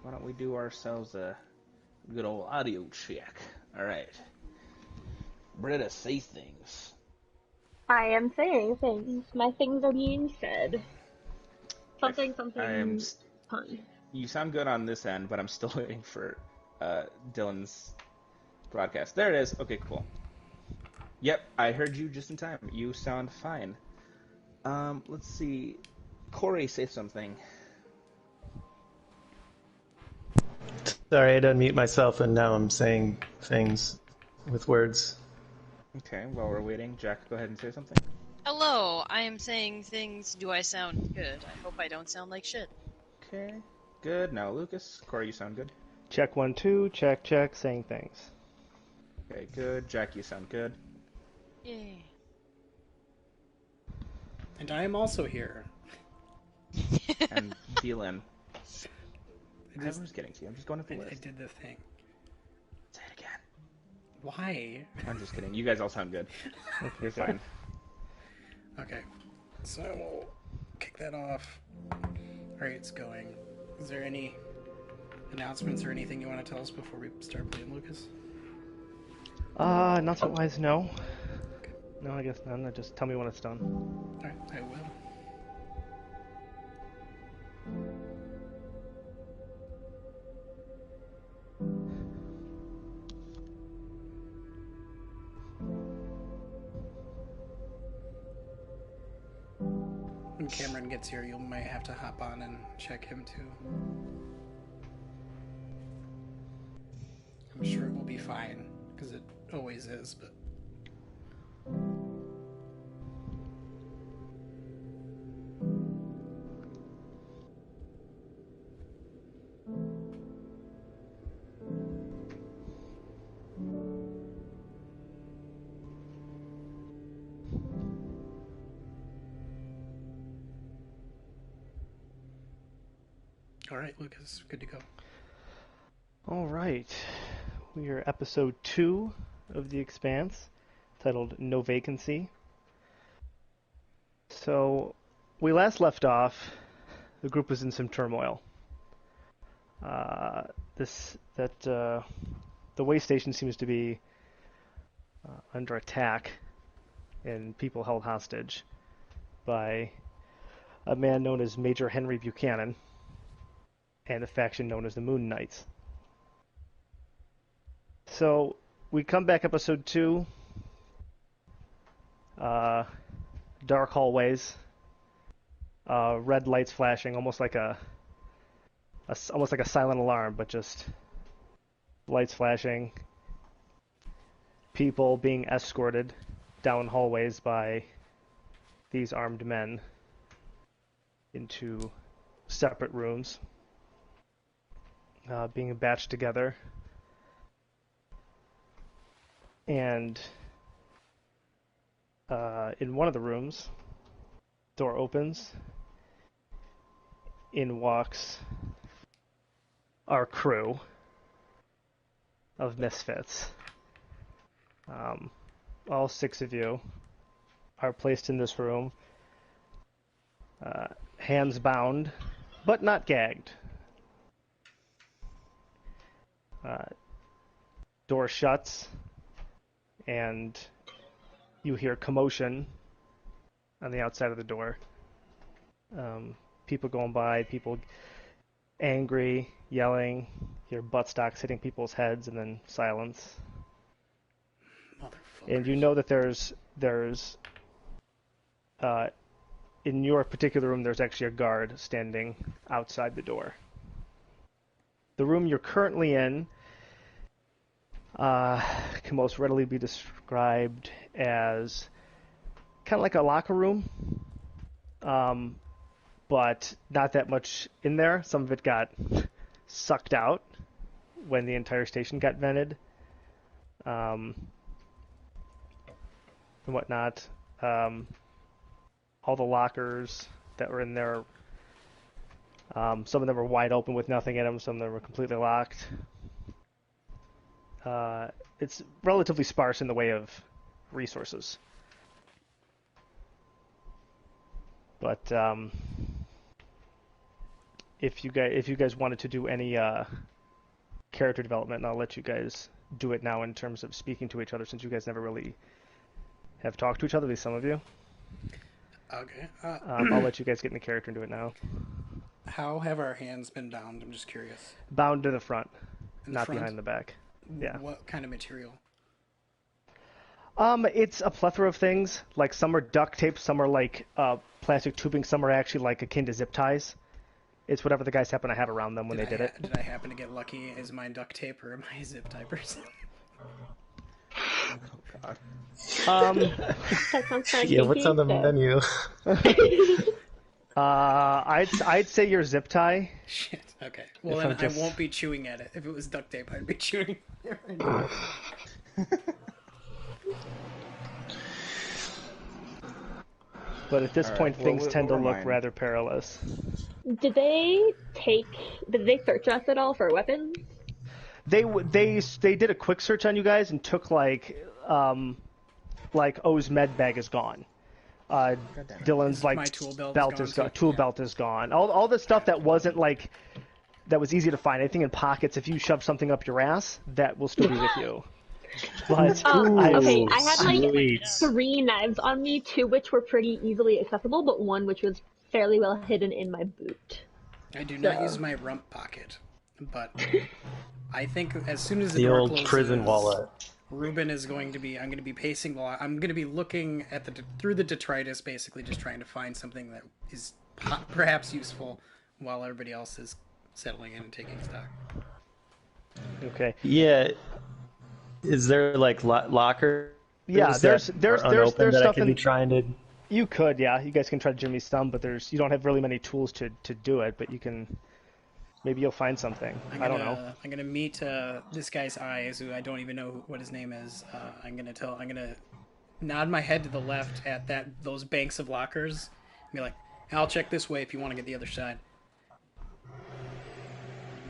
Why don't we do ourselves a good old audio check? All right. Britta, say things. I am saying things. My things are being said. Something, pun. You sound good on this end, but I'm still waiting for Dylan's broadcast. There it is. Okay, cool. Yep, I heard you just in time. You sound fine. Let's see. Corey, say something. Sorry, I didn't mute myself, and now I'm saying things with words. Okay, while we're waiting, Jack, go ahead and say something. Hello, I am saying things. Do I sound good? I hope I don't sound like shit. Okay, good. Now, Lucas. Corey, you sound good. Check 1, 2. Check, check. Saying things. Okay, good. Jack, you sound good. Yay. And I am also here. And Dylan. I was getting to you. I'm just going up the list. I did the thing. Say it again. Why? I'm just kidding. You guys all sound good. You're fine. Okay, so we'll kick that off. Alright, it's going. Is there any announcements or anything you want to tell us before we start playing, Lucas? Announcement-wise, no. Okay. No, I guess none. Just tell me when it's done. Alright, I will. When Cameron gets here, you might have to hop on and check him too. I'm sure it will be fine, because it always is, but... Alright, Lucas, good to go. Alright. We are episode 2 of The Expanse, titled No Vacancy. So, we last left off, the group was in some turmoil. The way station seems to be under attack and people held hostage by a man known as Major Henry Buchanan and a faction known as the Moon Knights. So we come back episode 2, dark hallways, red lights flashing, almost like a silent alarm, but just lights flashing, people being escorted down hallways by these armed men into separate rooms, being batched together. And in one of the rooms, door opens, in walks our crew of misfits. All 6 of you are placed in this room, hands bound, but not gagged. Door shuts, and you hear commotion on the outside of the door. People going by, people angry, yelling, hear buttstocks hitting people's heads, and then silence. And you know that there's in your particular room, there's actually a guard standing outside the door. The room you're currently in can most readily be described as kind of like a locker room, but not that much in there. Some of it got sucked out when the entire station got vented, and whatnot. All the lockers that were in there, some of them were wide open with nothing in them, some of them were completely locked. It's relatively sparse in the way of resources. But if you guys wanted to do any character development, and I'll let you guys do it now in terms of speaking to each other, since you guys never really have talked to each other, at least some of you. Okay. I'll let you guys get in the character and do it now. How have our hands been bound? I'm just curious. Bound to the front, not front? behind the back. Yeah. What kind of material? It's a plethora of things. Like some are duct tape, some are like plastic tubing, some are actually like akin to zip ties. It's whatever the guys happen to have around them when they did it. Did I happen to get lucky? Is mine duct tape or am I zip tie person? Oh God. That sounds like Yeah, what's on the menu? I'd say you're zip tie. Shit. Okay. Well, then I won't be chewing at it. If it was duct tape, I'd be chewing it right now. But at this point, things tend to look mine? rather perilous. Did they search us at all for weapons? They did a quick search on you guys and took like O's med bag is gone. Dylan's like My tool belt is gone. Tool belt is gone. All the stuff that wasn't like that was easy to find. Anything in pockets, if you shove something up your ass, that will still be with you. But okay, I had sweet. like 3 knives on me, 2 which were pretty easily accessible, but 1 which was fairly well hidden in my boot. I do not use my rump pocket, but I think as soon as The door old closes, prison wallet. Ruben is going to be. I'm going to be pacing. I'm going to be looking at through the detritus, basically just trying to find something that is perhaps useful, while everybody else is settling in and taking stock. okay. Yeah. Is there like locker? Yeah, there's that stuff I could be trying to. You could, yeah. You guys can try to jimmy some, but you don't have really many tools to do it. But you can. Maybe you'll find something. I don't know. I'm gonna meet this guy's eyes, who I don't even know what his name is. I'm gonna nod my head to the left at those banks of lockers, and be like, "I'll check this way if you want to get the other side."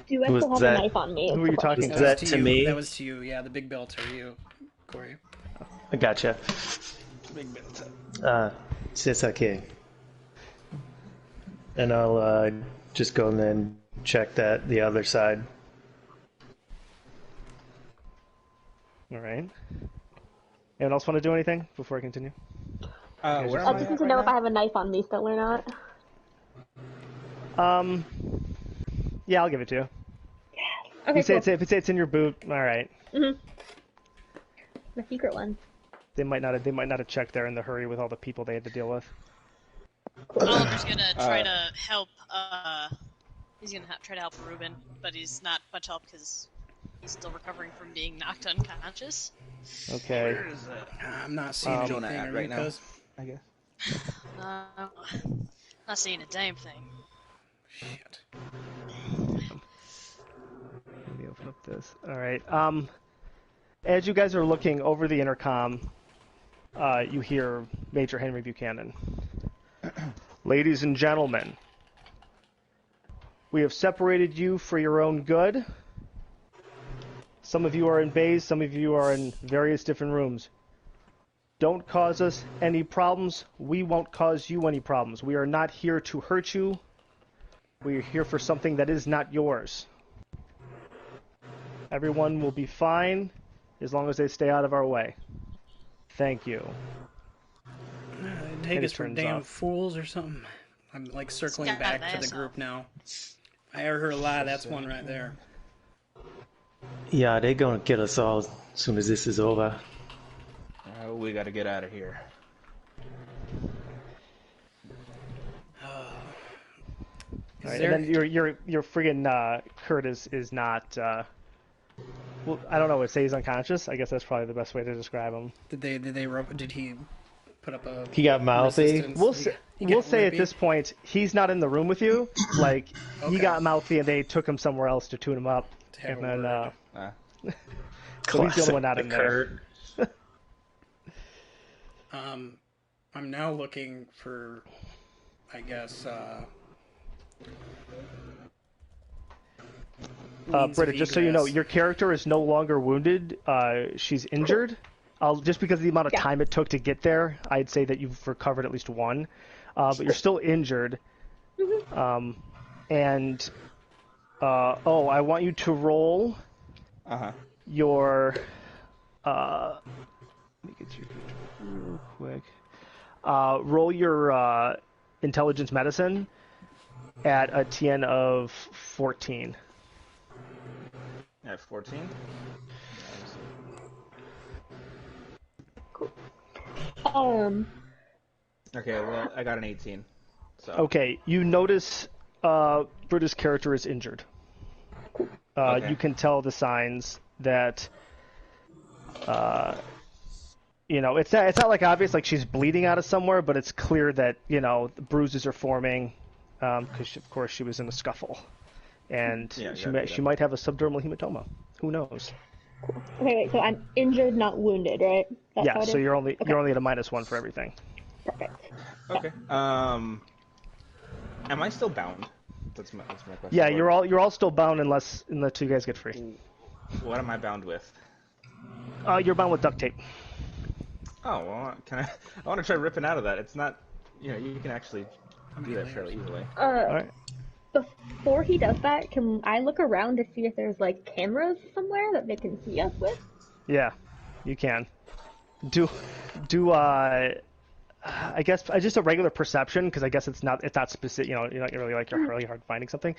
Do I still have a knife on me? Who are you talking Is that to to you. me? That was to you. Yeah, the big belt are you, Corey. I gotcha. Big bit. It's okay. And I'll just go and then check the other side. All right. Anyone else want to do anything before I continue? Where am I I just at need to right know if now? I have a knife on me still or not. Yeah, I'll give it to you. Okay, If you cool. say it's in your boot, all right. The secret one. They might not have checked there in the hurry with all the people they had to deal with. Oliver's gonna try to help. He's gonna try to help Ruben, but he's not much help because he's still recovering from being knocked unconscious. Okay. Where is it? I'm not seeing anything Jonah at right now? because I guess. Not seeing a damn thing. shit. Let me open up this. All right. As you guys are looking over the intercom, you hear Major Henry Buchanan. Ladies and gentlemen, we have separated you for your own good. Some of you are in bays, some of you are in various different rooms. Don't cause us any problems. We won't cause you any problems. We are not here to hurt you. We are here for something that is not yours. Everyone will be fine as long as they stay out of our way. Thank you. Take And us it for turns damn off. fools or something. I'm like circling Got back that to the ass group off. now. I heard a lie. That's one right there. Yeah, they're gonna get us all as soon as this is over. We gotta get out of here. All right, and then your friggin' Kurt is not. Well, I don't know. Would say he's unconscious. I guess that's probably the best way to describe him. Did he put up a? He got mouthy. resistance? We'll say at rippy? this point he's not in the room with you. Like he Okay. got mouthy and they took him somewhere else to tune him up. To have And a then word. so he's the only one not in there. Kurt. I'm now looking for, I guess. means Britta, of just so you know, egress. your character is no longer wounded. She's injured. Just because of the amount of time it took to get there, I'd say that you've recovered at least one. But you're still injured. and I want you to roll your. Let me get you real quick. Roll your intelligence medicine at a TN of 14. At 14? Cool. Okay, well, I got an 18. So. Okay, you notice Britta's character is injured. Okay. You can tell the signs that, it's not like obvious, like she's bleeding out of somewhere, but it's clear that, the bruises are forming, because, of course, she was in a scuffle. And she might have a subdermal hematoma. Who knows? Okay, wait, so I'm injured, not wounded, right? That's so you're only at a -1 for everything. Perfect. Okay. Am I still bound? That's my question. Yeah, you're all still bound unless you guys get free. What am I bound with? You're bound with duct tape. Oh, well, I want to try ripping out of that. It's not, you can actually do that fairly easily. All right. Before he does that, can I look around to see if there's like cameras somewhere that they can see us with? Yeah, you can. I guess just a regular perception, because I guess it's not specific. You're not really like you're really hard finding something.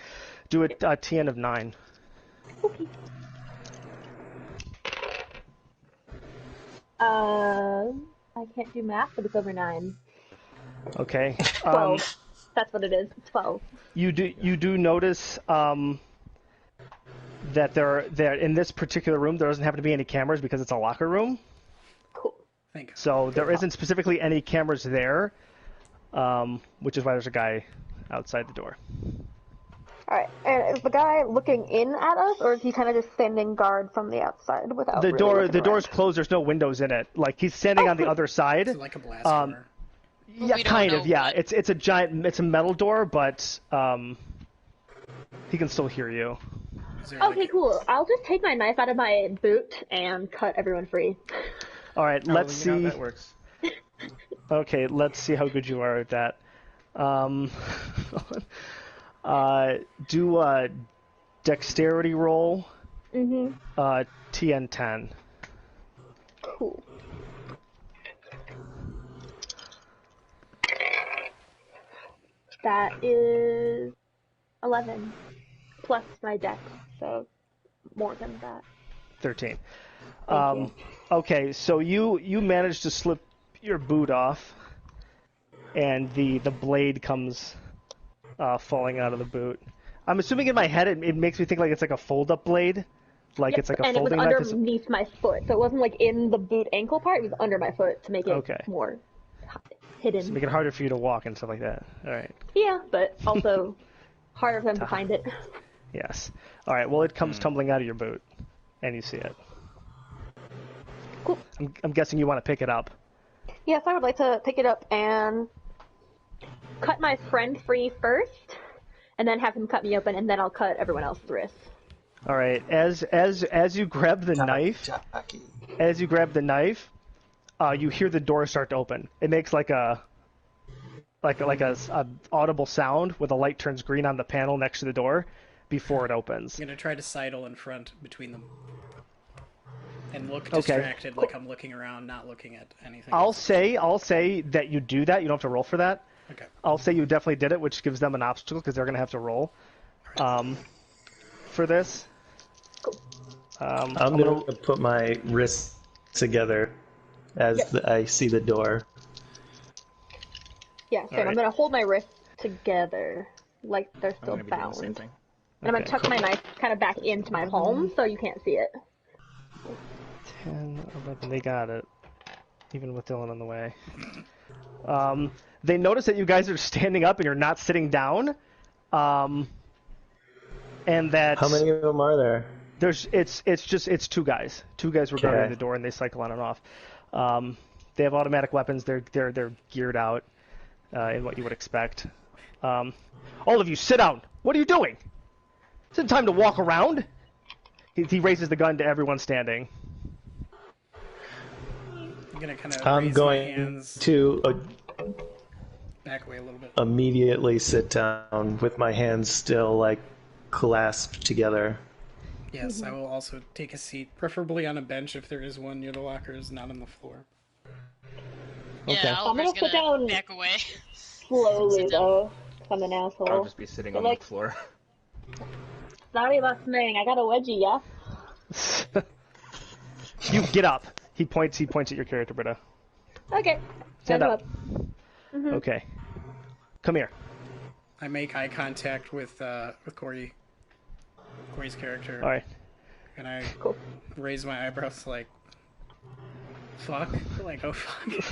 Do a TN of 9. Okay. I can't do math, but it's over 9. Okay. 12. That's what it is. 12. You do notice that there in this particular room there doesn't happen to be any cameras because it's a locker room. Cool. Thank you. So there isn't specifically any cameras there, which is why there's a guy outside the door. All right. And is the guy looking in at us, or is he kind of just standing guard from the outside without? The really door's closed. There's no windows in it. Like he's standing on the other side. Is it like a blast door? Yeah, kind of. Yeah, it's a giant. It's a metal door, but he can still hear you. Okay, cool. I'll just take my knife out of my boot and cut everyone free. All right, let's see. How that works. Okay, let's see how good you are at that. Do a dexterity roll. TN 10. Cool. That is 11 plus my dex, so more than that. 13. Thank you. Okay, so you managed to slip your boot off, and the blade comes falling out of the boot. I'm assuming in my head it makes me think like it's like a fold-up blade, like it's like a folding knife. And it was underneath my foot, so it wasn't like in the boot ankle part. It was under my foot to make it more hidden. To make it harder for you to walk and stuff like that. All right. Yeah, but also harder for them to find it. Yes. All right. Well, it comes tumbling out of your boot, and you see it. Cool. I'm guessing you want to pick it up. Yes, I would like to pick it up and cut my friend free first, and then have him cut me open, and then I'll cut everyone else's wrists. All right. As you grab the knife, you hear the door start to open. It makes like a audible sound where the light turns green on the panel next to the door before it opens. I'm gonna try to sidle in front between them and look distracted, like I'm looking around, not looking at anything. I'll say that you do that. You don't have to roll for that. Okay. I'll say you definitely did it, which gives them an obstacle because they're gonna have to roll for this. I'm gonna put my wrists together as I see the door. Yeah, so I'm going to hold my wrists together like they're still bound. And I'm going to tuck my knife kind of back into my palm so you can't see it. 10, 11, they got it. Even with Dylan on the way. They notice that you guys are standing up and you're not sitting down. And that... How many of them are there? It's 2 guys. 2 guys were guarding the door and they cycle on and off. They have automatic weapons. They're geared out. In what you would expect. All of you, sit down. What are you doing? Isn't it time to walk around? He raises the gun to everyone standing. I'm gonna kind of raise my hands. back away a little bit. Immediately sit down with my hands still like clasped together. Yes, I will also take a seat, preferably on a bench if there is one near the lockers, not on the floor. Yeah, Okay. Oliver's I'm gonna sit gonna down back away. slowly Sit down. though. 'Cause I'm an asshole. I'll just be sitting But, on like, the floor. sorry about something. I got a wedgie, yeah. You get up. He points at your character, Britta. Okay. Stand Stand up. Okay. Come here. I make eye contact with Corey's character. All right. And I Cool. raise my eyebrows like, fuck? Like, oh fuck.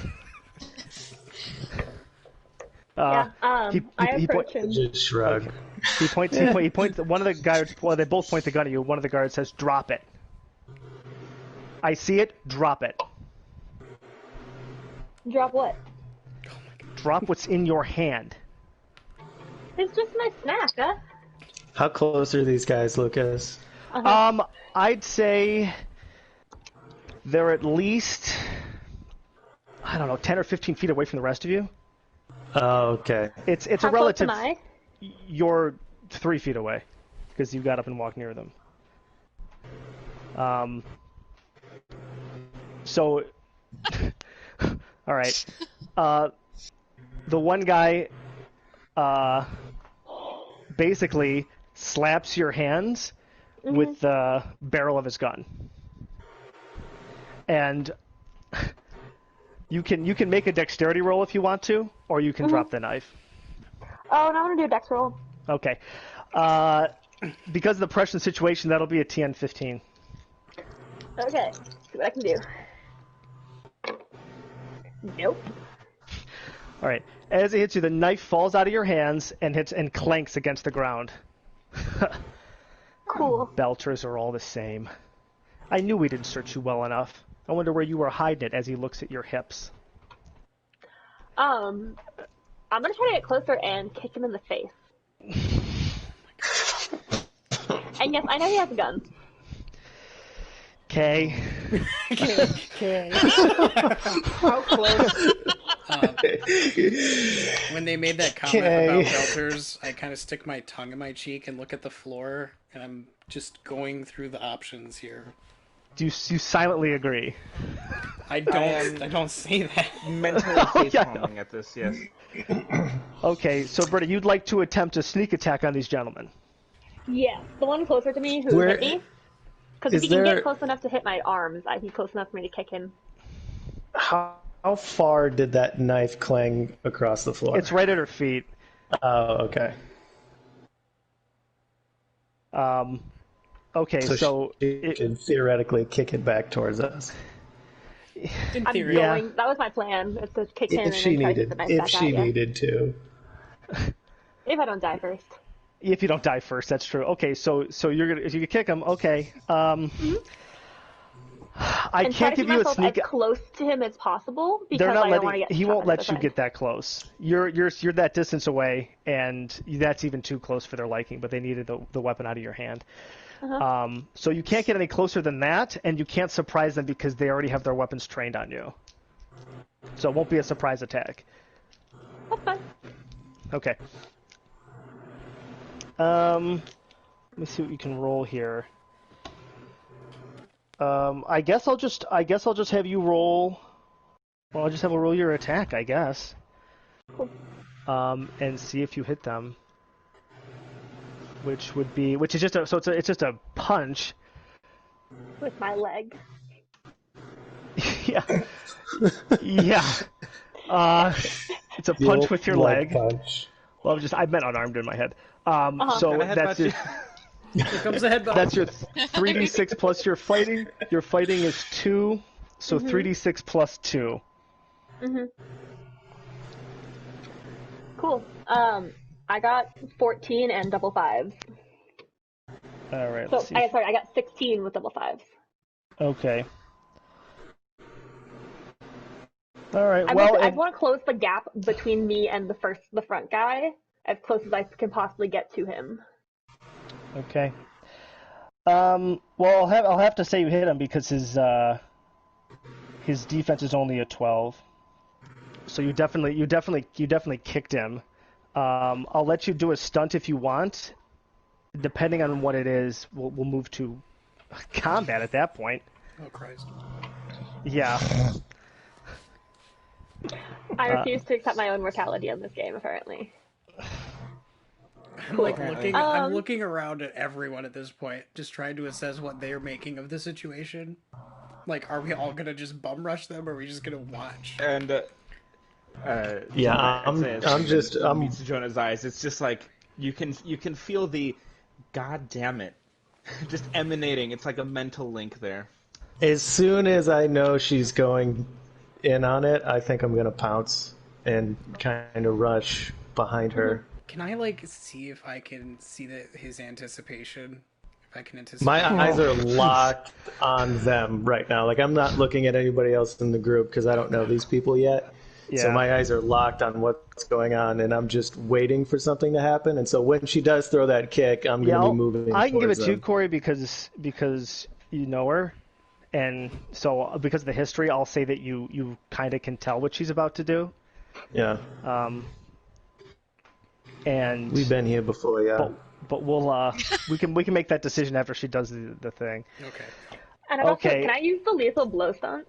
Yeah. I approach him. Just shrug. He points. He points. One of the guards. Well, they both point the gun at you. One of the guards says, "Drop it." I see it. Drop it. Drop what? Drop what's in your hand. It's just my snack, huh? How close are these guys, Lucas? I'd say they're at least, I don't know, 10 or 15 feet away from the rest of you. Oh, okay. It's How a relative. close am I? You're 3 feet away because you got up and walked near them. So, all right. The one guy basically slaps your hands with the barrel of his gun, and you can make a dexterity roll if you want to, or you can drop the knife. Oh, no, I want to do a dex roll. Okay. Because of the pressure situation, that'll be a TN 15. Okay. See what I can do. Nope. All right. As it hits you, the knife falls out of your hands and hits and clanks against the ground. Cool. Belchers are all the same. I knew we didn't search you well enough. I wonder where you were hiding it as he looks at your hips. I'm gonna try to get closer and kick him in the face. And yes, I know he has a gun. Okay. Okay. How close? When they made that comment about belters, I kind of stick my tongue in my cheek and look at the floor, and I'm just going through the options here. Do you silently agree? I don't say that. Mentally facepalming at this, yes. Okay, so Britta, you'd like to attempt a sneak attack on these gentlemen. Yes, the one closer to me who hit me. Because if he can get close enough to hit my arms, he's close enough for me to kick him. How far did that knife clang across the floor? It's right at her feet. Oh, okay. Okay, so she can theoretically kick it back towards us. In I'm theory. going. That was my plan. Is to kick him If she and then try to get the knife back at you. needed to. If I don't die first. If you don't die first, that's true. Okay, so you're gonna if you could kick him, okay. I And can't give you a sneak. as close to him as possible because They're not I don't want to letting. get. He shot won't in let the you head. get that close. You're that distance away, and that's even too close for their liking. But they needed the weapon out of your hand. So you can't get any closer than that, and you can't surprise them because they already have their weapons trained on you. So it won't be a surprise attack. That's fine. Okay. Let me see what you can roll here. I guess I'll just have you roll. Well, I'll just have you roll your attack, I guess. Cool. And see if you hit them. Which is just it's just a punch. With my leg. Yeah. Yeah. It's a punch with your leg. Punch. Well, I meant unarmed in my head. So And a that's headbutt. it. Here comes the headbutt. That's your 3d6 plus your fighting. Your fighting is 2, so 3d6 plus 2. Cool. I got 14 and double fives. All right. So Let's see. I got 16 with double fives. Okay. All right. I Well, want to close the gap between me and the front guy as close as I can possibly get to him. okay. Well, I'll have to say you hit him because his defense is only a 12. So you definitely kicked him. I'll let you do a stunt if you want. Depending on what it is, we'll move to combat at that point. Oh Christ! Yeah. I refuse to accept my own mortality in this game, apparently. I'm looking around at everyone at this point, just trying to assess what they're making of the situation. Like, are we all gonna just bum rush them, or are we just gonna watch? And Yeah, I'm just meets Jonah's eyes. It's just like you can feel the God damn it just emanating. It's like a mental link there. as soon as I know she's going in on it, I think I'm gonna pounce and kind of rush behind her. Can I see if I can see his anticipation? If I can anticipate. My eyes are locked on them right now. Like, I'm not looking at anybody else in the group because I don't know these people yet. Yeah. So my eyes are locked on what's going on, and I'm just waiting for something to happen. And so when she does throw that kick, I'm going to be moving. I can give it towards to you, them. Corey, because you know her, and so because of the history, I'll say that you kind of can tell what she's about to do. Yeah. And We've been here before, yeah. But we'll we can make that decision after she does the thing. Okay. And also, Okay. can I use the lethal blow stunt?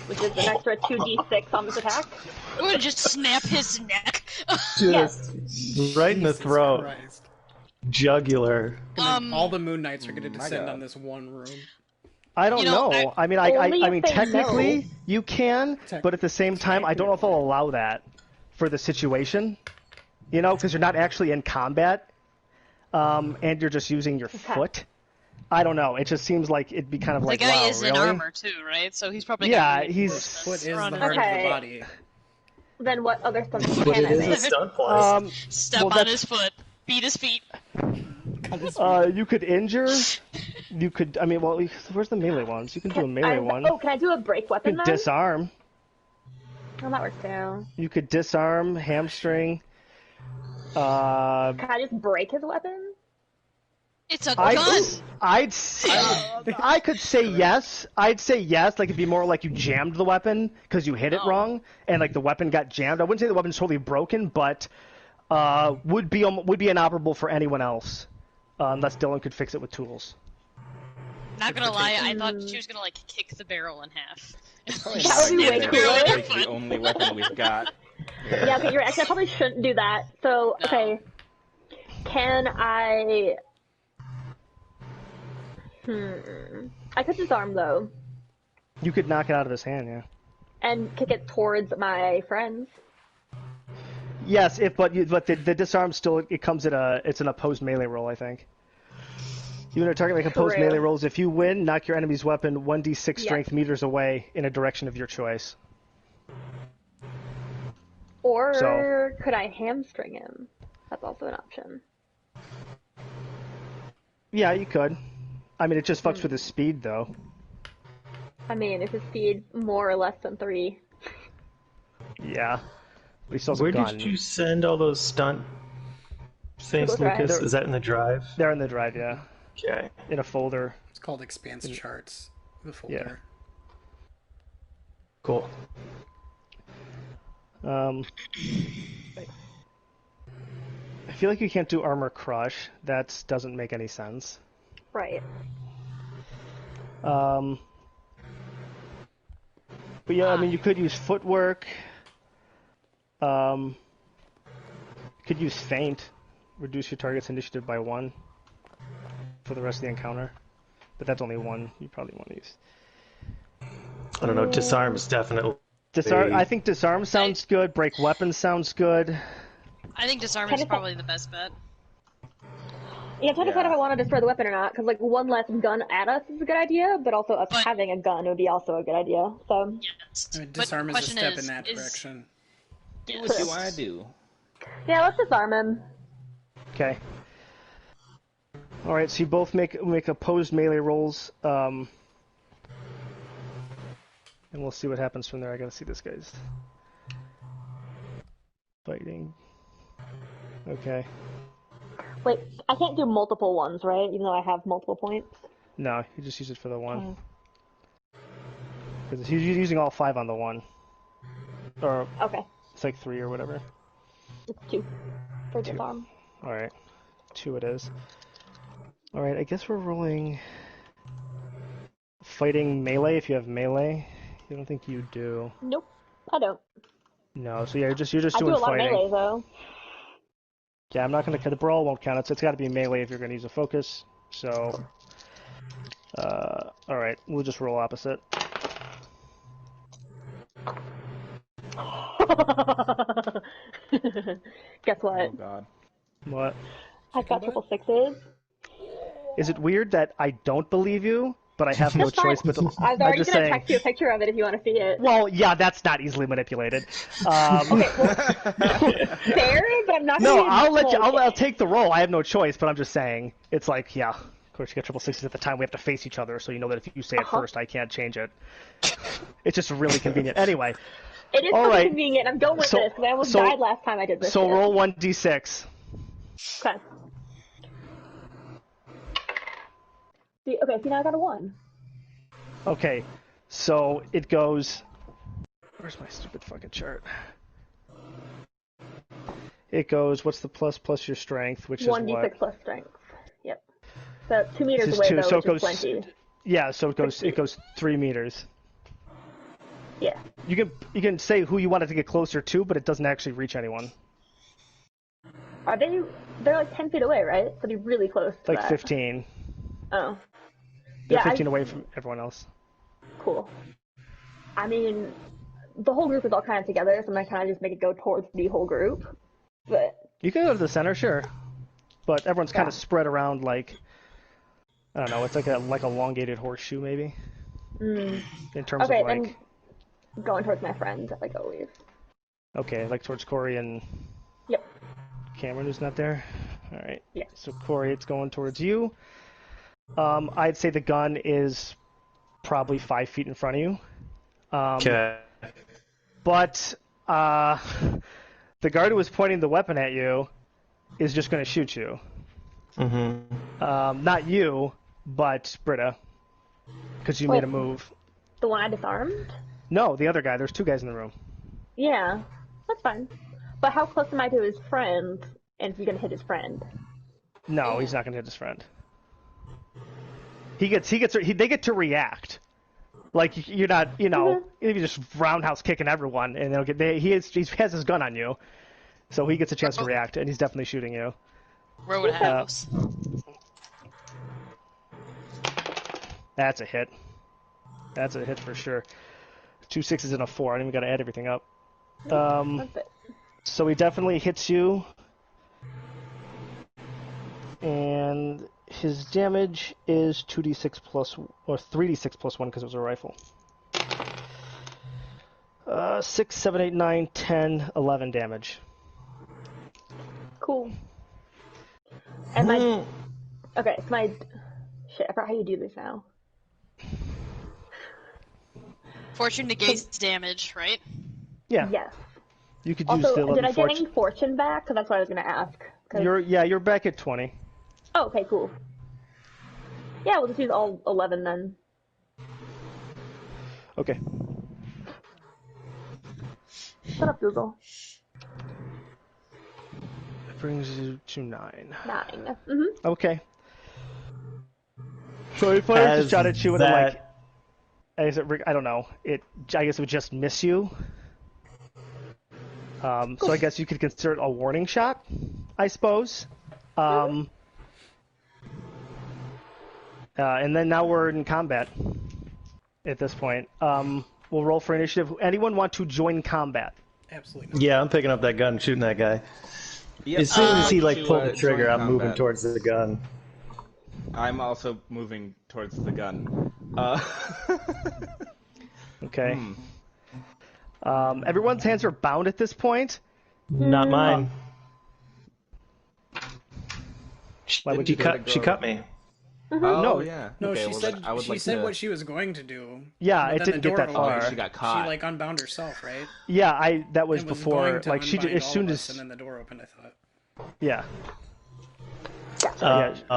Which is an extra 2d6 on this attack. I'm gonna just snap his neck. Just right in the Jesus throat. Christ. Jugular. And then all the Moon Knights are going to descend God. on this one room. I don't You know, know. I mean, Only I if mean, they technically know. you can, but at the same time, I don't know if I'll allow that for the situation. You know, because you're not actually in combat, and you're just using your foot. I don't know. It just seems like it'd be kind of The like, guy wow, is really? in armor too, right? So he's probably Yeah, gonna he's- Foot is the running. heart of Okay. the body. Then what other stunts But can it I is a make? stunt point. Step Well, on that's- his foot, beat his feet. You could injure. You could. I mean, well, where's the melee ones? You can do a melee one. Oh, can I do a break weapon You can then? disarm. Oh, that works too. You could disarm, hamstring. Can I just break his weapon? It's a gun. I could say yes. I'd say yes. Like it'd be more like you jammed the weapon because you hit it wrong, and like the weapon got jammed. I wouldn't say the weapon's totally broken, but would be inoperable for anyone else, unless Dylan could fix it with tools. Not gonna lie, I thought she was gonna kick the barrel in half. That would be way Snap the cooler. barrel with her Like the foot. only weapon we've got. Yeah, okay, you're right. Actually, I probably shouldn't do that. So, No. okay. Can I... I could disarm, though, You could knock it out of his hand, yeah. and kick it towards my friends. Yes, but the disarm still it comes at it's an opposed melee roll, I think. You and a target make opposed True. melee rolls. If you win, knock your enemy's weapon 1d6 strength meters away in a direction of your choice. Or could I hamstring him? That's also an option. Yeah, you could. I mean, it just fucks with his speed, though. I mean, is his speed more or less than 3? Yeah. But he still has a Where gun. did you send all those stunt things, Google Drive. Lucas? Is that in the drive? They're in the drive, yeah. Okay. In a folder. It's called Expanse Charts, the folder. Cool. I feel like you can't do armor crush. That doesn't make any sense. Right. But yeah, I mean, you could use footwork. Could use feint. Reduce your target's initiative by 1 for the rest of the encounter. But that's only 1 you probably want to use. I don't know. Disarm is definitely. Disarm. I think disarm sounds good. Break weapon sounds good. I think disarm Can is I- probably the best bet. Yeah, I'm trying to decide if I want to destroy the weapon or not, because one less gun at us is a good idea, but also us But- having a gun would be also a good idea. So, Yes. I mean, But disarm the is a question step in that is- direction. Do what you want to do. yeah, let's disarm him. Okay. All right. So you both make opposed melee rolls. And we'll see what happens from there. I gotta see this guy's fighting. Okay. Wait, I can't do multiple ones, right? Even though I have multiple points. No, you just use it for the one. Okay. Because he's using all 5 on the one. Or Okay. it's like 3 or whatever. It's 2 for 2. disarm. Alright. 2 it is. Alright, I guess we're rolling fighting melee if you have melee. I don't think you do. Nope, I don't. No, so yeah, you're just I do doing a lot fighting. of melee though. Yeah, I'm not gonna the brawl won't count. It's got to be melee if you're gonna use a focus. So alright, we'll just roll opposite. Guess what? Oh god. What? I've got triple sixes. Is it weird that I don't believe you, but I have no That's fine. choice but to... I was I'm already just gonna saying... text you a picture of it if you want to see it. Well, yeah, that's not easily manipulated. Okay, well, fair, but I'm not No, gonna I'll let you. like- I'll take the roll. I have no choice, but I'm just saying. It's like, yeah, of course you get triple sixes at the time we have to face each other, so you know that if you say it first, I can't change it. It's just really convenient. Anyway, It is all pretty right. convenient. I'm going with this because I almost died last time I did this. So shit. roll 1d6. Okay. See, now I got a 1. Okay, so it goes... Where's my stupid fucking chart? It goes, what's the plus your strength, which is 1d6 what? plus strength. Yep. So 2 meters This is away, 2, though, so which it is goes... plenty. Yeah, so it goes 3 meters. Yeah. You can say who you want it to get closer to, but it doesn't actually reach anyone. Are they... They're like 10 feet away, right? So they're really close to Like that. 15. Oh. They're Yeah, 15 away from everyone else. Cool. I mean, the whole group is all kind of together, so I'm gonna kind of just make it go towards the whole group. But You can go to the center, sure. But everyone's kind of Yeah. spread around like... I don't know, it's like a elongated horseshoe, maybe? In terms okay, of like... then going towards my friends, like always. Okay, like towards Corey and Yep. Cameron, who's not there? Alright. Yeah. So Corey, it's going towards you. I'd say the gun is probably 5 feet in front of you. Okay. But the guard who was pointing the weapon at you is just going to shoot you. Mm-hmm. Not you, but Britta. Because you made a move. The one I disarmed? No, the other guy. There's 2 guys in the room. Yeah, that's fine. But how close am I to his friend, and is he gonna hit his friend? No, he's not going to hit his friend. They get to react. Like you're not, if you just roundhouse kicking everyone, and he has his gun on you, so he gets a chance to react, and he's definitely shooting you. Roadhouse. That's a hit. That's a hit for sure. 2 6s and a 4. I don't even got to add everything up. That's it. So he definitely hits you, and his damage is 2d6 plus, or 3d6 plus 1 because it was a rifle. 6, 7, 8, 9, 10, 11 damage. Cool. And my... Okay, so my... Shit, I forgot how you do this now. Fortune negates damage, right? Yeah. Yes. You could use Also, the 11 did I get fortune. any fortune back? Because that's what I was gonna ask. You're back at 20. Oh, okay, cool. Yeah, we'll just use all 11 then. Okay. Shut up, Google. That brings you to 9. 9. Mm-hmm. Okay. So if I just shot at you and I don't know. I guess it would just miss you. So I guess you could consider it a warning shot, I suppose. And then now we're in combat at this point. We'll roll for initiative. Anyone want to join combat? Absolutely not. Yeah, I'm picking up that gun and shooting that guy. Yep, As soon as he I'd pulled the to, trigger, join I'm moving combat. towards the gun. I'm also moving towards the gun. Okay. Everyone's hands are bound at this point. Not mine. Why would you She cut me. Oh, No. yeah. No, Okay, she well, said then I would she like said to... what she was going to do. Yeah, but it then didn't the get door that far. Oh, she got caught. She like unbound herself, right? Yeah, that was And was before. going to Like she unbind as all soon of us, as and then the door opened. I thought. yeah.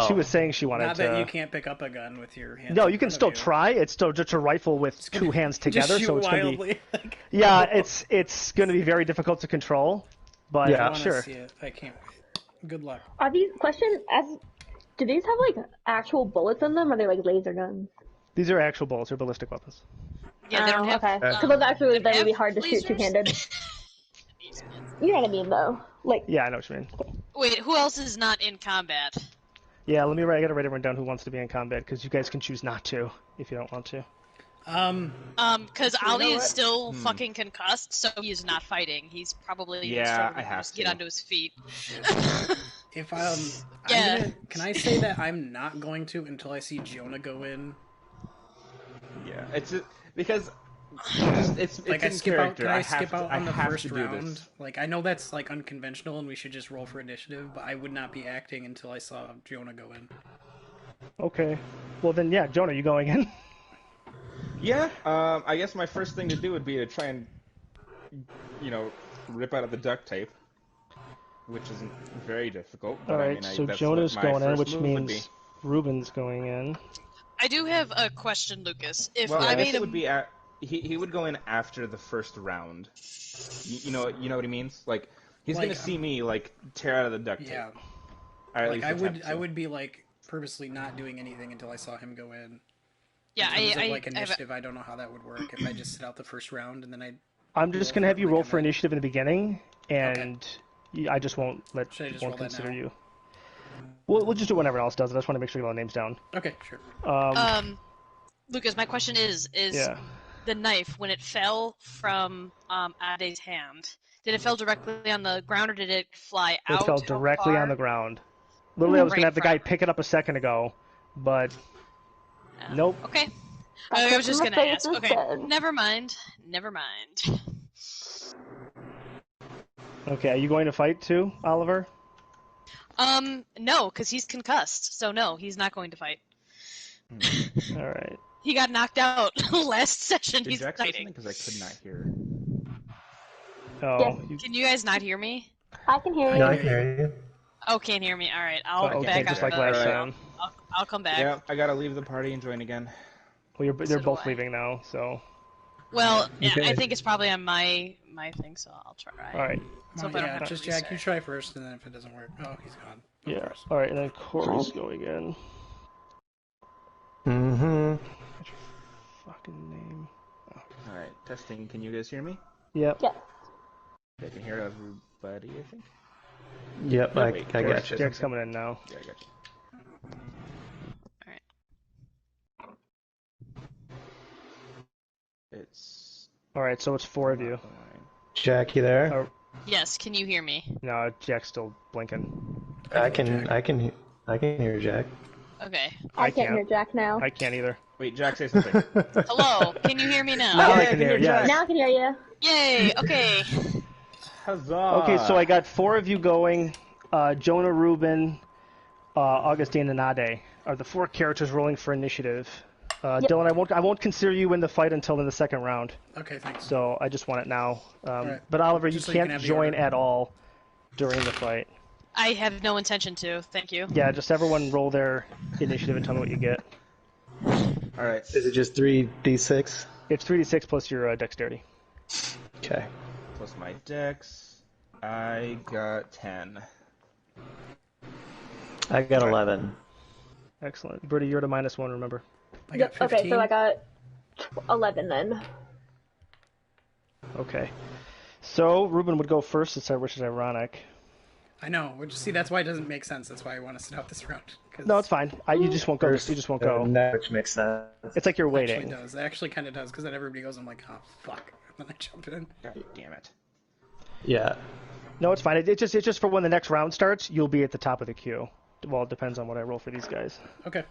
She was saying she wanted Not to... that you can't pick up a gun with your hands. No, in you can front still of you. try. It's still just a rifle with two hands together, Just shoot so it's wildly. going to be... Like, Yeah, it's going to be very difficult to control, but Yeah. I want to sure. see it. I can't wait. Good luck. Are these do these have like actual bullets in them, or are they like laser guns? These are actual bullets. They're ballistic weapons. Yeah, they don't have. Okay. Because those actually that would be have hard to shoot lasers? two-handed. You know what I mean, though. Like, Yeah, I know what you mean. Wait, who else is not in combat? Yeah, I gotta write everyone down who wants to be in combat, because you guys can choose not to, if you don't want to. Because Ali know is what? still fucking concussed, so he's not fighting. He's probably Yeah, struggling I to have just get to. onto his feet. If Yeah. can I say that I'm not going to until I see Jonah go in? Yeah, it's because it's Like I in skip out. character. Can I have skip to, out I on the have first to do round? this. Like I know that's like unconventional, and we should just roll for initiative. But I would not be acting until I saw Jonah go in. Okay. Well then, yeah, Jonah, you going in? Yeah, I guess my first thing to do would be to try and, rip out of the duct tape, which isn't very difficult. But Alright, I mean, so that's Jonah's what my going in, first which move would be. means Ruben's going in. I do have a question, Lucas. If Well, I I guess made it would be he would go in after the first round. You know what he means? Like he's Like, gonna see me like tear out of the duct tape. Yeah. Or at Like least I attempt to. would be like purposely not doing anything until I saw him go in. yeah, In terms of, I like have a- initiative, I don't know how that would work if I just sit out the first round and then I. I'm just gonna have you roll for initiative in the beginning, and I just won't Should I just roll that consider now? you. We'll just do it when everyone else does it. I just want to make sure you get all the names down. Okay, sure. Lucas, my question is Yeah. the knife, when it fell from Ade's hand, did it fell directly on the ground or did it fly out? It fell How directly far? on the ground. Literally, I was Right gonna have the in guy front. pick it up a second ago, but nope. Okay. That's I was just what gonna my ask. face Okay, said. never mind. Never mind. Okay, are you going to fight too, Oliver? No, because he's concussed. So no, he's not going to fight. All right. He got knocked out last session. Did He's Jack say fighting. something? Because I could not hear. Oh, Yes. Can you guys not hear me? I can hear you. No, I can hear you. Oh, can't hear me. All right, I'll okay, back just up. like last Alright. time. I'll come back. Yeah, I gotta leave the party and join again. Well, they're do both I. leaving now, so. Well, yeah, Okay. I think it's probably on my thing, so I'll try. All right. So Well, if I don't yeah, have to just Jack, you restart. try first, and then if it doesn't work, oh, he's gone. Of Yeah. course. All right, and then Corey's going in. Mm-hmm. Fucking name. Alright, testing. Can you guys hear me? Yep. Yes. I can hear everybody, I think. Yep, No, I wait, got Corey's you. Jack's coming in now. Yeah, I got you. It's All right, so it's four of you. not the line. Jack, you there? Oh, Yes, can you hear me? no, Jack's still blinking. I can hear Jack. Okay. I I can't can't. hear Jack now. I can't either. Wait, Jack, say something. Hello, can you hear me now? Now Yeah, I I can can hear. hear Yes. Jack. Now I can hear you. Yay, okay. Huzzah! Okay, so I got four of you going. Jonah, Ruben, Augustine, and Ade are the four characters rolling for initiative. Dylan, I won't consider you in the fight until in the second round. Okay, thanks. So I just want it now. Alright. But Oliver, Just you so you can't can have the join order. at all during the fight. I have no intention to. Thank you. Yeah, just everyone roll their initiative and tell me what you get. Alright. Is it just 3d6? It's 3d6 plus your dexterity. Okay. Plus my dex. I got 10. I got 11. Excellent. Britta, you're at a -1, remember. I got 15. Okay, so I got 11 then. Okay. So Ruben would go first, which is ironic. I know. See, that's why it doesn't make sense. That's why I want to sit out this round. 'Cause No, it's fine. You just won't go. You just won't go. No, which makes sense. It's like you're It actually waiting. does. It actually kind of does, because then everybody goes, I'm like, oh, fuck. And then I jump in. God damn it. Yeah. No, it's fine. It's just for when the next round starts, you'll be at the top of the queue. Well, it depends on what I roll for these guys. Okay.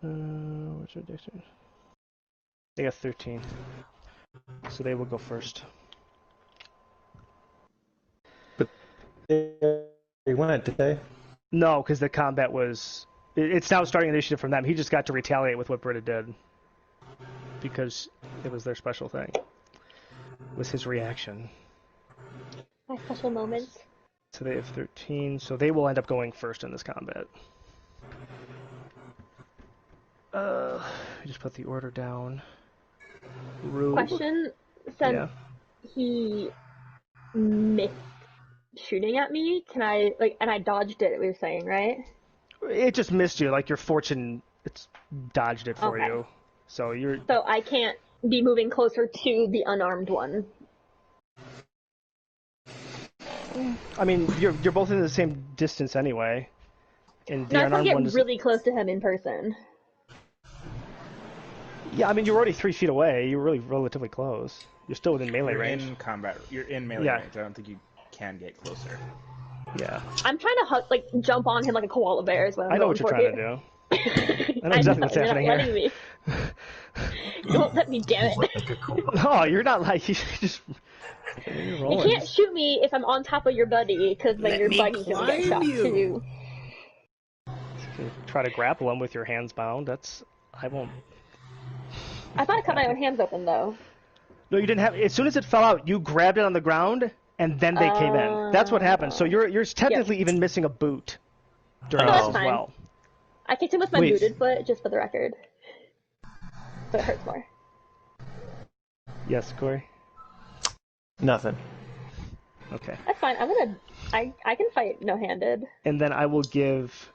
What's your dexterity? They got 13. So they will go first. They went, did they? No, because the combat was... It's now starting initiative from them. He just got to retaliate with what Britta did. Because it was their special thing. was his reaction. My special moments. So they have 13, so they will end up going first in this combat. I just put the order down. Rube. Question, since Yeah. he missed shooting at me, can I, and I dodged it, we were saying, right? It just missed you, like your fortune, it's dodged it for Okay. you. So you're... So I can't be moving closer to the unarmed one. I mean, you're both in the same distance anyway. And the No, I just want unarmed to one get is... really close to him in person. Yeah, I mean, you're already 3 feet away. You're really relatively close. You're still within melee You're range. in combat. You're in melee Yeah. range. I don't think you can get closer. Yeah. I'm trying to jump on him like a koala bear is what I'm I know going what you're for trying here. to do. I know exactly what's happening you're here. not letting me. You won't let me, damn it. No, you're not like... You just... You're You rolling. can't shoot me if I'm on top of your buddy, because then Let your me buddy's gonna get climb shot you. too. You can try to grapple him with your hands bound. That's... I won't... I thought I cut my own hands open, though. No, you didn't have... As soon as it fell out, you grabbed it on the ground, and then they came in. That's what happened. So you're technically even missing a boot during Oh, this that's as fine. well. I kicked him with my Wait. booted foot, just for the record. So it hurts more. Yes, Corey? Nothing. Okay. That's fine. I can fight no-handed. And then I will give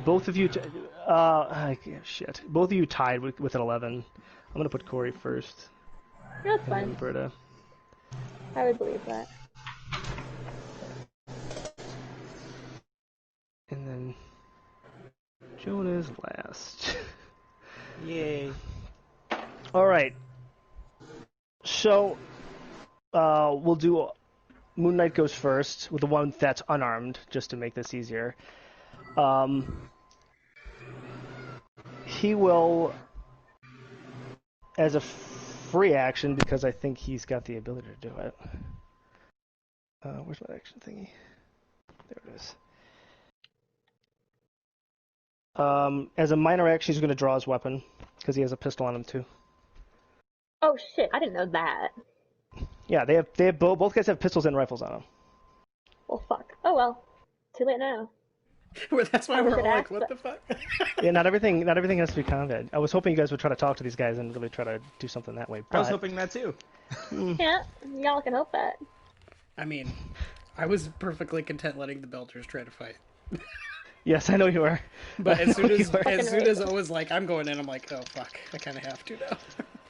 both of you... shit. Both of you tied with an 11. I'm going to put Corey first. No, it's And fine. then Britta. I would believe that. And then Jonah's last. Yay. All right. So we'll do Moon Knight goes first with the one that's unarmed, just to make this easier. He will, as a free action, because I think he's got the ability to do it. Where's my action thingy? There it is. As a minor action, he's going to draw his weapon, because he has a pistol on him too. Oh shit! I didn't know that. Yeah, they have both guys have pistols and rifles on them. Well, fuck. Oh well. Too late now. That's why I we're should all ask like, what the fuck? Yeah, not everything has to be combat. I was hoping you guys would try to talk to these guys and really try to do something that way. I was but- hoping that too. Yeah, y'all can hope that. I mean, I was perfectly content letting the Belters try to fight. Yes, I know you are. But as soon as Fucking I was like, I'm going in, I'm like, oh fuck, I kind of have to now.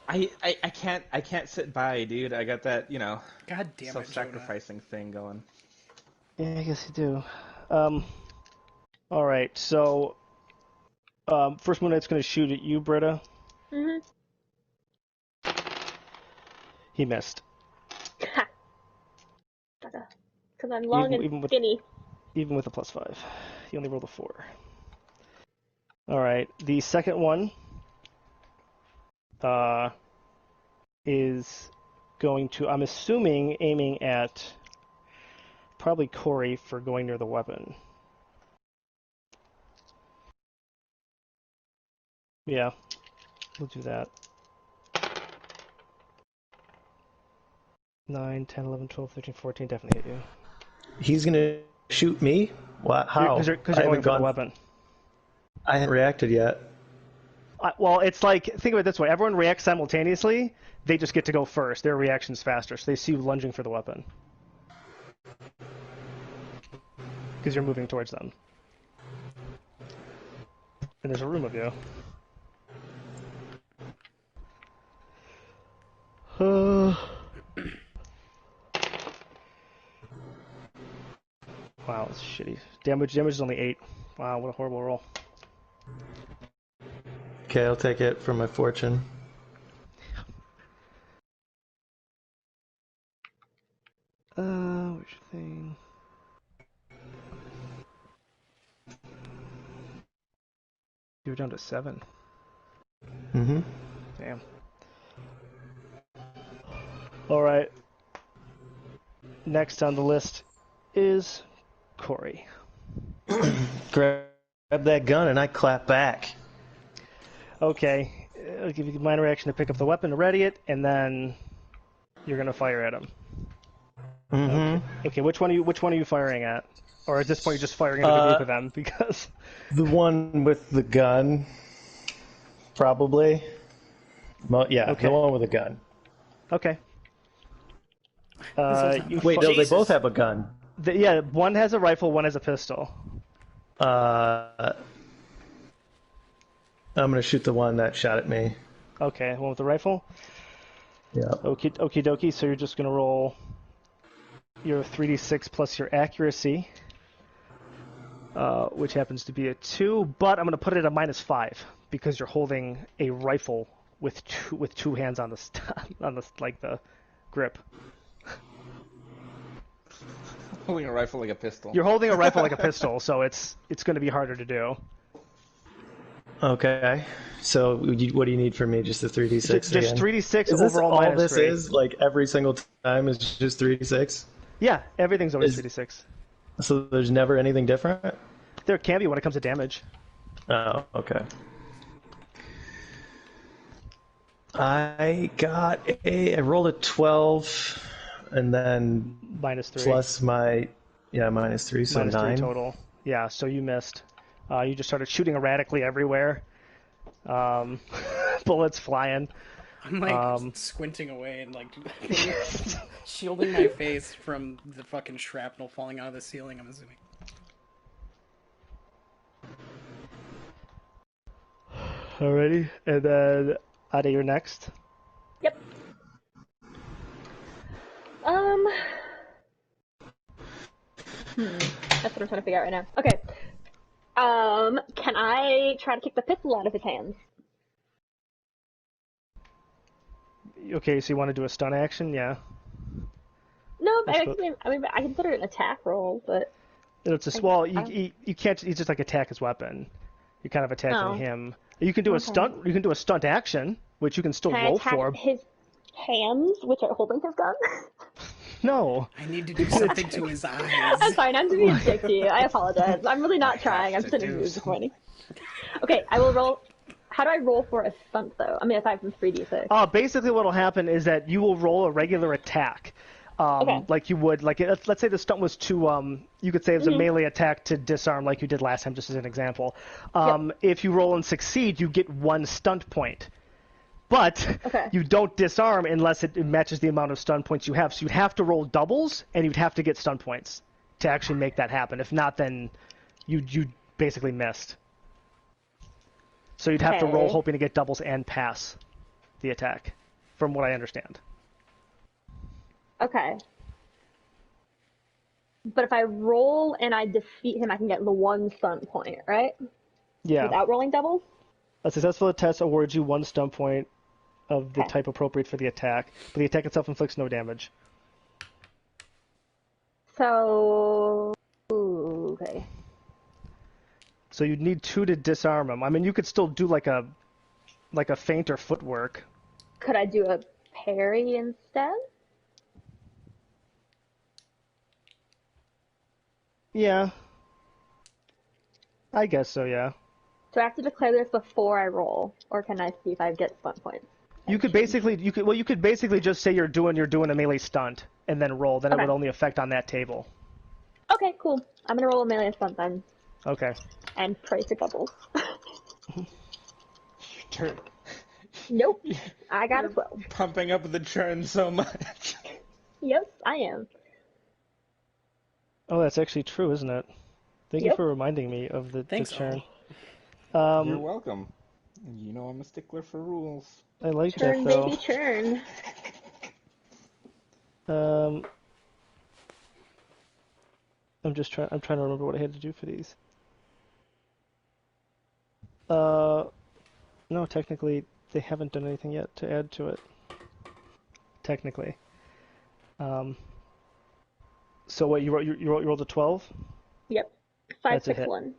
I can't sit by, dude. I got that, God damn it, Jonah. self-sacrificing thing going. Yeah, I guess you do. All right, so first Moon Knight's going to shoot at you, Britta. Mhm. He missed, Ha. Because I'm long Even and with- skinny. even with a +5. He only rolled a 4. All right, the second one is going to, I'm assuming, aiming at probably Corey for going near the weapon. Yeah, we'll do that. 9, 10, 11, 12, 13, 14, definitely hit you. He's gonna shoot me? What? How? Because you're I going haven't for the gone. weapon. I haven't reacted yet. Well, it's like, think of it this way. Everyone reacts simultaneously. They just get to go first. Their reaction's faster, so they see you lunging for the weapon. Because you're moving towards them. And there's a room of you. Wow, that's shitty. Damage is only 8. Wow, what a horrible roll. Okay, I'll take it for my fortune. Which thing? You're down to 7. Mm-hmm. Damn. Alright. Next on the list is Corey. Grab that gun and I clap back. Okay. I'll give you a minor action to pick up the weapon to ready it, and then You're gonna fire at him. Mm-hmm. Okay. Which one are you firing at? Or at this point, you're just firing at the group of them because. The one with the gun, probably. Yeah, Okay. the one with the gun. Okay. Wait, no, they both have a gun. Yeah, one has a rifle, one has a pistol. I'm gonna shoot the one that shot at me. Okay, one with the rifle. Yeah. Okie dokie. So you're just gonna roll your 3d6 plus your accuracy, which happens to be a 2. But I'm gonna put it at a -5 because you're holding a rifle with two hands on the grip. Holding a rifle like a pistol. You're holding a rifle like a pistol, so it's going to be harder to do. Okay. So what do you need from me? Just the 3d6 Just again? 3d6 Is this overall all minus this 3. is? Like every single time is just 3d6? Yeah, everything's always Is- 3d6. So there's never anything different? There can be when it comes to damage. Oh, okay. I rolled a 12 and then -3. plus my -3, so -3 9 total. Yeah, so you missed. You just started shooting erratically everywhere. Bullets flying. I'm like squinting away and like shielding my face from the fucking shrapnel falling out of the ceiling, I'm assuming. Alrighty, and then Ada, you're next. Yep. That's what I'm trying to figure out right now. Okay. Can I try to kick the pistol out of his hands? Okay, so you want to do a stun action? Yeah. No, That's I mean, I consider it an attack roll, but It's a well, you can't. You just like attack his weapon. You're kind of attacking him. You can do a stunt. You can do a stunt action, which you can still can I roll attack for. his hands, which are holding his gun? No. I need to do something to his eyes. I'm fine. I'm being a dick to you. I apologize. I'm really not trying. I'm sitting here this morning. Okay, I will roll. How do I roll for a stunt though? I mean, aside from 3d6. Basically, what will happen is that you will roll a regular attack. Okay. Like you would, like let's say the stunt was to, you could say it was a melee attack to disarm, like you did last time, just as an example. If you roll and succeed, you get 1 stunt point. But you don't disarm unless it matches the amount of stun points you have. So you'd have to roll doubles, and you'd have to get stun points to actually make that happen. If not, then you basically missed. So you'd have to roll hoping to get doubles and pass the attack, from what I understand. Okay. But if I roll and I defeat him, I can get the 1 stunt point, right? Yeah. Without rolling doubles? A successful test awards you 1 stun point of the type appropriate for the attack, but the attack itself inflicts no damage. So, okay. So you'd need 2 to disarm him. I mean, you could still do like a feint or footwork. Could I do a parry instead? Yeah. I guess so, yeah. Do I have to declare this before I roll, or can I see if I get stunt points? You could basically just say you're doing a melee stunt and then roll. Then it would only affect on that table. Okay, cool. I'm gonna roll a melee stunt then. Okay. And pray for doubles. Turn. Nope. I got a 12. Pumping up the churn so much. Yes, I am. Oh, that's actually true, isn't it? Thank you for reminding me of the churn. You're welcome. You know I'm a stickler for rules. I like Churn, that though. baby, churn. I'm trying to remember what I had to do for these. No, technically they haven't done anything yet to add to it. Technically. So what you rolled a 12? Yep. 5, That's a 6, hit. 1.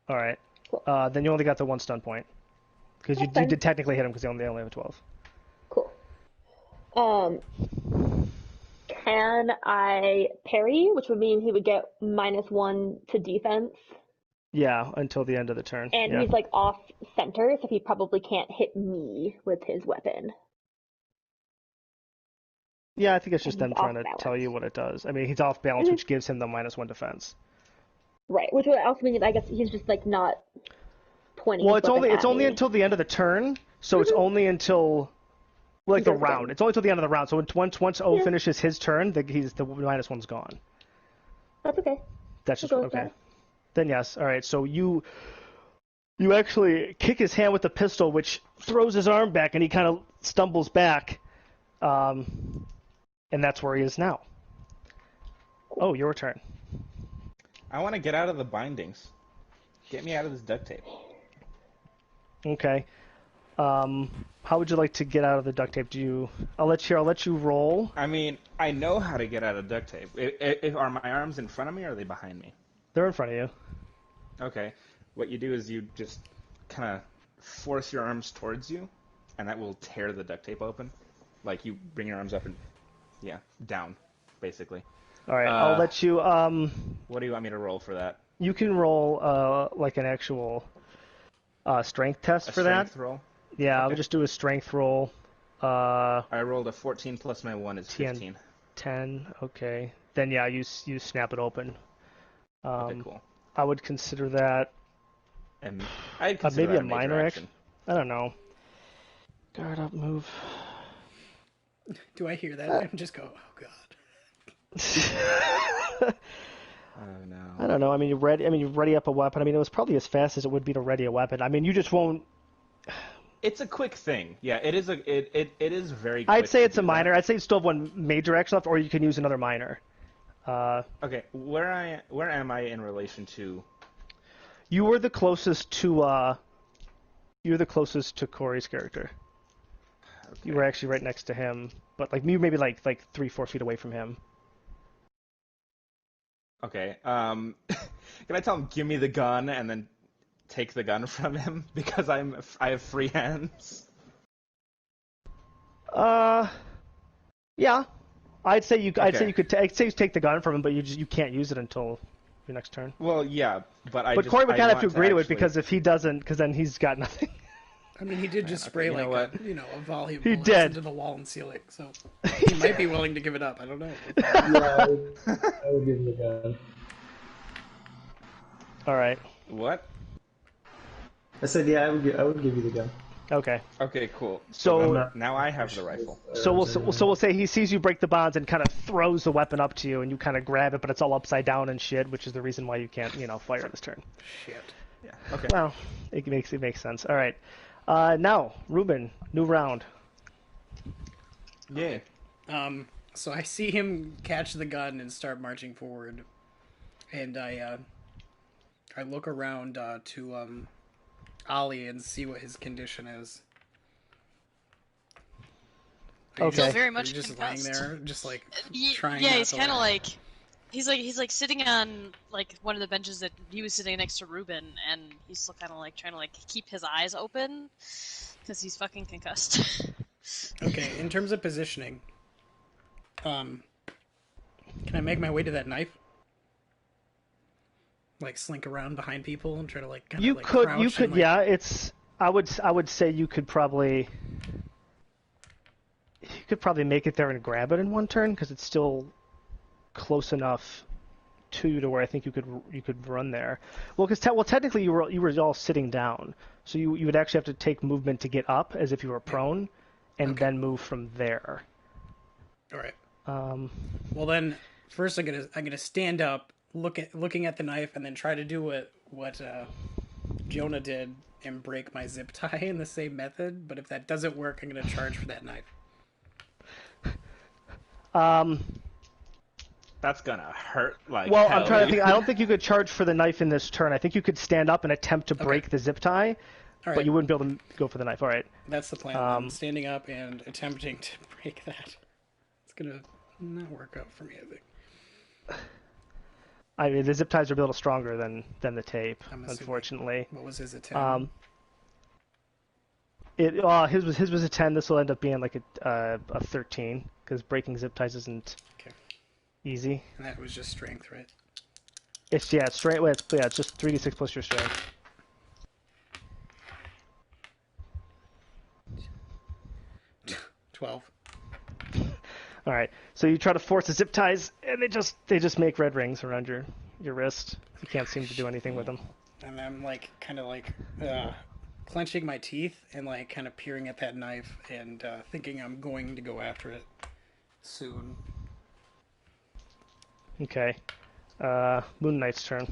All right. Cool. Then you only got the 1 stun point because you did technically hit him because they only have a 12. Cool. Can I parry, which would mean he would get -1 to defense? Yeah, until the end of the turn. And he's like off center, so he probably can't hit me with his weapon. Yeah, I think it's just And them he's trying off to balance. tell you what it does. I mean, he's off balance, Mhm. which gives him the -1 defense. Right, which would also mean that I guess he's just like not pointing Well, his weapon it's at only me. until the end of the turn, so it's only until like He the goes round. again. It's only till the end of the round. So once O Yeah. finishes his turn, the -1's gone. That's okay. That's just We'll go with okay. that. Then yes, all right. So you actually kick his hand with the pistol, which throws his arm back, and he kind of stumbles back, and that's where he is now. Oh, your turn. I want to get out of the bindings. Get me out of this duct tape. Okay. How would you like to get out of the duct tape? I'll let you roll. I mean, I know how to get out of duct tape. Are my arms in front of me or are they behind me? They're in front of you. Okay. What you do is you just kind of force your arms towards you, and that will tear the duct tape open. Like you bring your arms up and, yeah, down, basically. All right. I'll let you. What do you want me to roll for that? You can roll like an actual strength test A for that. strength roll? Yeah, Okay. I'll just do a strength roll. I rolled a 14 plus my 1 is 15. 10. Okay. Then yeah, you snap it open. Okay, cool. I would consider that And I'd consider maybe that a minor major action. I don't know. Guard up, move. Do I hear that? And just go, oh god. Oh no. I don't know. I mean, you ready up a weapon. I mean, it was probably as fast as it would be to ready a weapon. I mean, you just won't. It's a quick thing. Yeah, it is it is very quick. I'd say to it's a do minor. that. I'd say you still have one major action left, or you can use another minor. Okay, where am I in relation to? You were the closest to. You're the closest to Corey's character. Okay. You were actually right next to him, but like you maybe like 3-4 feet away from him. Okay. Can I tell him give me the gun and then take the gun from him because I have free hands? Yeah. I'd say you Okay. you take the gun from him, but you can't use it until your next turn. Well, yeah, but But Corey would kind of have to want agree to it actually- because if he doesn't, because then he's got nothing. I mean, he did just spray you know what? a volley of He bullets did. into the wall and ceiling, so he might be willing to give it up. I don't know. Yeah, I would give him the gun. All right. What? I said, yeah, I would give you the gun. Okay. Okay, cool. So now I have the rifle. so we'll say he sees you break the bonds and kind of throws the weapon up to you, and you kind of grab it, but it's all upside down and shit, which is the reason why you can't fire this turn. Shit. Yeah. Okay. Well, it makes sense. All right. Now, Ruben, new round. Yeah. So I see him catch the gun and start marching forward, and I look around to Ollie and see what his condition is. Are you Okay. just- Still very are much you just concussed. lying there, just like Yeah, trying. yeah, not he's to kind of laugh? like he's like sitting on like one of the benches that he was sitting next to Ruben, and he's still kind of like trying to like keep his eyes open because he's fucking concussed. Okay, in terms of positioning, can I make my way to that knife? Like slink around behind people and try to like kind of like crouch and, like- Yeah. It's I would say you could probably make it there and grab it in one turn because it's still close enough to you to where I think you could run there. Well, because technically you were all sitting down, so you would actually have to take movement to get up as if you were prone, and then move from there. All right. Well then, first I'm gonna stand up, looking at the knife, and then try to do what Jonah did and break my zip tie in the same method. But if that doesn't work, I'm gonna charge for that knife. That's gonna hurt like Well, hell. I'm trying to think. I don't think you could charge for the knife in this turn. I think you could stand up and attempt to break the zip tie, All right. but you wouldn't be able to go for the knife. All right. That's the plan. I'm standing up and attempting to break that. It's gonna not work out for me, I think. I mean, the zip ties are a little stronger than the tape, I'm assuming. unfortunately. What was his attempt? His was a 10. This will end up being like a 13 because breaking zip ties isn't Okay. easy. And that was just strength, right? It's straight. Well, it's just 3d6 plus your strength. $12. All right. So you try to force the zip ties, and they just make red rings around your wrist. You can't seem to do anything with them. And I'm like kind of like clenching my teeth and like kind of peering at that knife and thinking I'm going to go after it soon. Okay. Moon Knight's turn.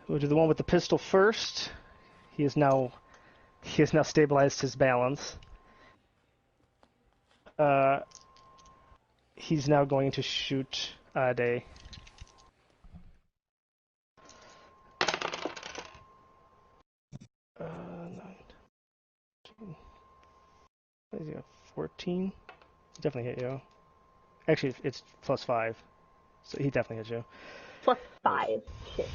We'll do the one with the pistol first. He has now stabilized his balance. He's now going to shoot Ade. What is he, 14? He definitely hit you. Actually, it's +5, so he definitely hit you. +5. Shit.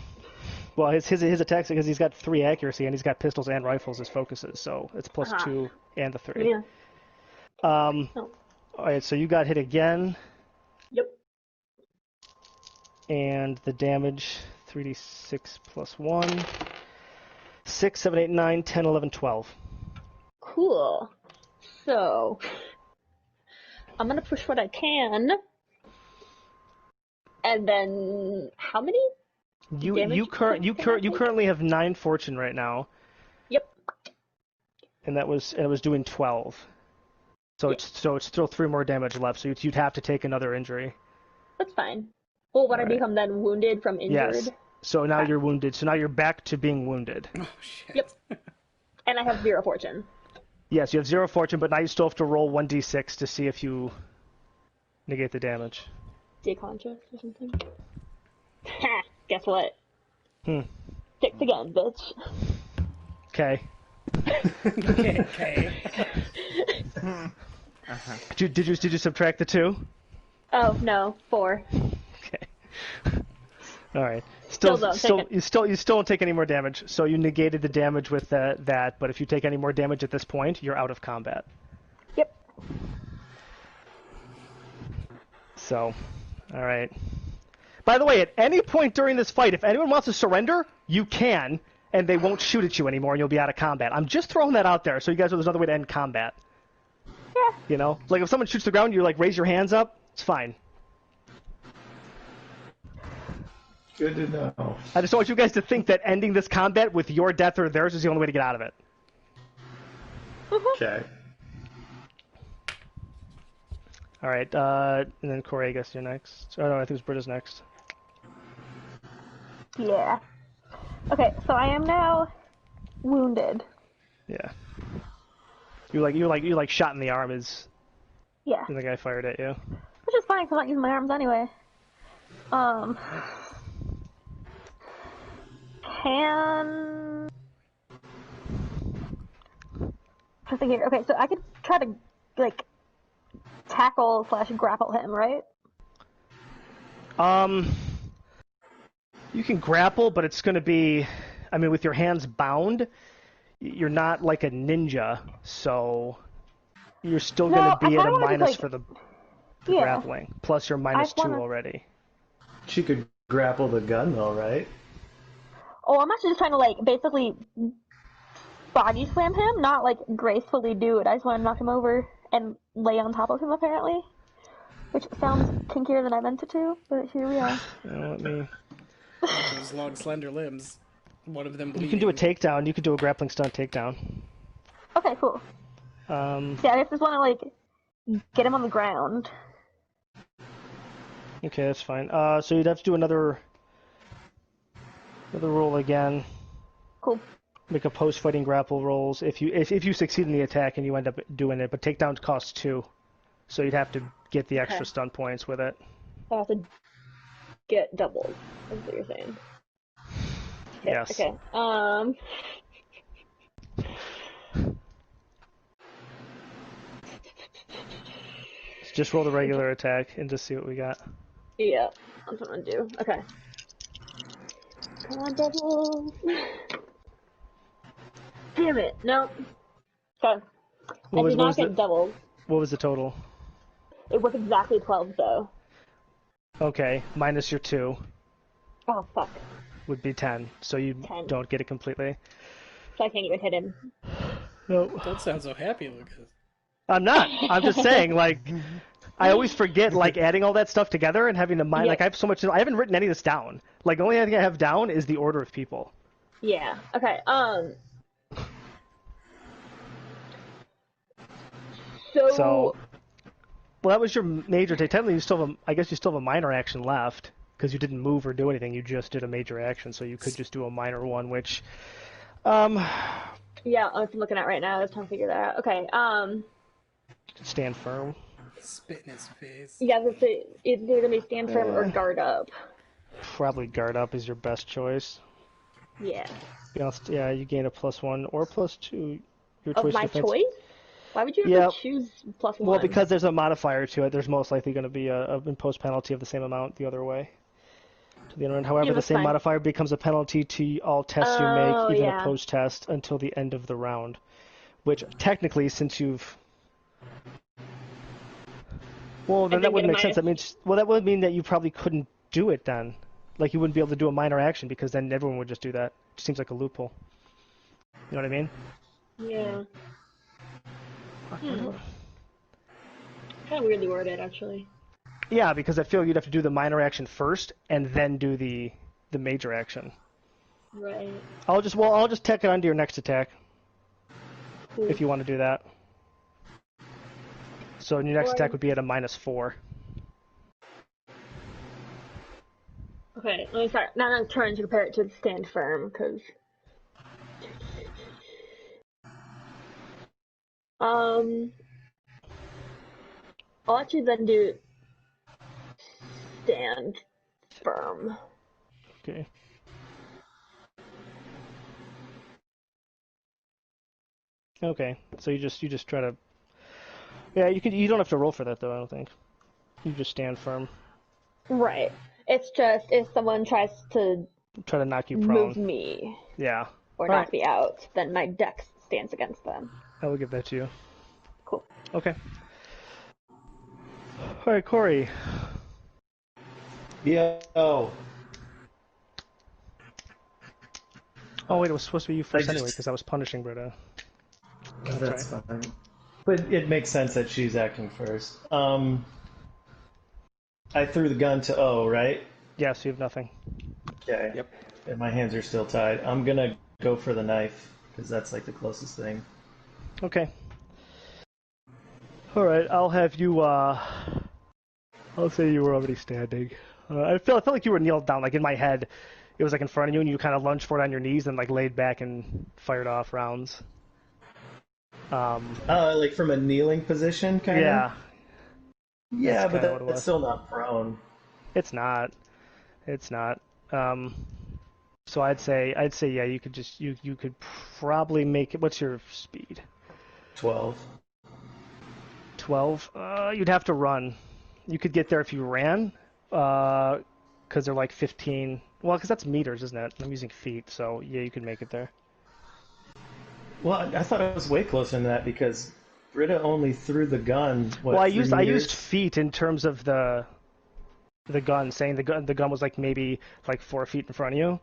Well, his attacks, because he's got 3 accuracy and he's got pistols and rifles as focuses, so it's +2 and the 3. Yeah. All right, so you got hit again. Yep. And the damage, 3d6 + 1. 6, 7, 8, 9, 10, 11, 12. Cool. So, I'm gonna push what I can. And then, how many? You currently have 9 fortune right now. Yep. And it was doing 12. So it's still 3 more damage left. So you'd have to take another injury. That's fine. Well, would I become then wounded from injured? Yes. So now you're wounded. So now you're back to being wounded. Oh shit. Yep. And I have 0 fortune. Yes, you have 0 fortune, but now you still have to roll 1d6 to see if you negate the damage. Stay conscious or something. Ha! Guess what? 6 again, bitch. Okay. Okay. Did you subtract the 2? Oh no, 4. Okay. All right. You still don't take any more damage. So you negated the damage with that, but if you take any more damage at this point, you're out of combat. Yep. So, all right. By the way, at any point during this fight, if anyone wants to surrender, you can, and they won't shoot at you anymore, and you'll be out of combat. I'm just throwing that out there, so you guys know there's another way to end combat. Yeah. You know, like if someone shoots the ground, you like raise your hands up. It's fine. Good to know. I just don't want you guys to think that ending this combat with your death or theirs is the only way to get out of it. Okay. All right, and then Corey, I guess you're next. Oh no, I think it's Britta's next. Yeah. Okay, so I am now wounded. Yeah. You like shot in the arm as Yeah. the guy fired at you. Which is fine because I'm not using my arms anyway. Can... I think here. Okay, so I could try to, like, tackle/grapple him, right? You can grapple, but it's going to be, I mean, with your hands bound, you're not like a ninja, so you're still going to be at a minus for the grappling. Plus you're -2 already. She could grapple the gun though, right? Oh, I'm actually just trying to, like, basically body slam him, not, like, gracefully do it. I just want to knock him over and lay on top of him, apparently. Which sounds kinkier than I meant it to, but here we are. Let me... Those long, slender limbs. One of them bleeding. You can do a takedown. You can do a grappling stunt takedown. Okay, cool. Yeah, I just want to, like, get him on the ground. Okay, that's fine. So you'd have to do another roll again. Cool. Make a post-fighting grapple rolls if you succeed in the attack and you end up doing it. But takedowns cost 2, so you'd have to get the extra stun points with it. I have to get doubled, is what you're saying. Okay, Yes. Okay. Just roll the regular attack and just see what we got. Yeah, that's what I'm gonna do. Okay. Come on, double. Damn it! No. Okay. I did not get doubled. What was the total? It was exactly 12, though. Okay, minus your 2 Oh fuck. would be 10, so you 10. don't get it completely. So I can't even hit him. No. Don't sound so happy, Lucas. I'm not. I'm just saying, like, I always forget like adding all that stuff together and having to mind. Yeah. Like I have so much. I haven't written any of this down. Like the only thing I have down is the order of people. Yeah. Okay. So, well, that was your major take. Technically, you still have I guess you still have a minor action left because you didn't move or do anything. You just did a major action, so you could just do a minor one, which, Yeah, I'm looking at right now. I was trying to figure that out. Okay. stand firm. Spit in his face. Yeah, it's either gonna be stand firm or guard up. Probably guard up is your best choice. Yeah. Be honest, yeah, you gain a +1 or +2. Your Of choice my defense. choice? Why would you ever Yeah. choose +1? Well, because there's a modifier to it, there's most likely going to be a imposed penalty of the same amount the other way. To the other end. However, Yeah, the that's same fine. modifier becomes a penalty to all tests you Oh, make, even yeah. a post-test, until the end of the round. Which, technically, since you've... Well, then And that then wouldn't get a make sense. That means, well, that would mean that you probably couldn't do it then. Like, you wouldn't be able to do a minor action, because then everyone would just do that. It seems like a loophole. You know what I mean? Yeah. Kind of weirdly worded, actually. Yeah, because I feel you'd have to do the minor action first, and then do the major action. Right. I'll just tack it onto your next attack. Cool. If you want to do that. So your next Or- attack would be at a -4. Okay, let me start. Now I'm trying to compare it to stand firm, because... I'll actually then do stand firm. Okay. Okay. So you just try to. Yeah, you don't have to roll for that though. I don't think. You just stand firm. Right. It's just if someone tries to Try to knock you prone. move me Yeah. or All knock right. me out, then my dex stands against them. I will give that to you. Cool. Okay. All right, Corey. Yo. Oh wait, it was supposed to be you first just- anyway because I was punishing Britta. That's fine. But it makes sense that she's acting first. I threw the gun to O, right? Yeah, so you have nothing. Okay. Yep. And my hands are still tied. I'm gonna go for the knife because that's like the closest thing. Okay. All right, I'll have you. I'll say you were already standing. I felt like you were kneeled down. Like in my head, it was like in front of you, and you kind of lunged forward on your knees and like laid back and fired off rounds. Like from a kneeling position, kind of. Yeah, Yeah, That's but kinda what it was. that's still not prone. it's not. It's not. So I'd say yeah. You could just you could probably make it. What's your speed? 12. 12. You'd have to run. You could get there if you ran, because they're like 15. Well, because that's meters, isn't it? I'm using feet, so yeah, you could make it there. Well, I thought it was way closer than that because Britta only threw the gun. What, Well, I 3 used meters? feet in terms of the gun, saying the gun was like maybe like 4 feet in front of you.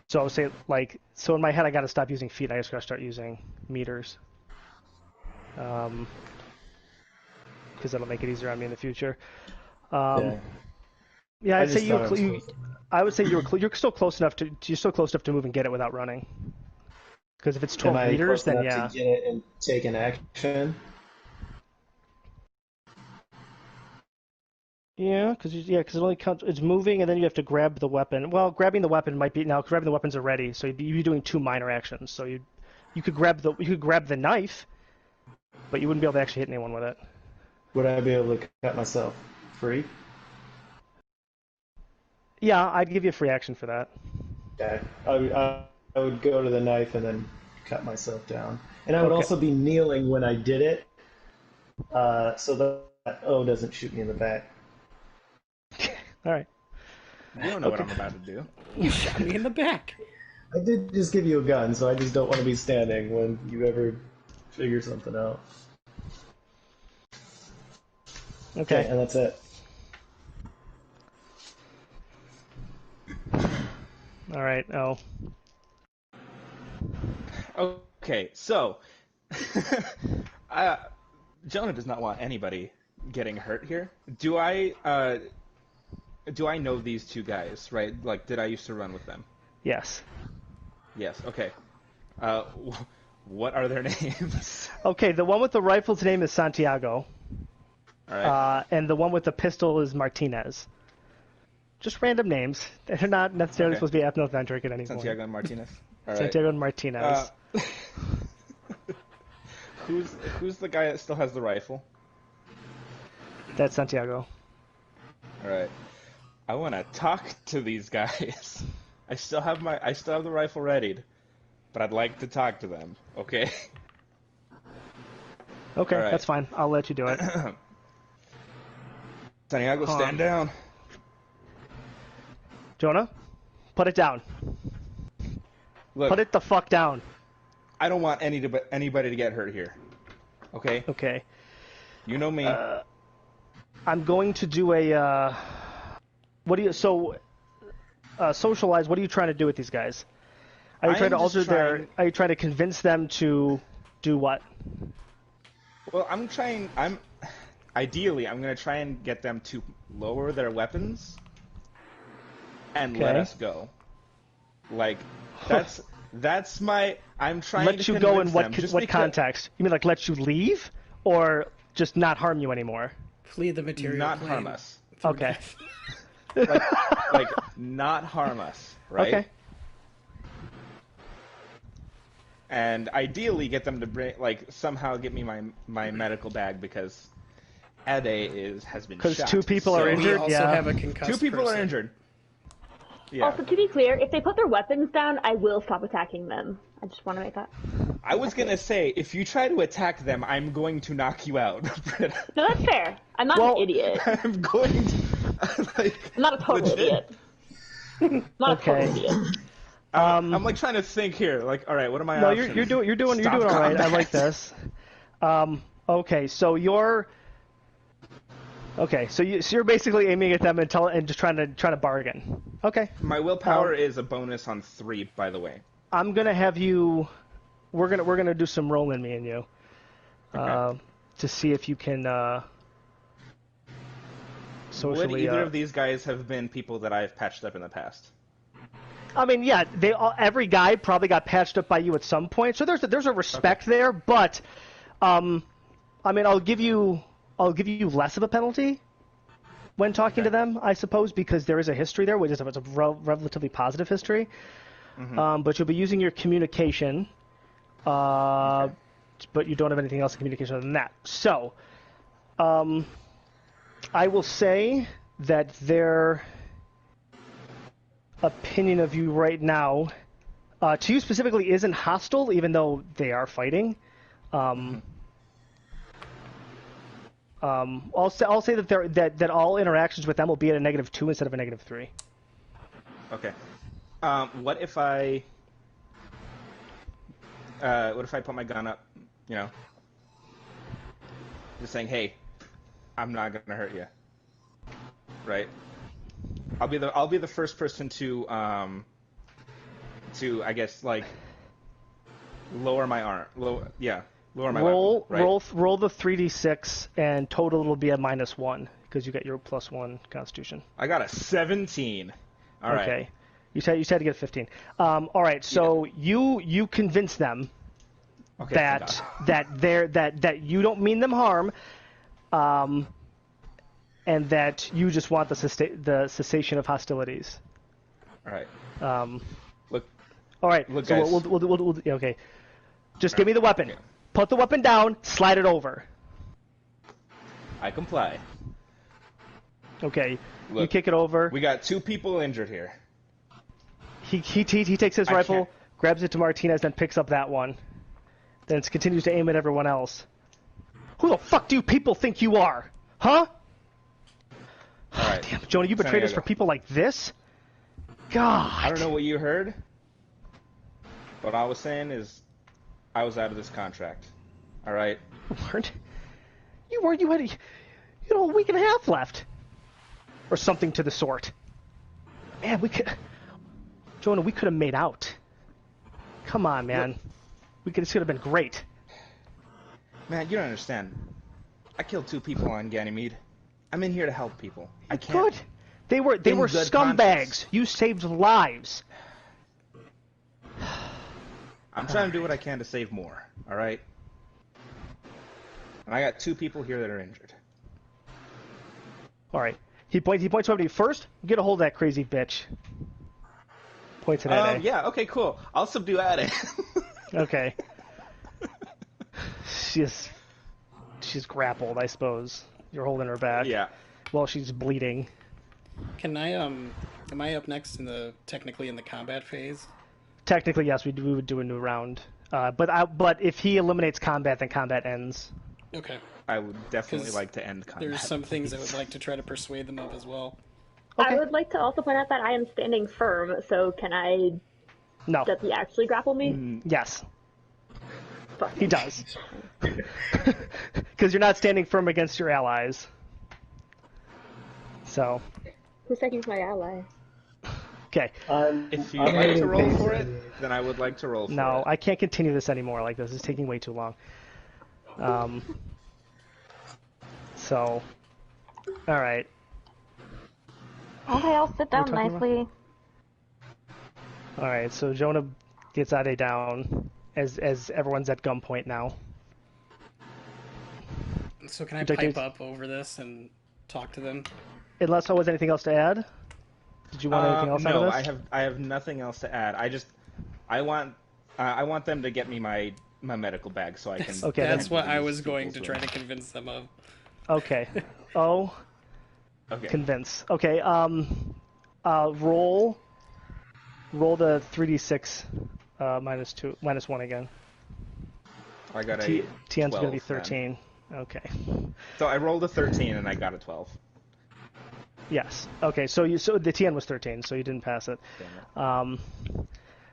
So I would say like so in my head I got to stop using feet. I just got to start using meters. Because that'll make it easier on me in the future. Yeah. Yeah, I I'd say just thought it was close. I would say you're still close enough to move and get it without running. Because if it's 12 Am I meters, close then enough yeah. to get it and take an action? Yeah, because it only counts. It's moving, and then you have to grab the weapon. Well, grabbing the weapon might be now. Grabbing the weapons are ready, so you'd be doing 2 minor actions. So you could grab the knife, but you wouldn't be able to actually hit anyone with it. Would I be able to cut myself free? Yeah, I'd give you a free action for that. Okay. I would go to the knife and then cut myself down. And I would Okay. also be kneeling when I did it, so that O doesn't shoot me in the back. All right. You don't know what I'm about to do. You shot me in the back. I did just give you a gun, so I just don't want to be standing when you ever figure something out. Okay. And that's it. All right. Oh. Okay, so Jonah does not want anybody getting hurt here. Do I know these two guys, right? Like, did I used to run with them? Yes. Yes. Okay. What are their names? Okay, the one with the rifle's name is Santiago. All right. And the one with the pistol is Martinez. Just random names. They're not necessarily supposed to be ethnocentric at any point. Santiago and Martinez. All right. Santiago and Martinez. Who's the guy that still has the rifle? That's Santiago. All right. I want to talk to these guys. I still have the rifle readied, but I'd like to talk to them. Okay. Okay, right. that's fine. I'll let you do it. Santiago, stand down. Jonah, put it down. Look, Put it the fuck down. I don't want anybody to get hurt here. Okay? Okay. You know me. I'm going to do a. Socialize. What are you trying to do with these guys? Are you trying to alter their? Are you trying to convince them to do what? Well, ideally, I'm going to try and get them to lower their weapons and let us go. Like, that's my. I'm trying let to you go in what context? You mean like let you leave, or just not harm you anymore? Flee the material not plane. harm us. Okay. like not harm us, right? Okay. And ideally, get them to bring somehow get me my medical bag because Ade has been shot. Because 2 people are We injured. also have a concussed 2 people person. are injured. Yeah. Also, to be clear, if they put their weapons down, I will stop attacking them. I just want to make that. I was gonna say, if you try to attack them, I'm going to knock you out. No, that's fair. I'm not an idiot. I'm going to. I'm not a total idiot. Not a total idiot. I'm trying to think here. All right, what are my options? You're doing all right. I like this. Okay, so you're. Okay, so you're basically aiming at them and just trying to bargain. Okay. My willpower is a bonus on 3, by the way. I'm gonna have you. We're gonna do some rolling, me and you, to see if you can. Socially, Would either of these guys have been people that I've patched up in the past? I mean, yeah, every guy probably got patched up by you at some point, so there's a respect there. But, I mean, I'll give you less of a penalty when talking to them, I suppose, because there is a history there, which is a relatively positive history. Mm-hmm. But you'll be using your communication, but you don't have anything else in communication other than that. So, I will say that their opinion of you right now, to you specifically, isn't hostile, even though they are fighting. I'll say that that all interactions with them will be at a -2 instead of a -3. Okay. What if I put my gun up? You know, just saying, "Hey, I'm not gonna hurt you." Right. I'll be the first person to I guess lower my arm. Lower my roll weapon, right? roll the 3d6 and total will be a -1 because you get your +1 Constitution. I got a 17. All right. Okay. You said to get 15. All right. So you convince them that you don't mean them harm, and that you just want the cessation of hostilities. All right. Look. All right. Look, so guys. we'll okay. Just give me the weapon. Okay. Put the weapon down. Slide it over. I comply. Okay. Look, you kick it over. We got 2 people injured here. He takes his rifle, grabs it to Martinez, then picks up that one. Then continues to aim at everyone else. Who the fuck do you people think you are? Huh? All right. Damn, Jonah, you betrayed us for people like this? God. I don't know what you heard, but all I was saying is I was out of this contract. All right? You weren't? You had a week and a half left. Or something to the sort. Man, Jonah, we could have made out. Come on, man. This could have been great. Man, you don't understand. I killed 2 people on Ganymede. I'm in here to help people. I can't. Good. They were In good scumbags. conscience. You saved lives. I'm trying to do what I can to save more. All right. And I got 2 people here that are injured. All right. He points over to you first. Get a hold of that crazy bitch. Points at Ade. Yeah. Okay. Cool. I'll subdue Ade. Okay. She's grappled, I suppose. You're holding her back. Yeah. While she's bleeding. Can I am I up next technically in the combat phase? Technically, yes, we would do a new round. But if he eliminates combat, then combat ends. Okay. I would definitely like to end combat. There's some things I would like to try to persuade them of as well. Okay. I would like to also point out that I am standing firm, so can I... No. Does he actually grapple me? Yes. Fuck. He does. Because you're not standing firm against your allies. So. Who's taking my ally? Okay. If you'd like to roll for it, then I would like to roll for it. No, I can't continue this anymore like this. It's taking way too long. So. Alright. Okay, I'll sit down talking about? nicely. Alright, so Jonah gets Ade down as everyone's at gunpoint now. So can I Would you like pipe to- up over this and talk to them? Unless there was anything else to add? Did you want anything else out No, of this? I have nothing else to add. I want them to get me my medical bag so I can. Okay, That's what handle I these was going to people's try to wounds. convince them of. Okay. Oh, Okay. convince. Okay, roll the 3d6 minus 1 again. I got a TN's going to be 12 then. 13. Okay. So I rolled a 13 and I got a 12. Yes. Okay, so the TN was 13, so you didn't pass it. Damn it.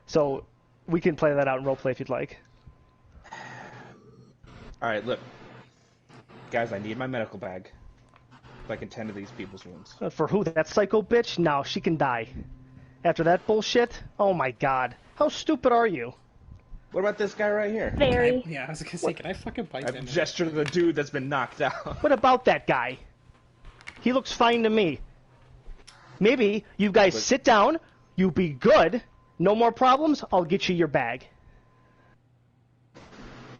So we can play that out in roleplay if you'd like. All right, look, guys, I need my medical bag so I can tend to these people's wounds. For who? That psycho bitch? No, she can die. After that bullshit? Oh my god. How stupid are you? What about this guy right here? Very. Yeah, I was gonna say, can I fucking pipe I in? gesture to the dude that's been knocked out. What about that guy? He looks fine to me. Maybe you guys Look. sit down, you be good, no more problems, I'll get you your bag.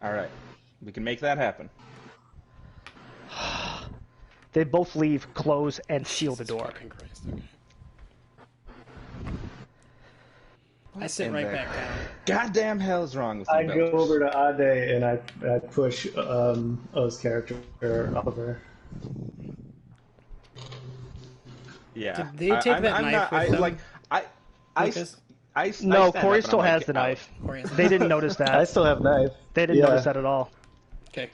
All right, we can make that happen. They both leave, close, and seal the Jesus door. fucking Christ, okay. I sit And right the back down. Goddamn hell's wrong with you, I go Belchers? over to Ade and I push O's character over. Yeah. Did they take that knife with them, Lucas? No, stand Corey up and still I'm has like, the knife. Corey has- They didn't notice I that. still have knife. They didn't Yeah. notice that at all. Okay.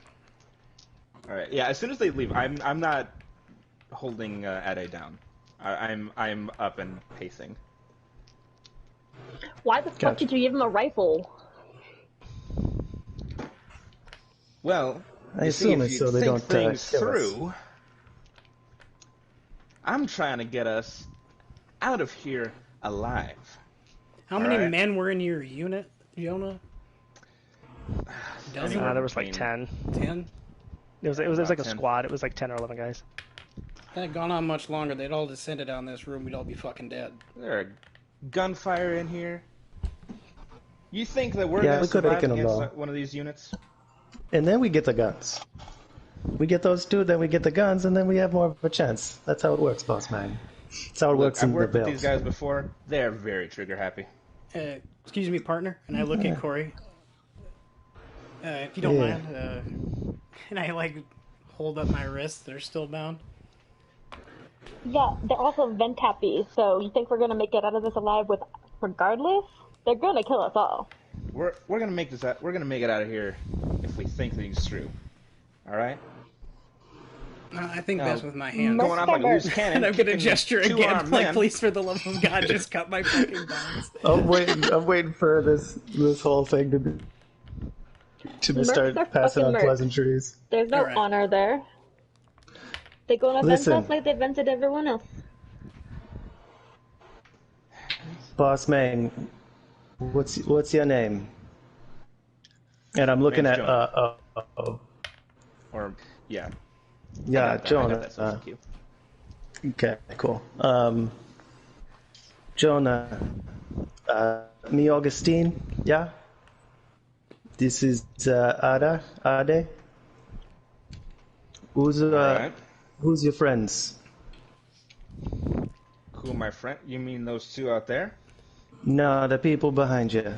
All right. Yeah. As soon as they leave, I'm not holding Ade down. I'm up and pacing. Why the fuck Gotcha. did you give him a rifle? Well, I you see, assume if it's you so they think don't things kill us. through, I'm trying to get us out of here alive. How many Alright. men were in your unit, Jonah? Dozen? There was like 10. 10? It was like a 10. squad. It was like 10 or 11 guys. If that had gone on much longer, they'd all descended down this room, we'd all be fucking dead. There gunfire in here. You think that we're Yeah, gonna we could've survive taken 'em against all. one of these units? And then we get the guns. We get those two, then we get the guns, and then we have more of a chance. That's how it works, boss man. That's how it Look, works I've in the worked with build. these guys before. They're very trigger happy. Excuse me, partner, and I look at Corey. If you don't Yeah. mind, and I like hold up my wrists. They're still bound. Yeah, they're also vent happy, so you think we're gonna make it out of this alive with regardless? They're gonna kill us all. We're gonna make this out. We're gonna make it out of here if we think things through. All right. I think No. best with my hands. Merc- Going off like a loose cannon. And I'm gonna kicking gesture again, two-armed like, men. please, for the love of God, just cut my fucking bonds. I'm waiting for this whole thing to Mercs start are passing fucking on mercs. pleasantries. There's no Alright. honor there. They gonna vent Listen. us like they vented everyone else. Boss man, what's your name? And I'm looking Name's at Jonah. Or yeah. Yeah, I got Jonah. that social cue. Okay, cool. Jonah, me Augustine, yeah? This is Ade. Who's All right. who's your friends? Who my friend? You mean those two out there? No, the people behind you.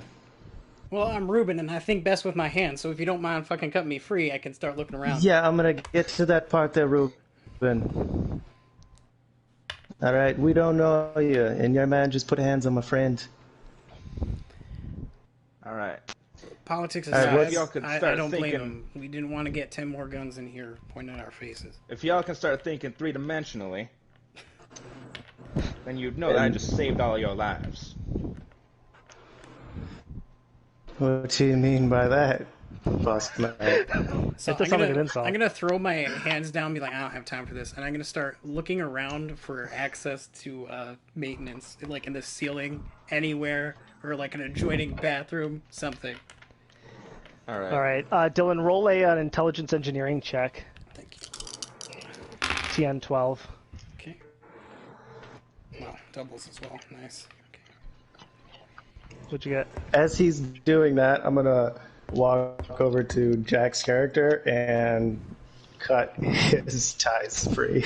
Well, I'm Ruben, and I think best with my hands. So if you don't mind fucking cutting me free, I can start looking around. Yeah, I'm gonna get to that part there, Ruben. All right, we don't know you, and your man just put hands on my friend. All right. Politics All right, aside, if y'all could I start don't blame thinking- them. We didn't want to get 10 more guns in here pointing at our faces. If y'all can start thinking three-dimensionally, then you'd know that I just saved all your lives. What do you mean by that, boss man? So It does sound like an insult. I'm gonna throw my hands down, and be like, I don't have time for this, and I'm gonna start looking around for access to maintenance, like in the ceiling, anywhere, or like an adjoining bathroom, something. All right. All right, Dylan, roll an intelligence engineering check. Thank you. TN 12. Okay. Wow, doubles as well. Nice. Okay. What'd you get? As he's doing that, I'm gonna walk over to Jack's character and cut his ties free.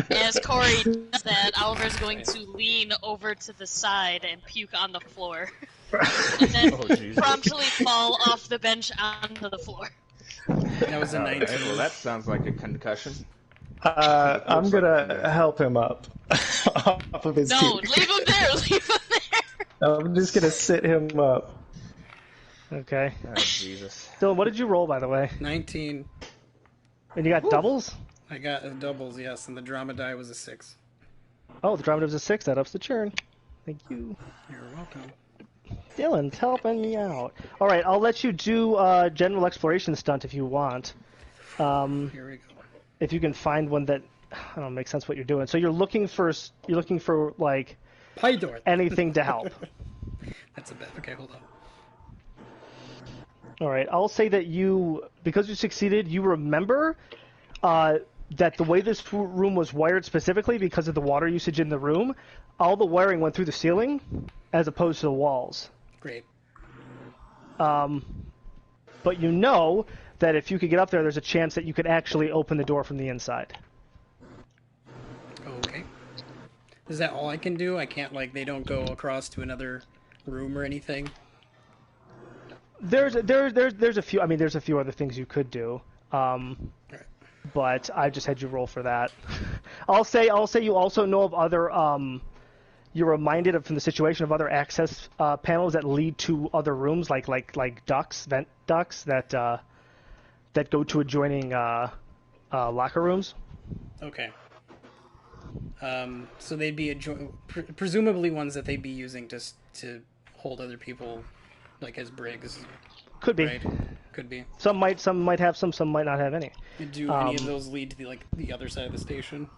As Corey does that, Oliver's going to lean over to the side and puke on the floor. And then Jesus. promptly fall off the bench onto the floor. That was a All right, 19. well, that sounds like a concussion. I'm gonna help him up off of his No, puke. leave him there, leave him there! I'm just gonna sit him up. Okay. Oh, Jesus. Dylan, what did you roll, by the way? 19. And you got doubles? I got doubles, yes, and the drama die was a 6. Oh, the drama was a 6. That ups the churn. Thank you. You're welcome. Dylan's helping me out. All right, I'll let you do general exploration stunt if you want. Here we go. If you can find one that I don't know, makes sense what you're doing. So you're looking for like Pie door. anything to help. That's a bit. Okay, hold on. All right, I'll say that because you succeeded, you remember that the way this room was wired specifically because of the water usage in the room, all the wiring went through the ceiling as opposed to the walls. Great. But you know that if you could get up there, there's a chance that you could actually open the door from the inside. Okay. Is that all I can do? I can't, like, they don't go across to another room or anything? There's a few. I mean, there's a few other things you could do. Right. But I just had you roll for that. I'll say you also know of other. You're reminded of from the situation of other access panels that lead to other rooms, like ducts, vent ducts that go to adjoining locker rooms. Okay. So they'd be presumably ones that they'd be using to hold other people, like as brigs. Could be. Right? Could be. Some might have some might not have any. Do any of those lead to the other side of the station?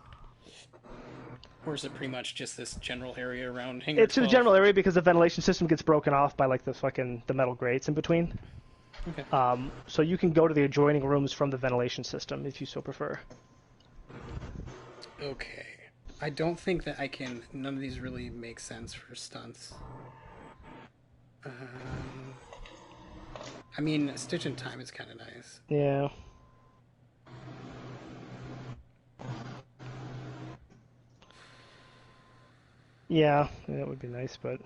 Or is it pretty much just this general area around Hangar It's in the 12? general area because the ventilation system gets broken off by like the metal grates in between. Okay. So you can go to the adjoining rooms from the ventilation system if you so prefer. Okay. I don't think that I can... None of these really make sense for stunts. I mean, Stitch in Time is kind of nice. Yeah. Yeah, that would be nice, but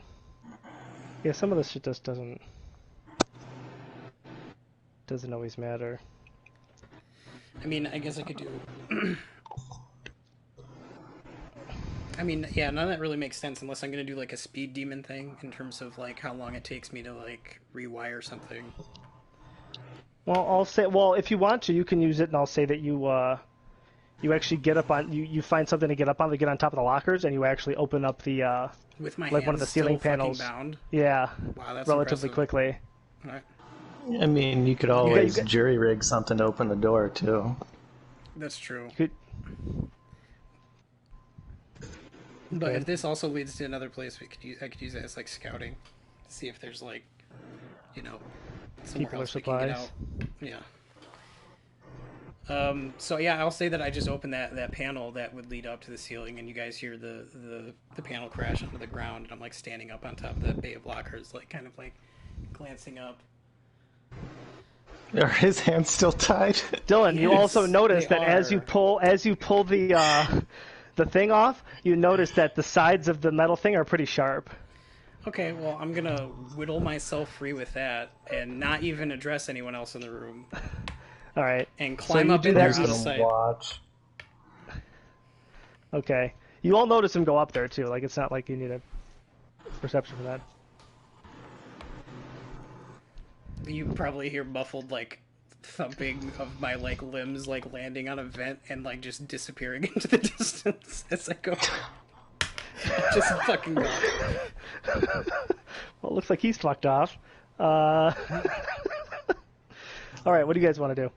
yeah, some of this shit just doesn't always matter. I mean, I guess I could do... I mean, yeah, none of that really makes sense unless I'm going to do, like, a speed demon thing in terms of, like, how long it takes me to, like, rewire something. Well, if you want to, you can use it, and I'll say that you actually get up on, you find something to get up on, to get on top of the lockers, and you actually open up the, With my like one of the hands ceiling still fucking panels. bound. Yeah, Wow, that's relatively impressive. quickly. All right. I mean, you could always got- jury rig something to open the door too. That's true. You could, But Okay. if this also leads to another place, I could use it as, like, scouting. To see if there's, like, you know, somewhere People or else we can get supplies. out. So yeah, I'll say that I just opened that panel that would lead up to the ceiling, and you guys hear the panel crash onto the ground, and I'm like standing up on top of that bay of lockers, like kind of like glancing up. Are his hands still tied? Dylan, you Yes, also notice they that as you pull the thing off, you notice that the sides of the metal thing are pretty sharp. Okay, well, I'm gonna whittle myself free with that and not even address anyone else in the room. All right. And climb you up do in there that, out of Don't sight. watch. Okay. You all notice him go up there too. Like it's not like you need a perception for that. You probably hear muffled like thumping of my like limbs like landing on a vent and like just disappearing into the distance as I go. Just fucking go. Well, it looks like he's fucked off. All right, what do you guys want to do?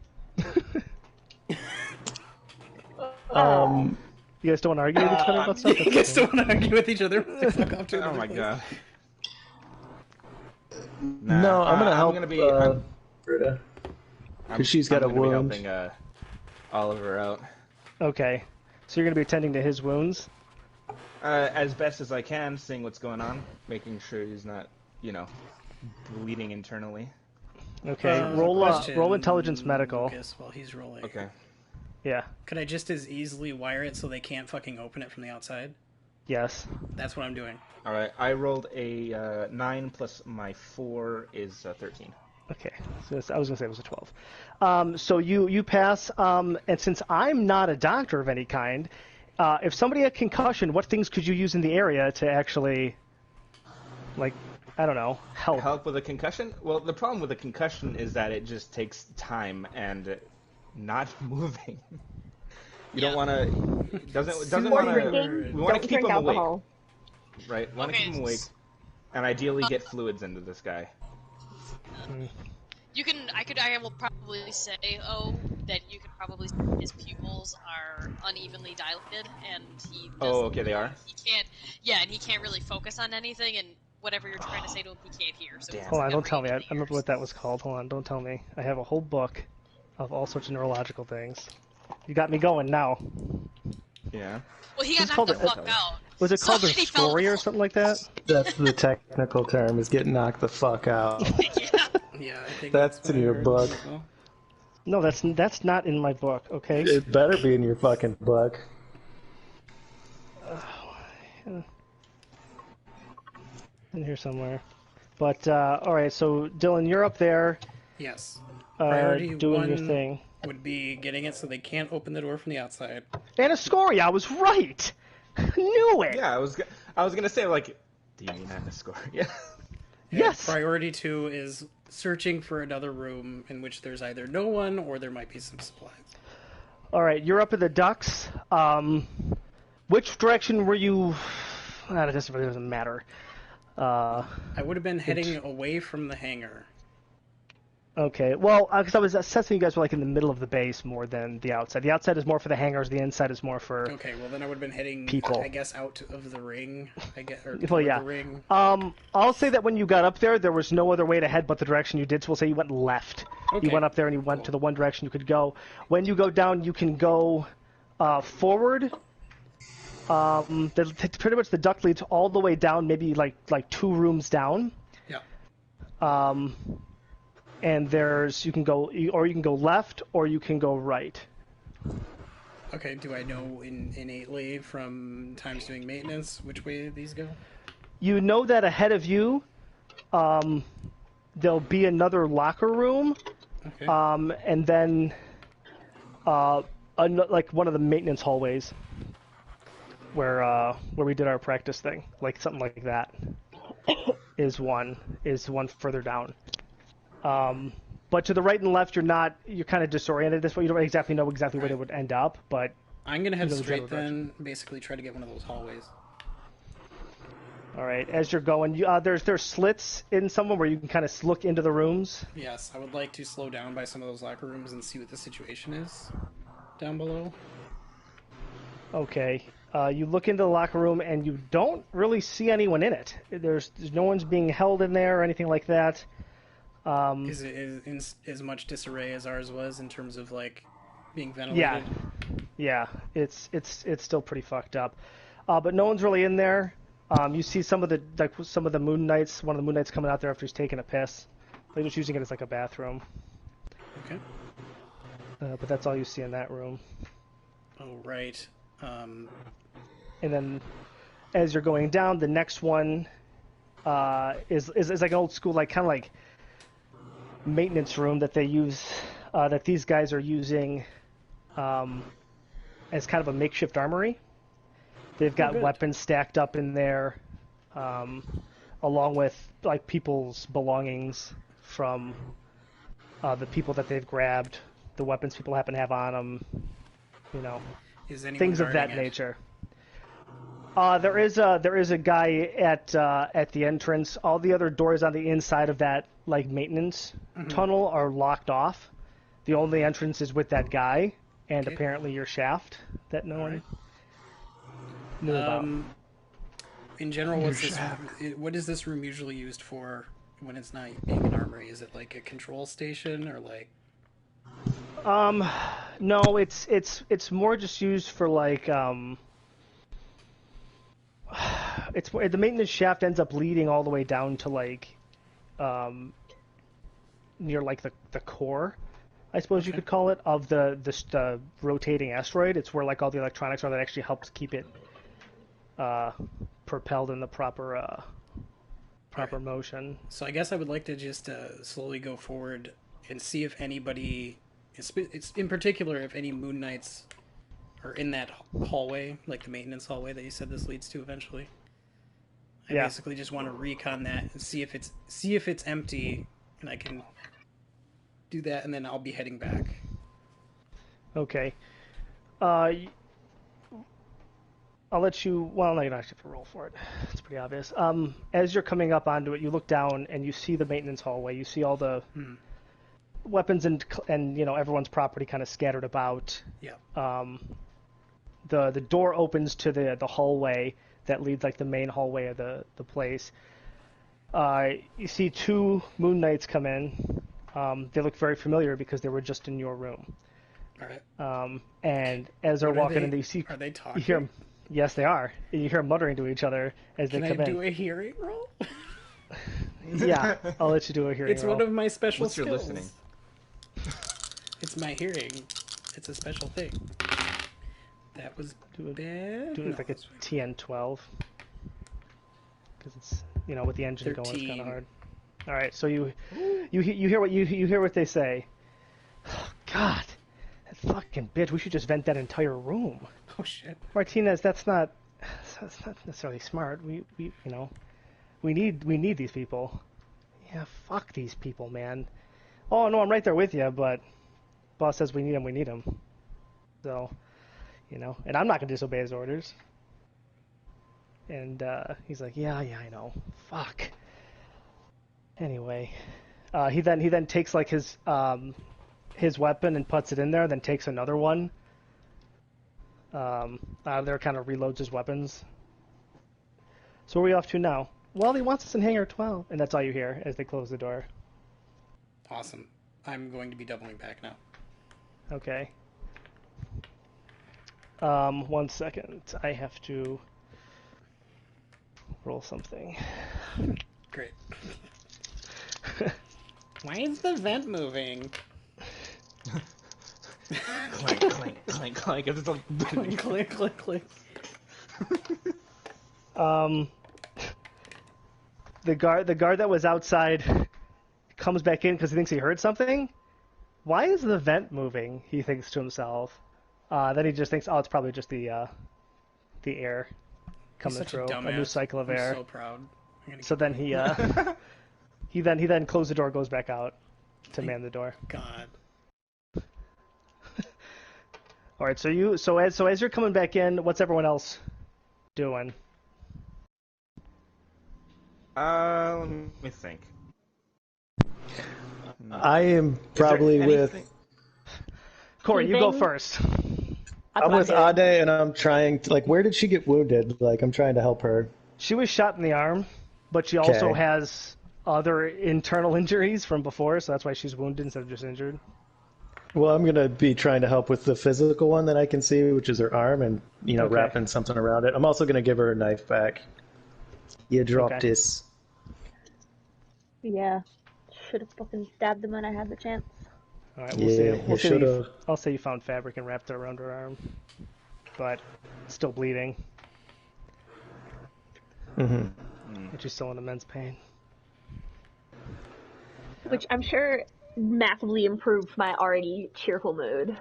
You guys don't want to argue with each other about stuff? You guys don't want to argue with each other. Fuck off to Oh another my place. god. No, I'm gonna help. I'm gonna be. Britta. 'Cause she's got a I'm gonna wound. Be helping Oliver out Okay. So you're going to be attending to his wounds? as best as I can, seeing what's going on, making sure he's not, bleeding internally. Okay. Question, roll intelligence medical. Lucas, while he's rolling. Okay. Yeah. Could I just as easily wire it so they can't fucking open it from the outside? Yes. That's what I'm doing. All right. I rolled a 9 plus my 4 is 13. Okay, so I was going to say it was a 12. So you pass, and since I'm not a doctor of any kind, if somebody had concussion, what things could you use in the area to actually, I don't know, help? Help with a concussion? Well, the problem with a concussion is that it just takes time and not moving. You don't want to. Doesn't want to. We want to keep drink him awake, alcohol. right? We want to Okay. keep him awake, and ideally get fluids into this guy. I will probably say, that you could probably see his pupils are unevenly dilated, and he. Oh, okay, they are? He can't. Yeah, and he can't really focus on anything, and whatever you're trying to say to him, he can't hear. So Damn. he's Hold on, not don't tell me. breathing I in the remember ears. what that was called. Hold on, don't tell me. I have a whole book of all sorts of neurological things. You got me going now. Yeah. Well, he got It's knocked called the a- fuck out. Was it called a Somebody fell story or down. something like that? That's the technical term, is getting knocked the fuck out. Yeah. Yeah, I think That's what in I your heard book. as well. No, that's not in my book, okay? It better be in your fucking book. In here somewhere. But, alright, so Dylan, you're up there Yes. Priority doing one your thing. would be getting it so they can't open the door from the outside. Anascoria, I was right! Knew it! Yeah, I was gonna say, like, do you mean I score? Yeah. And Yes! Priority 2 is searching for another room in which there's either no one or there might be some supplies. Alright, you're up at the ducks. Which direction were you... It doesn't matter. I would have been heading away from the hangar. Okay, well, because I was assessing you guys were like in the middle of the base more than the outside. The outside is more for the hangars, the inside is more for... Okay, well then I would have been heading, People. I guess, out of the ring. Or Well, toward yeah. the ring. I'll say that when you got up there was no other way to head but the direction you did, so we'll say you went left. Okay. You went up there and you went Cool. to the one direction you could go. When you go down, you can go forward. Pretty much the duct leads all the way down, maybe like 2 rooms down. Yeah. And you can go left or you can go right. Okay, do I know innately from times doing maintenance which way these go? You know that ahead of you, there'll be another locker room, Okay. and then like one of the maintenance hallways where we did our practice thing, like something like that, is one further down. But to the right and left, you're kind of disoriented this way. You don't exactly know where they would end up, but I'm gonna head the straight general then, basically try to get one of those hallways. all right. As you're going, there's slits in someone where you can kind of look into the rooms. Yes, I would like to slow down by some of those locker rooms and see what the situation is down below. Okay. You look into the locker room and you don't really see anyone in it. There's no one's being held in there or anything like that. Is it in as much disarray as ours was in terms of like being ventilated. Yeah, it's still pretty fucked up. But no one's really in there. You see some of the Moon Knights. One of the Moon Knights coming out there after he's taking a piss. They're just using it as like a bathroom. Okay. But that's all you see in that room. Oh, right. And then, as you're going down, the next one is like an old school, like kind of like maintenance room that they use, that these guys are using as kind of a makeshift armory. They've got weapons stacked up in there, along with like people's belongings from the people that they've grabbed, the weapons people happen to have on them, you know, things of that nature. There is a guy at the entrance. All the other doors on the inside of that like maintenance tunnel are locked off. The only entrance is with that guy and apparently your shaft that no one knew about. In general, what is this room usually used for when it's not being an armory? Is it like a control station or like? No, it's more just used for like it's the maintenance shaft ends up leading all the way down to like near like the core, I suppose you could call it, of the rotating asteroid. It's where like all the electronics are that actually helps keep it propelled in the proper motion. So I guess I would like to just slowly go forward and see if anybody, it's in particular if any Moon Knights are in that hallway, like the maintenance hallway that you said this leads to eventually. I basically just want to recon that and see if it's empty, and I can do that, and then I'll be heading back. Okay. I'll let you. Well, no, you don't actually have to roll for it. It's pretty obvious. As you're coming up onto it, you look down and you see the maintenance hallway. You see all the weapons and you know everyone's property kind of scattered about. Yeah. The door opens to the hallway that leads like the main hallway of the place. You see two Moon Knights come in. They look very familiar because they were just in your room. All right. And as they're walking in, you see. Are they talking? You hear them, yes, they are. You hear them muttering to each other as they come in. Can I do a hearing roll? Yeah, I'll let you do a hearing roll. It's one of my special skills. What's your listening? It's my hearing. It's a special thing. That was bad. Do it like a TN12. Because it's, you know, with the engine 13. going, it's kind of hard. All right, so you hear what they say. Oh, God, that fucking bitch. We should just vent that entire room. Oh shit, Martinez, that's not necessarily smart. We need these people. Yeah, fuck these people, man. Oh no, I'm right there with you, but boss says we need him. So, you know, and I'm not gonna disobey his orders. And he's like, yeah, I know. Fuck. Anyway, he then takes like his weapon and puts it in there, then takes another one out of there, kind of reloads his weapons. So where are we off to now? Well, he wants us in Hangar 12, and that's all you hear as they close the door. Awesome. I'm going to be doubling back now. Okay. 1 second. I have to roll something. Great. Why is the vent moving? Clank, clank, clank, clank. It's all Clink, clink, clink, clink. The guard that was outside comes back in because he thinks he heard something. Why is the vent moving? He thinks to himself. Then he just thinks, oh, it's probably just the air coming through, a new cycle of air. I'm so proud. So then he he then closes the door, goes back out to man the door. God. All right, so as you're coming back in, what's everyone else doing? Let me think. I am probably with. Corey, you go first. I'm with Ade, and I'm trying to, like, where did she get wounded? Like, I'm trying to help her. She was shot in the arm, but she also has other internal injuries from before, so that's why she's wounded instead of just injured. Well, I'm gonna be trying to help with the physical one that I can see, which is her arm, and Okay. wrapping something around it. I'm also gonna give her a knife back. You dropped Okay. this. Yeah. Should have fucking stabbed him when I had the chance. All right, Yeah, you should have. I'll say you found fabric and wrapped it around her arm, but still bleeding. Mm-hmm. And she's still in immense pain. Which I'm sure massively improved my already cheerful mood.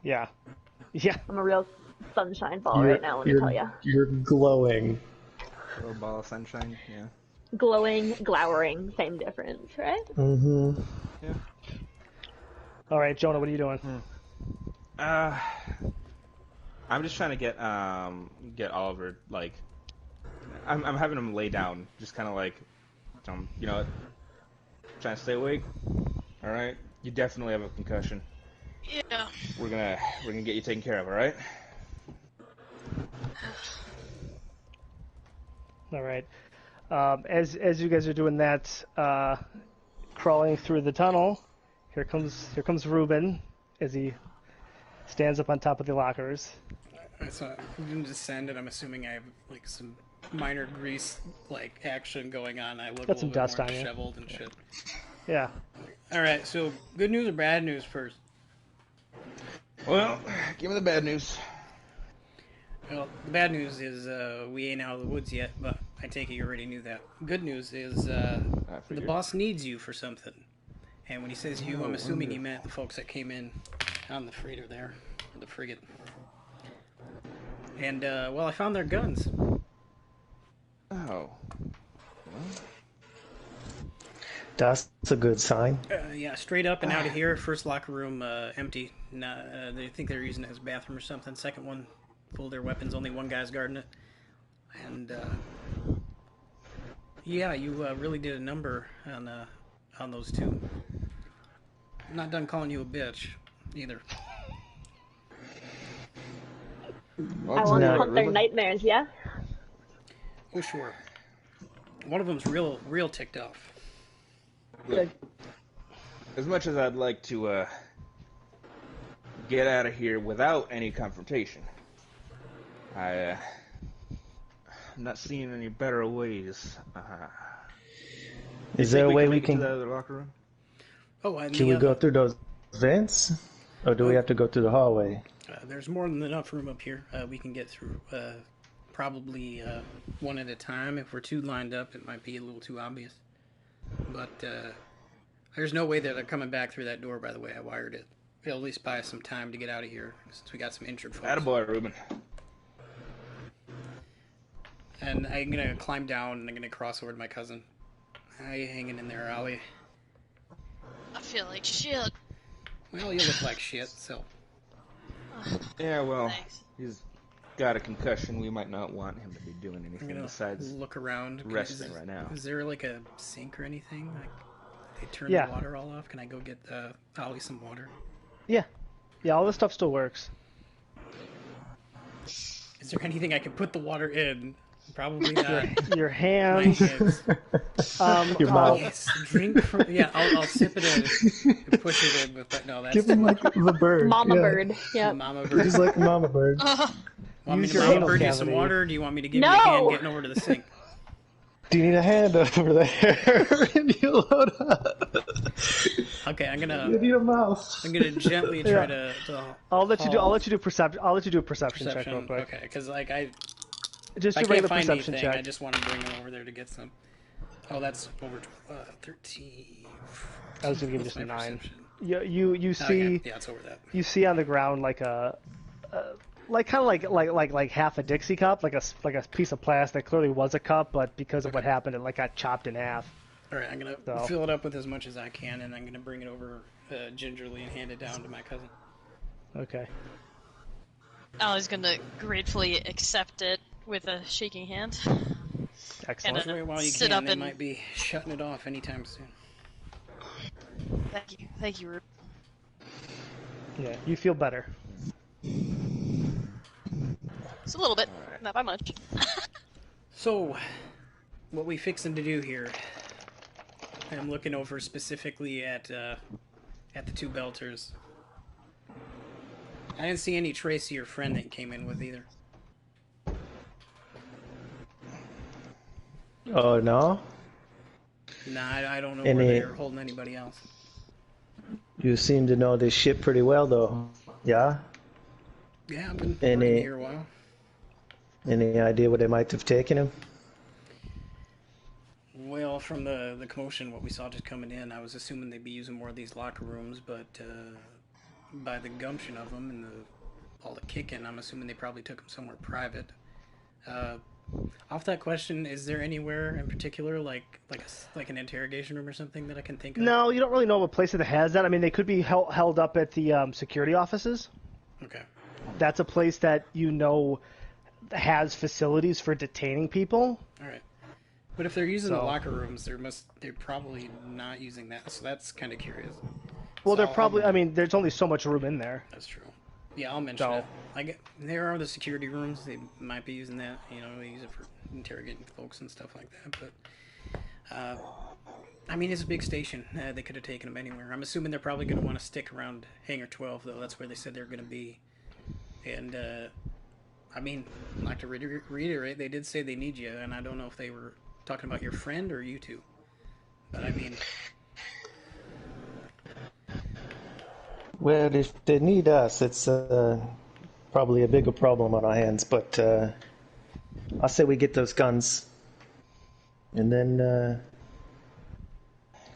Yeah. Yeah. I'm a real sunshine ball right now, let me tell ya. You're glowing. Little ball of sunshine. Yeah. Glowing, glowering, same difference, right? Mm-hmm. Yeah. All right, Jonah, what are you doing? I'm just trying to get Oliver, like, I'm having him lay down, just kind of like, you know, trying to stay awake. All right, you definitely have a concussion. Yeah. We're gonna get you taken care of. All right. All right. As you guys are doing that, crawling through the tunnel, here comes Ruben as he stands up on top of the lockers. So I'm gonna descend, and I'm assuming I have like some minor grease like action going on. I look Got a some little dust bit more on you. disheveled and shit. Yeah. All right, so good news or bad news first? Well, give me the bad news. Well, the bad news is we ain't out of the woods yet, but I take it you already knew that. Good news is the figured. boss needs you for something. And when he says you, I'm assuming he meant the folks that came in on the freighter there, or the frigate. And, well, I found their guns. Oh. That's a good sign. Yeah, straight up and out of here. First locker room empty. They think they're using it as a bathroom or something. Second one, full of their weapons. Only one guy's guarding it. And yeah, you really did a number on those two. I'm not done calling you a bitch either. I want to hunt their nightmares, yeah? Oh sure. One of them's real ticked off. Look, as much as I'd like to get out of here without any confrontation, I'm not seeing any better ways. Is there a way we make it to can? the other locker room? Oh, and Can we go through those vents, or do we have to go through the hallway? There's more than enough room up here. We can get through probably one at a time. If we're two lined up, it might be a little too obvious. But there's no way that they're coming back through that door, by the way. I wired it. It'll at least buy us some time to get out of here, since we got some injured folks. Attaboy, Ruben. And I'm going to climb down, and I'm going to cross over to my cousin. How you hanging in there, Ollie? I feel like shit. Well, you look like shit, so... Yeah, well, Thanks. he's got a concussion. We might not want him to be doing I'm anything going to besides look around. resting right now. Is there like a sink or anything? Like, they turn Yeah. the water all off? Can I go get Ollie some water? Yeah. Yeah, all this stuff still works. Is there anything I can put the water in? Probably not. Your My hands. hands. Your mouth. Yes, drink from... Yeah, I'll sip it in and push it in, but no, that's... Give him like the bird. Mama yeah. bird. Yep. Mama bird. He's like mama bird. Want me Use to your mama anal bird you some cavity. water, or do you want me to give No! you a hand getting over to the sink? Do you need a hand over there? And you load up. Okay, I'm You gonna need a mouse. gently try to I'll let you do. haul I'll let you do perception. I'll let you do a perception check real perception. quick. Okay, because like I Just can't do a regular find perception anything. check. I just want to bring him over there to get some. Oh, that's over 13. I was gonna give you What's just a my 9. perception? You see Okay, yeah, it's over that. you see on the ground like like kind of like half a Dixie cup, like a piece of plastic. Clearly was a cup, but because of what happened, it like got chopped in half. All right, I'm gonna So- fill it up with as much as I can, and I'm gonna bring it over gingerly and hand it down to my cousin. Okay. Ollie's gonna gratefully accept it with a shaking hand. Excellent. Wait while you Sit can. up They and- might be shutting it off anytime soon. Thank you, Ruben. Yeah, you feel better. Just a little bit, not by much. So, what we fixing to do here? I'm looking over specifically at at the two belters. I didn't see any trace of your friend that you came in with either. Oh, no? Nah, I don't know Any- where they're holding anybody else. You seem to know this ship pretty well, though. Yeah? Yeah, I've been Any- working here a while. Any idea where they might have taken him? Well, from the commotion, what we saw just coming in, I was assuming they'd be using more of these locker rooms, but by the gumption of them and all the kicking, I'm assuming they probably took him somewhere private. Off that question, is there anywhere in particular, like an interrogation room or something that I can think of? No, you don't really know of a place that has that. I mean, they could be held up at the security offices. Okay. That's a place that has facilities for detaining people. All right. But if they're using the So- locker rooms, they're probably not using that. So that's kind of curious. Well, So they're probably. I'll- I mean, there's only so much room in there. That's true. Yeah, I'll mention So- it. There are the security rooms. They might be using that. They use it for interrogating folks and stuff like that. But I mean, it's a big station. They could have taken him anywhere. I'm assuming they're probably going to want to stick around Hangar 12, though. That's where they said they're going to be. And I mean, I'd like to reiterate, they did say they need you, and I don't know if they were talking about your friend or you two. But I mean, Well, if they need us, it's probably a bigger problem on our hands. But I say we get those guns, and then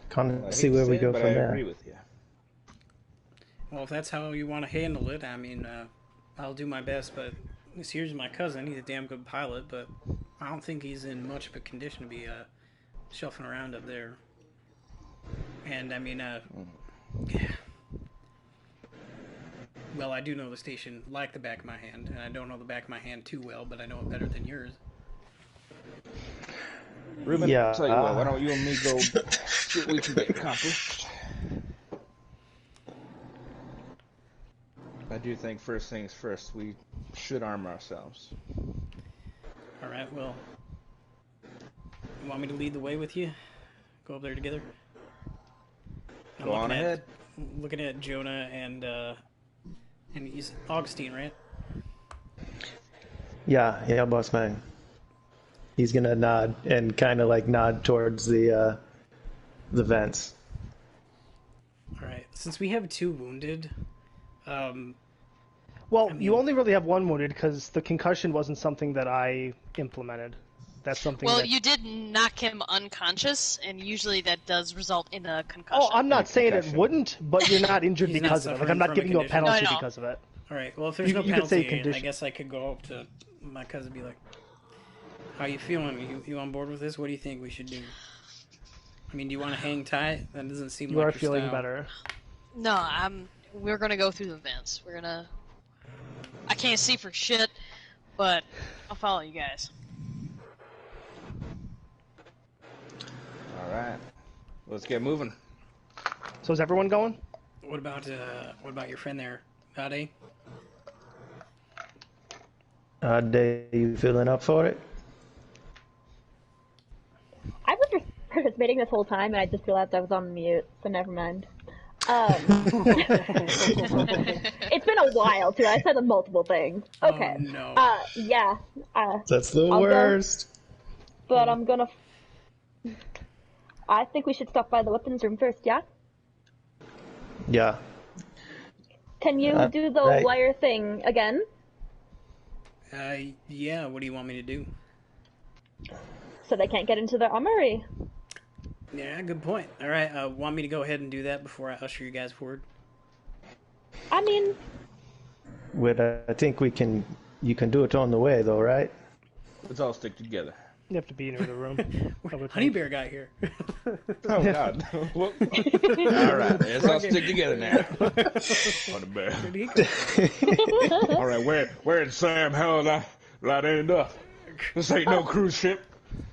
kind I of hate see to where say we it, go but from I there. agree with you. well, if that's how you want to handle it, I mean, I'll do my best. But here's my cousin. He's a damn good pilot, but I don't think he's in much of a condition to be shuffling around up there. And I mean, well, I do know the station like the back of my hand, and I don't know the back of my hand too well, but I know it better than yours. Ruben, Yeah. tell you what, why don't you and me go see what we can get accomplished? I do think first things first, we should arm ourselves. All right, well, you want me to lead the way with you? Go up there together? Go on ahead. Looking at Jonah and he's Augustine, right? Yeah, boss man. He's gonna nod and kind of like nod towards the vents. All right. Since we have two wounded, Well, I mean- you only really have one wounded because the concussion wasn't something that I implemented. That's something Well, that... you did knock him unconscious, and usually that does result in a concussion. Oh, I'm not saying it concussion. wouldn't, but you're not injured He's not because of it. Like, suffering I'm not from a giving you a condition. penalty No, I know. because of it. all right. Well, if there's You- no you could say penalty, I condition. guess I could go up to my cousin and be like, "How you feeling? You on board with this? What do you think we should do?" I mean, do you want to hang tight? That doesn't seem You like are your feeling style. better. No, we're gonna go through the vents. I can't see for shit, but I'll follow you guys. All right, let's get moving. So is everyone going? What about your friend there, Ade? Dave, you feeling up for it? I was just participating this whole time, and I just realized I was on mute, so never mind. It's been a while too. I said multiple things. Okay. Oh, no. Yeah. That's the I'll go. worst. But I'm gonna. I think we should stop by the weapons room first. Yeah. Yeah. Can you do the right. wire thing again? Yeah. What do you want me to do? So they can't get into the armory. Yeah, good point. All right. Want me to go ahead and do that before I usher you guys forward? I mean, I think we can. You can do it on the way, though, right? Let's all stick together. You have to be near the room. I would Honey think. Bear got here. Oh God! Well, all right, let's all stick together now. On the bear. Where'd he go? All right, where in Sam hell did I end up? This ain't no cruise ship.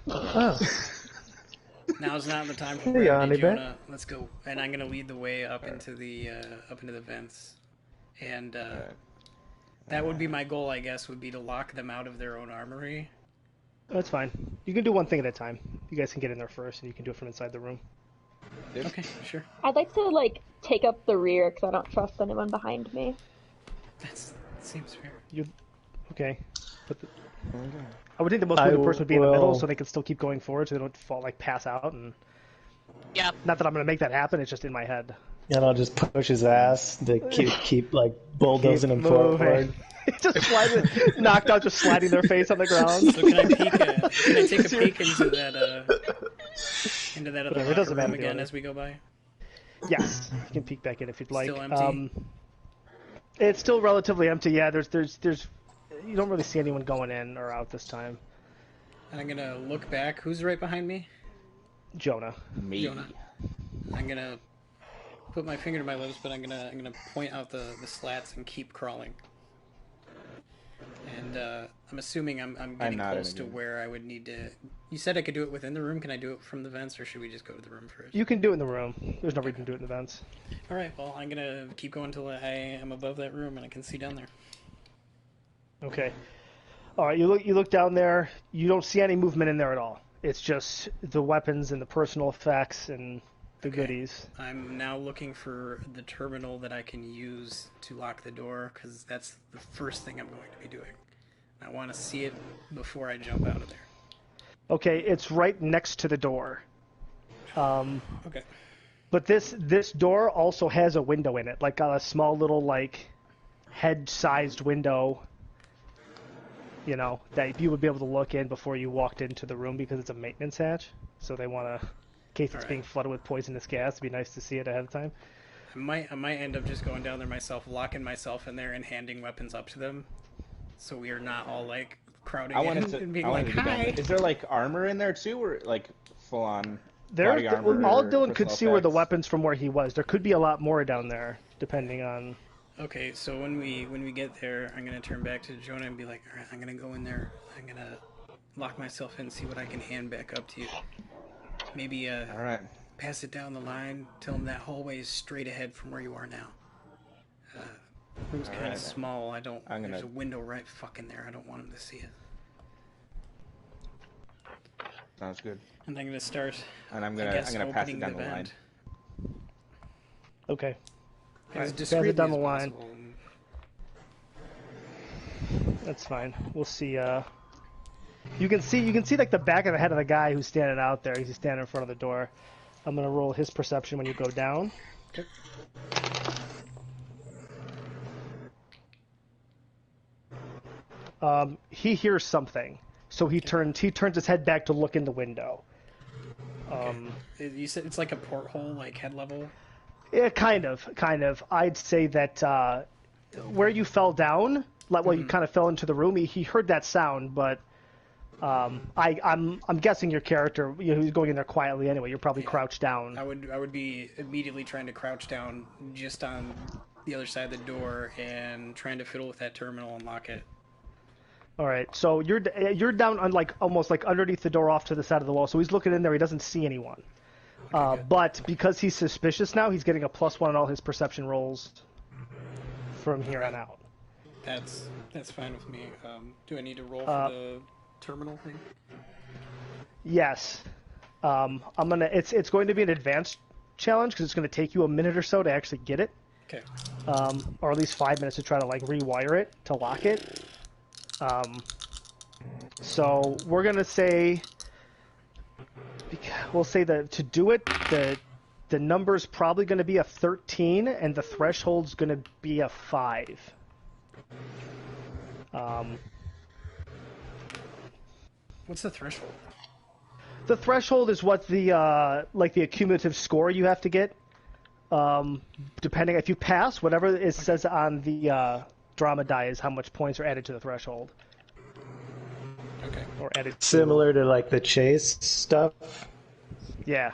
Oh. Now's not the time for Hey, brevity, Honey Bear. Jonah. Let's go. And I'm gonna lead the way up into the vents. And that would be my goal, I guess, would be to lock them out of their own armory. That's fine. You can do one thing at a time. You guys can get in there first, and you can do it from inside the room. Okay, sure. I'd like to like take up the rear because I don't trust anyone behind me. That seems fair. You okay? But I would think the most prudent person would be in the middle, so they can still keep going forward, so they don't fall pass out. And Yeah. not that I'm going to make that happen. It's just in my head. And I'll just push his ass to keep like bulldozing him moving. forward. Just sliding, knocked out, just sliding their face on the ground. So can I peek? Can I take a peek into that other It doesn't room matter again as we go by? Yes, you can peek back in if you'd like. Still empty? It's still relatively empty. Yeah, there's you don't really see anyone going in or out this time. And I'm gonna look back. Who's right behind me? Jonah. Me. Jonah. I'm gonna put my finger to my lips, but I'm gonna point out the slats and keep crawling. And I'm assuming I'm getting close to where I would need to. You said I could do it within the room. Can I do it from the vents, or should we just go to the room first? You can do it in the room. There's no reason to do it in the vents. All right. Well, I'm gonna keep going until I am above that room and I can see down there. Okay. All right. You look down there. You don't see any movement in there at all. It's just the weapons and the personal effects and the goodies. I'm now looking for the terminal that I can use to lock the door, because that's the first thing I'm going to be doing. I want to see it before I jump out of there. Okay, it's right next to the door. Okay. But this door also has a window in it, like a small little like head-sized window. You know, that you would be able to look in before you walked into the room, because it's a maintenance hatch. So they want to, in case it's being flooded with poisonous gas, it'd be nice to see it ahead of time. I might end up just going down there myself, locking myself in there, and handing weapons up to them, so we are not all like crowding in and being like, "Hi." Is there like armor in there too, or like full on body armor? All Dylan could see were the weapons from where he was. There could be a lot more down there, depending on. Okay, so when we get there, I'm gonna turn back to Jonah and be like, "All right, I'm gonna go in there. I'm gonna lock myself in, see what I can hand back up to you. Maybe all right. Pass it down the line. Tell him that hallway is straight ahead from where you are now. Room's kind of small. There's a window right fucking there. I don't want him to see it." Sounds good. And I'm gonna start. And I'm gonna pass it down the line. Okay. As pass it down the line. possible. That's fine. We'll see. You can see like the back of the head of the guy who's standing out there. He's standing in front of the door. I'm gonna roll his perception when you go down. Okay. He hears something, so he turns his head back to look in the window. You said it's like a porthole, like head level? Yeah, kind of. I'd say that where you fell down, like you kind of fell into the room, he heard that sound, but I'm guessing your character, who's going in there quietly anyway, you're probably crouched down. I would be immediately trying to crouch down just on the other side of the door and trying to fiddle with that terminal and lock it. All right, so you're down on almost underneath the door off to the side of the wall. So he's looking in there. He doesn't see anyone. But because he's suspicious now, he's getting a +1 on all his perception rolls from here on out. That's fine with me. Do I need to roll for the terminal thing? Yes. It's going to be an advanced challenge because it's going to take you a minute or so to actually get it. Okay. Or at least 5 minutes to try to rewire it to lock it. So we're gonna say, we'll say that to do it, the number's probably going to be a 13, and the threshold's going to be a 5. What's the threshold? The threshold is what the the accumulative score you have to get. Depending if you pass, whatever it says on the drama die is how much points are added to the threshold. Okay. Or added. Similar to the chase stuff. Yeah.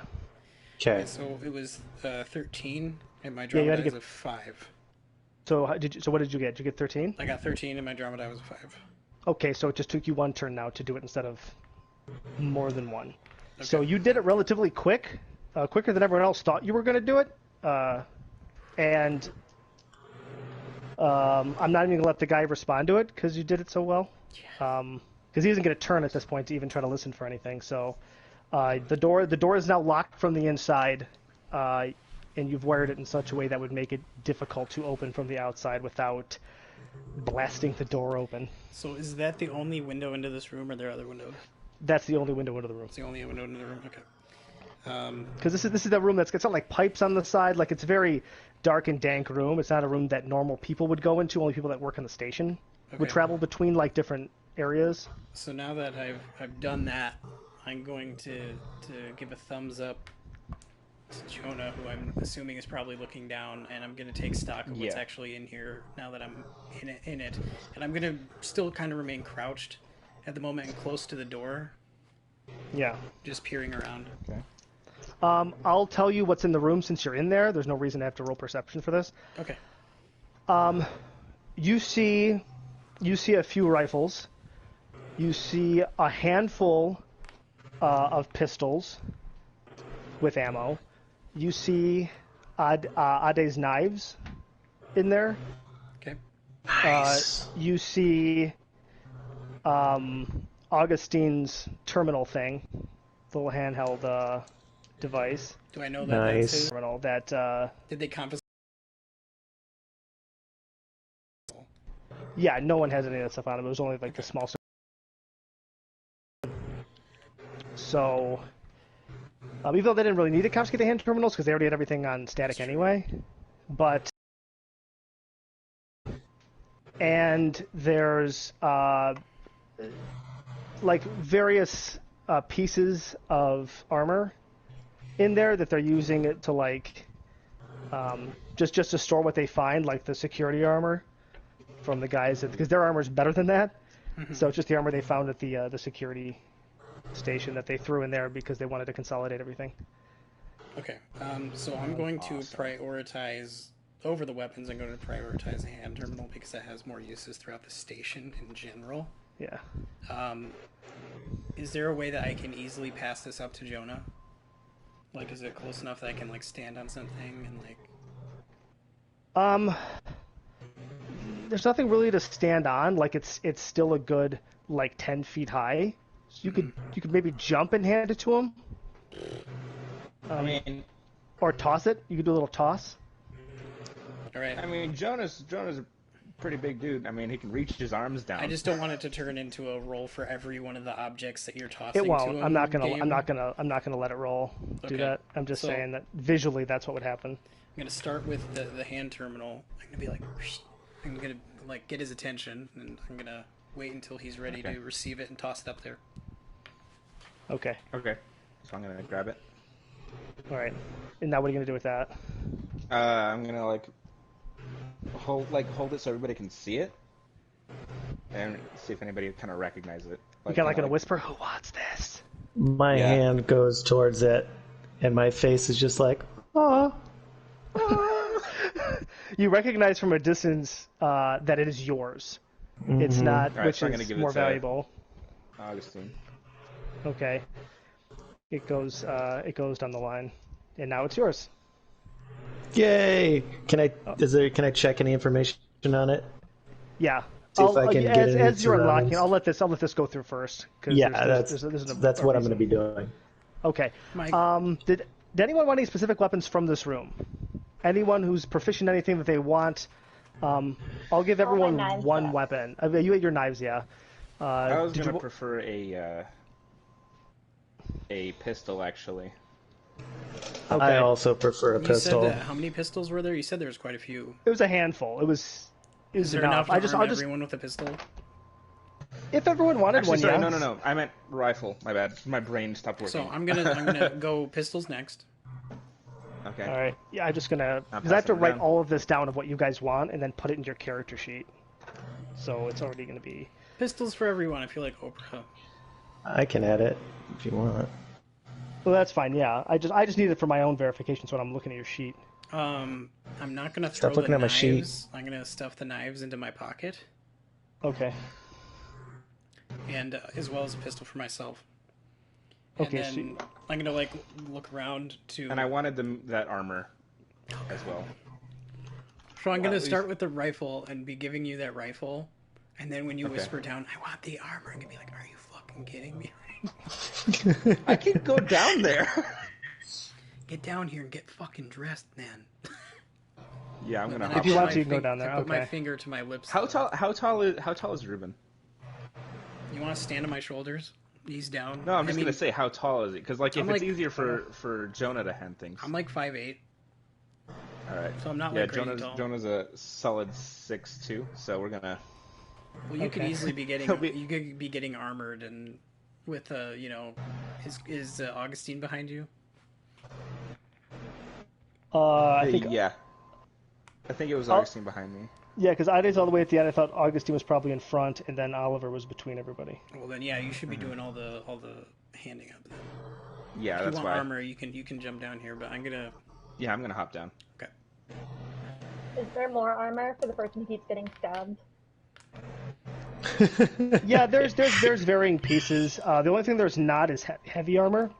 Okay. So it was 13, and my drama die is a 5. So what did you get? Did you get 13? I got 13, and my drama die was a 5. Okay, so it just took you one turn now to do it instead of more than one. Okay. So you did it relatively quick, quicker than everyone else thought you were going to do it, and I'm not even going to let the guy respond to it because you did it so well. Because he isn't going to turn at this point to even try to listen for anything. So the door is now locked from the inside. and you've wired it in such a way that would make it difficult to open from the outside without blasting the door open. So is that the only window into this room, or are there other windows? That's the only window into the room. It's the only window into the room. Okay. Because this is that room that's got like pipes on the side. Like, it's a very dark and dank room. It's not a room that normal people would go into. Only people that work on the station would travel between like different areas. So now that I've done that, I'm going to give a thumbs up to Jonah, who I'm assuming is probably looking down, and I'm going to take stock of what's actually in here now that I'm in it. And I'm going to still kind of remain crouched at the moment and close to the door. Yeah. Just peering around. Okay. I'll tell you what's in the room since you're in there. There's no reason to have to roll perception for this. Okay. You see a few rifles. You see a handful of pistols with ammo. You see Ade's knives in there. Okay. Nice. You see Augustine's terminal thing, the little handheld device. Do I know that Nice. that's his Terminal that Did they confiscate? yeah, no one has any of that stuff on him. It was only like the small. So, even though they didn't really need to confiscate the hand terminals because they already had everything on static anyway, but and there's like various pieces of armor in there that they're using it to like just to store what they find, like the security armor from the guys because their armor is better than that. Mm-hmm. So it's just the armor they found at the security station that they threw in there because they wanted to consolidate everything. Okay. So I'm going to prioritize over the weapons. I'm going to prioritize the hand terminal because that has more uses throughout the station in general. Yeah. Is there a way that I can easily pass this up to Jonah? Like, is it close enough that I can like stand on something and like? There's nothing really to stand on. Like it's still a good like 10 feet high. So you could maybe jump and hand it to him. I mean, or toss it. You could do a little toss. All right. I mean, Jonah's a pretty big dude. I mean, he can reach his arms down. I just don't want it to turn into a roll for every one of the objects that you're tossing. It won't. To him I'm not gonna let it roll. Do Okay. that. I'm just saying that visually that's what would happen. I'm gonna start with the hand terminal. I'm gonna be like, I'm gonna like get his attention, and I'm gonna wait until he's ready to receive it and toss it up there. Okay. Okay. So I'm gonna grab it. All right. And now what are you gonna do with that? I'm gonna hold it so everybody can see it, and see if anybody kind of recognizes it. You kind of gonna whisper, "Who wants this?" My hand goes towards it, and my face is just like, oh. You recognize from a distance that it is yours. Mm-hmm. It's not, Right, which so I'm gonna is give more it to valuable. Augustine. Okay. It goes down the line, and now it's yours. Yay! Can I check any information on it? Yeah. See if I can get any as you're unlocking, surroundings. I'll let this go through first. Yeah, there's that's what I'm going to be doing. Okay. Mike. Did anyone want any specific weapons from this room? Anyone who's proficient in anything that they want? I'll give everyone one weapon. You ate your knives, yeah. I was gonna prefer a pistol, actually. Okay. I also prefer a pistol. You said that, how many pistols were there? You said there was quite a few. It was a handful. It was Is there enough to arm everyone with a pistol? If everyone wanted Actually, one, sorry, yeah. no. I meant rifle. My bad. My brain stopped working. So I'm gonna go pistols next. Okay. All right. Yeah, I'm just gonna I'll because I have to pass it write down. all of this down of what you guys want and then put it into your character sheet. So it's already gonna be. Pistols for everyone. I feel like Oprah. I can add it if you want. Well, that's fine. Yeah, I just need it for my own verification. So when I'm looking at your sheet. I'm not gonna throw Stop looking the at my sheet. knives. I'm gonna stuff the knives into my pocket, Okay. and as well as a pistol for myself. Okay. And then I'm gonna look around to. And I wanted that armor as well. So I'm gonna at start with the rifle and be giving you that rifle, and then when you whisper down, "I want the armor," I'm gonna be like, "Are you fucking kidding me?" I can go down there. Get down here and get fucking dressed, man. Yeah, I'm gonna. And Hop If you down. want to, you can go down there. I put my Okay. finger to my lips. How tall is Ruben? You want to stand on my shoulders? He's down. No, I'm just gonna say how tall is he? Because like if I'm it's like- easier for Jonah to hand things. I'm like 5'8". All right. So I'm not Yeah, like crazy tall. Jonah's a solid 6'2", so we're gonna. Well, you could Okay. easily be getting He'll be- you could be getting armored and with is Augustine behind you? I think Yeah. I think it was Augustine behind me. yeah, because Ida's all the way at the end. I thought Augustine was probably in front, and then Oliver was between everybody. Well, then yeah, you should be doing all the handing up. Then. Yeah, If that's you want why. armor, you can jump down here, but I'm gonna. Yeah, I'm gonna hop down. Okay. Is there more armor for the person who keeps getting stabbed? Yeah, there's varying pieces. The only thing there's not is heavy armor.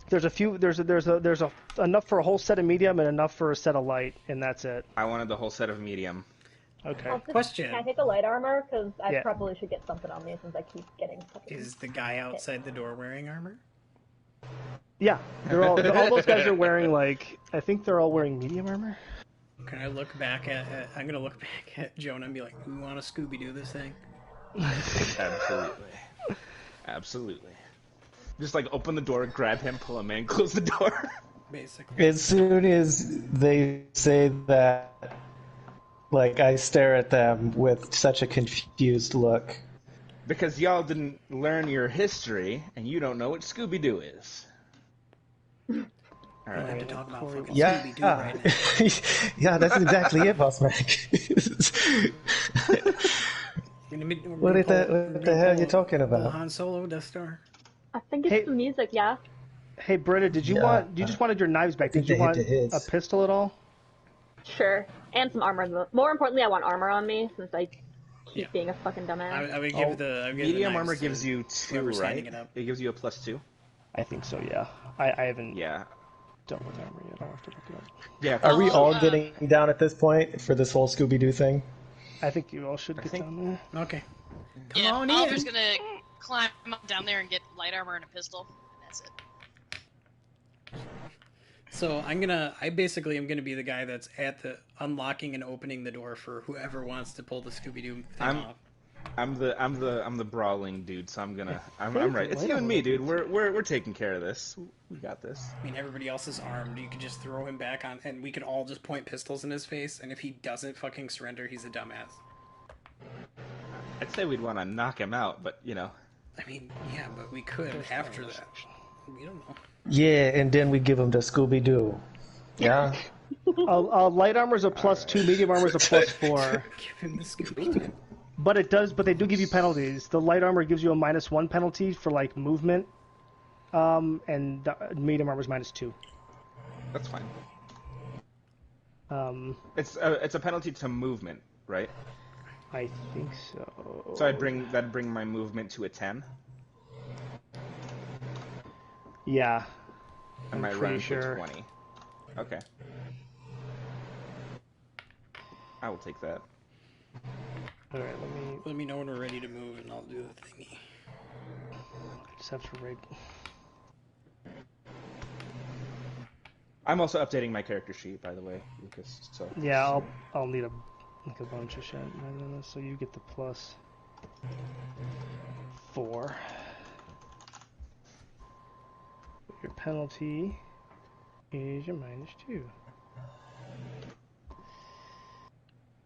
There's a few. There's enough for a whole set of medium and enough for a set of light, and that's it. I wanted the whole set of medium. Okay. Question. Can I take a light armor? Because I Yeah. probably should get something on me since I keep getting fucking... Is the guy outside the door wearing armor? Yeah, all those guys are wearing I think they're all wearing medium armor. Can I look back at? I'm gonna look back at Jonah and be like, "We want to Scooby Doo this thing." Absolutely. Absolutely. Just open the door, grab him, pull him in, close the door. Basically. As soon as they say that, I stare at them with such a confused look. Because y'all didn't learn your history, and you don't know what Scooby-Doo is. I have to talk about fucking Yeah, Scooby Doo right now. yeah, that's exactly it, Boss Mac. What the hell are you talking about? Han Solo, Death Star. I think it's Hey. the music, yeah. Hey, Britta, did you Yeah. you just wanted your knives back? think Did you they hit want the hits. a pistol at all? Sure. And some armor. More importantly, I want armor on me since I keep Yeah. being a fucking dumbass. I would give I would give the Medium knives armor to gives you 2, whoever's right? handing it up. It gives you a +2. I think so. Yeah. I haven't Yeah. dealt with armor yet. I'll have to look it up. Yeah. Are we all Uh, getting down at this point for this whole Scooby-Doo thing? I think you all should get think- down there. Okay. Come Yeah, on Oliver's in. gonna climb up down there and get light armor and a pistol. And that's it. So I basically am gonna be the guy that's at the unlocking and opening the door for whoever wants to pull the Scooby Doo thing off. I'm the brawling dude, so I'm right. It's you and me, dude. We're taking care of this. We got this. I mean, everybody else is armed. You could just throw him back on, and we could all just point pistols in his face. And if he doesn't fucking surrender, he's a dumbass. I'd say we'd want to knock him out, but I mean, yeah, but we could after that. We don't know. Yeah, and then we give them to Scooby-Doo. Yeah? Light armor's a +2, medium armor's a +4. Give him the Scooby Doo. But they do give you penalties. The light armor gives you a -1 penalty for movement, and the medium armor is -2. that's fine. Um, It's a penalty to movement, right? I think so. So that'd bring my movement to a 10, Yeah. and my pretty run to sure. 20. Okay. I will take that. All right. Let me know when we're ready to move, and I'll do the thingy. Just have to raid. I'm also updating my character sheet, by the way, Lucas. So Yeah, I'll need a bunch of shit. So you get the +4. Your penalty is your -2.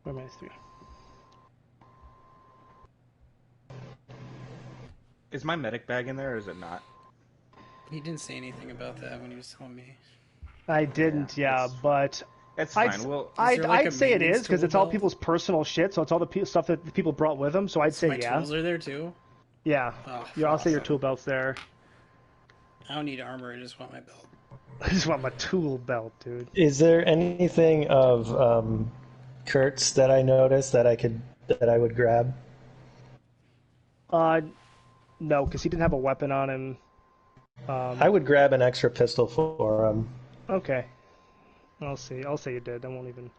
Or -3. is my medic bag in there, or is it not? He didn't say anything about that when he was telling me. I didn't, yeah, but It's fine. I'd Is there, like, a say it maintenance is because tool it's all belt? people's personal shit, so it's all the stuff that the people brought with them. So I'd say My yeah, tools are there too. yeah. Oh, I'll say your awesome. tool belt's there. I don't need armor. I just want my belt. I just want my tool belt, dude. Is there anything of Kurt's that I noticed that I would grab? No, because he didn't have a weapon on him. I would grab an extra pistol for him. Okay. I'll see. I'll say you did. I won't even.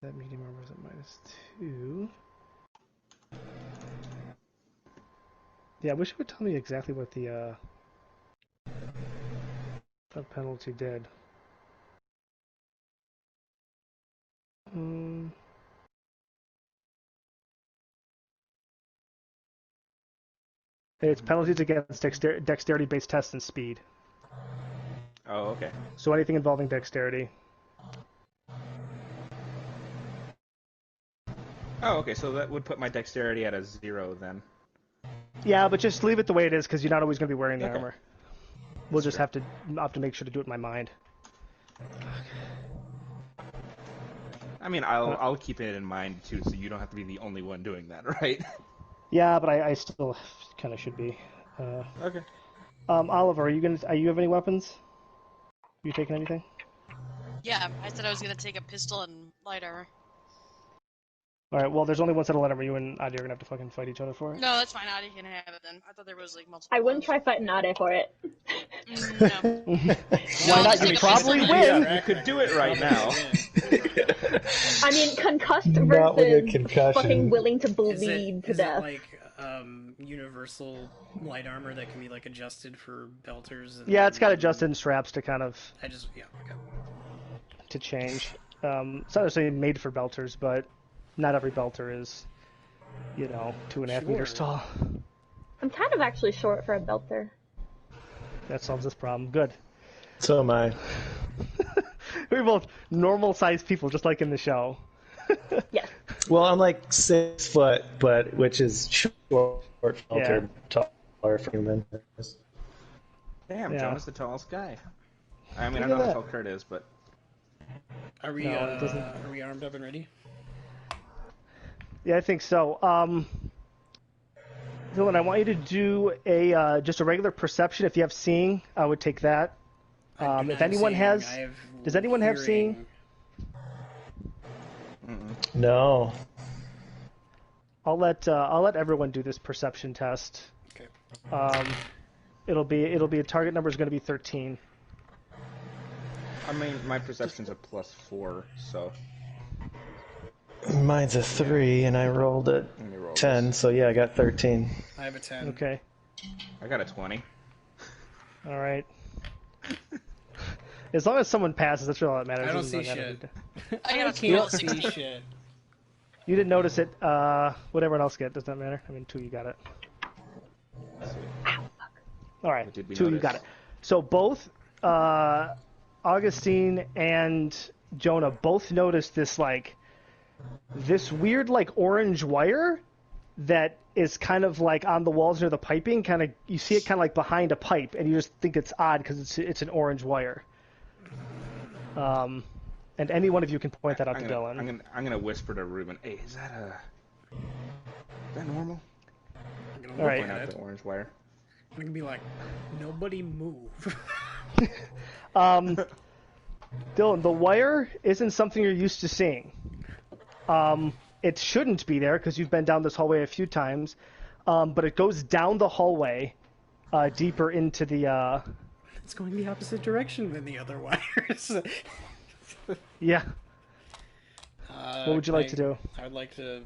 That medium armor is at -2. Yeah, I wish it would tell me exactly what the penalty did. It's penalties against dexterity-based tests and speed. Oh, okay. So anything involving dexterity. Oh, okay. So that would put my dexterity at a 0 then. Yeah, but just leave it the way it is because you're not always going to be wearing the Okay. armor. We'll just have to make sure to do it in my mind. I mean, I'll keep it in mind too, so you don't have to be the only one doing that, right? Yeah, but I still kind of should be. Okay. Oliver, are you have any weapons? You taking anything? Yeah, I said I was gonna take a pistol and light armor. All right. Well, there's only one set of light armor. You and Adi are gonna have to fucking fight each other for it. No, that's fine. Adi can have it then. I thought there was like multiple. I wouldn't ones. try fighting Ade for it. No. Why not? I'll You just probably take a win. You could do it right now. I mean, concussed Not with a versus concussion. fucking willing to Is bleed to it death. like universal light armor that can be like adjusted for belters? And, Yeah, it's got adjusted straps to kind of Okay. to change. It's not necessarily made for belters, but not every belter is, 2.5 meters Sure. tall. I'm kind of actually short for a belter. That solves this problem. Good. So am I. We're both normal-sized people, just like in the show. Yes. Well, I'm like 6 foot, but which is short, Yeah. taller for humans. Damn, Yeah. Jonah's the tallest guy. I mean, Look I at know how that. tall Kurt is, but Are we No, it doesn't. are we armed up and ready? Yeah, I think so. Dylan, I want you to do just a regular perception. If you have seeing, I would take that. I do If not anyone have has, seeing. I have does anyone have hearing. seeing? No. I'll let everyone do this perception test. Okay. It'll be a target number is going to be 13. I mean, my perception's a +4, so Mine's a 3, and I rolled a let me roll 10, this. so yeah, I got 13. I have a 10. Okay. I got a 20. All right. As long as someone passes, that's really all that matters. I don't This see is not shit. gonna I I got a can't 16. see shit. You didn't notice it. What everyone else get, does that matter? I mean, 2, you got it. All right, What did we 2, you notice? got it. So both Augustine and Jonah both noticed this weird orange wire that is kind of like on the walls near the piping. Kind of, you see it kind of like behind a pipe, and you just think it's odd because it's an orange wire. And any one of you can point that out to Dylan. I'm gonna whisper to Ruben. Hey, is that normal? I'm gonna All look right. Point at out it. the orange wire. I'm gonna be like, nobody move. Dylan, the wire isn't something you're used to seeing. It shouldn't be there because you've been down this hallway a few times, but it goes down the hallway deeper into the. It's going the opposite direction than the other wires. Yeah. What would you like to do? I would like to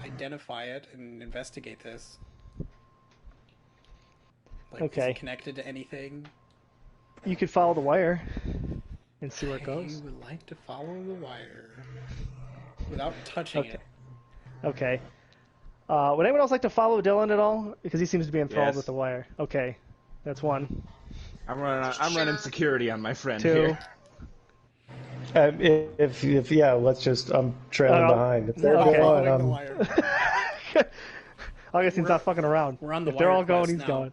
identify it and investigate this. Like, is Okay. it connected to anything? You could follow the wire and see where it I goes. would like to follow the wire without touching it. Okay. Would anyone else like to follow Dylan at all? Because he seems to be enthralled Yes. with the wire. Okay, that's 1. I'm running security on my friend 2. here. If yeah, let's just I'm trailing behind. If they're okay. going, Following the wire. Augustine's not fucking around. We're on the If they're wire all going, quest he's now. going.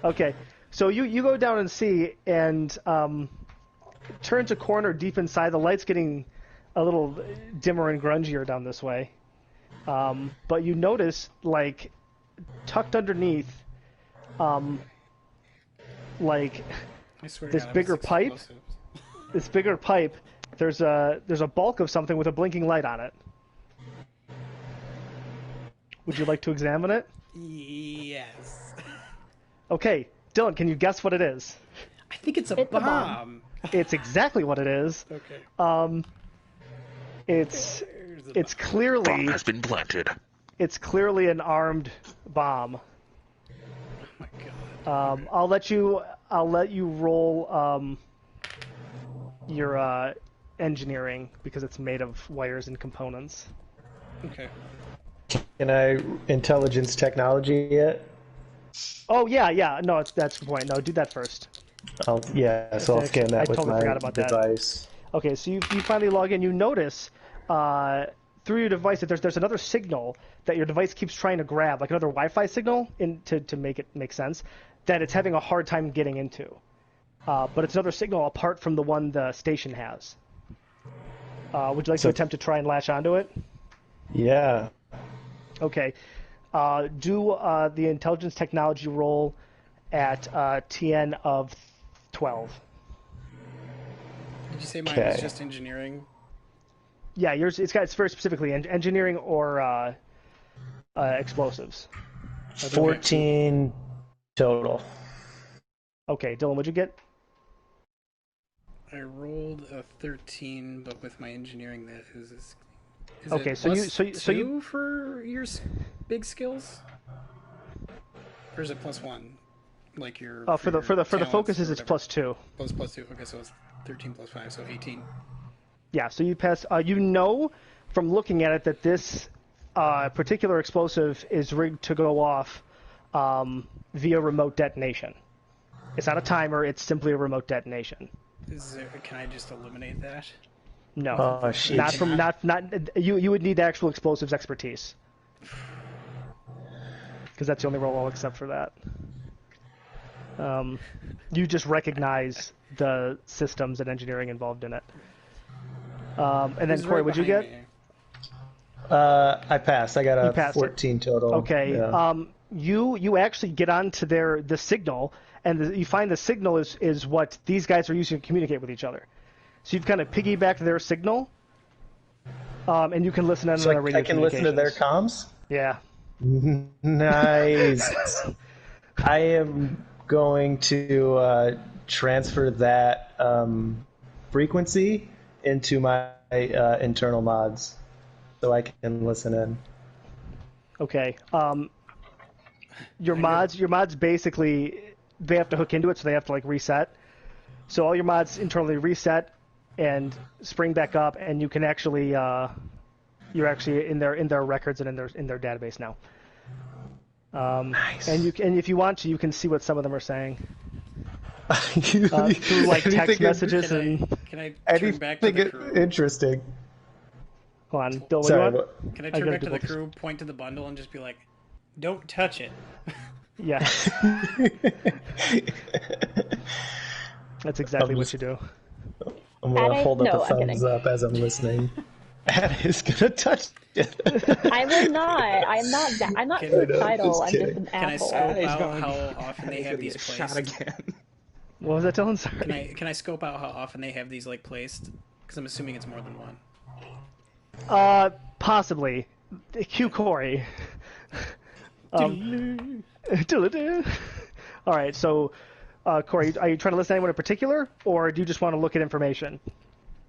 Okay, so you go down and see, and turns a corner deep inside. The light's getting a little dimmer and grungier down this way. But you notice, tucked underneath, I swear to this God, I was bigger pipe? explosive. this bigger pipe, there's a bulk of something with a blinking light on it. Would you like to examine it? Yes. Okay, Dylan, can you guess what it is? I think it's a It's a bomb. bomb. It's exactly what it is. Okay. It's There's a it's clearly Bomb has been planted. it's clearly an armed bomb. I'll let you roll your engineering because it's made of wires and components. Okay. Can I intelligence technology yet? Oh yeah. No, that's the point. No, do that first. So I'll scan that I with totally my forgot about that. device. Okay, so you finally log in. You notice through your device that there's another signal that your device keeps trying to grab, like another Wi-Fi signal, to make it make sense, that it's having a hard time getting into. But it's another signal apart from the one the station has. Would you like to attempt to try and latch onto it? Yeah. Okay. Do the intelligence technology roll at TN of 12. Did you say mine was just engineering? Yeah, yours. It's very specifically engineering or explosives. 14 total. Okay, Dylan, what'd you get? I rolled a 13, but with my engineering, that is okay, it so two for your big skills, or is it +1? Like your for the focuses, it's +2. +2. Okay, so it's 13 + 5, so 18. Yeah, so you pass. You know from looking at it that this particular explosive is rigged to go off via remote detonation. It's not a timer; it's simply a remote detonation. Can I just eliminate that? No, oh, shit. not you would need actual explosives expertise because that's the only role I'll accept for that. You just recognize the systems and engineering involved in it. And then Corey, what'd you get? I passed. I got a 14 total. Okay. Yeah. You actually get onto the signal, and you find the signal is what these guys are using to communicate with each other. So you've kind of piggybacked their signal, and you can listen in on their radio I can listen to their comms? Yeah. Nice. I am going to transfer that frequency into my internal mods so I can listen in. Okay. Your mods basically, they have to hook into it, so they have to like reset. So all your mods internally reset and spring back up, and you can actually you're actually in their records and in their database now. Nice. And if you want to, you can see what some of them are saying through like text messages and. Can I turn back to the crew? Interesting. Hold on, Bill. What Sorry, do you want? Can I turn back to the crew, point to the bundle, and just be like, "Don't touch it." Yeah. That's exactly what you do. I'm going to hold up a thumbs up as I'm listening. Addie is going to touch it. I will not. I'm not suicidal. I'm just an asshole. Can I scope out how often they have these placed? Shot again. What was that, Dylan? Sorry. Can I scope out how often they have these like placed? Because I'm assuming it's more than one. Possibly. Cue Corey. All right, so Corey, are you trying to listen to anyone in particular, or do you just want to look at information?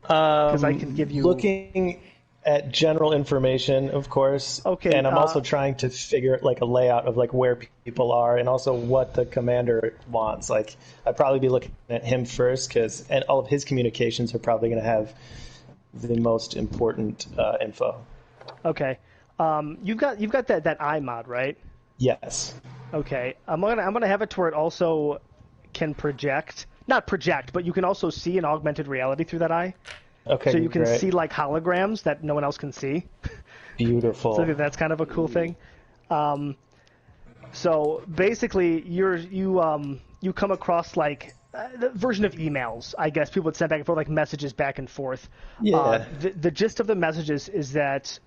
Because I can give you... Looking at general information, of course. Okay. And I'm also trying to figure like a layout of like where people are and also what the commander wants. Like I'd probably be looking at him first and all of his communications are probably going to have the most important info. Okay. You've got that eye mod, right? Yes. Okay. I'm gonna have it to where it also can not project, but you can also see an augmented reality through that eye. Okay. So you can see like holograms that no one else can see. Beautiful. So that's kind of a cool thing. So basically, you come across like the version of emails, I guess people would send back and forth, like messages back and forth. Yeah. The gist of the messages is that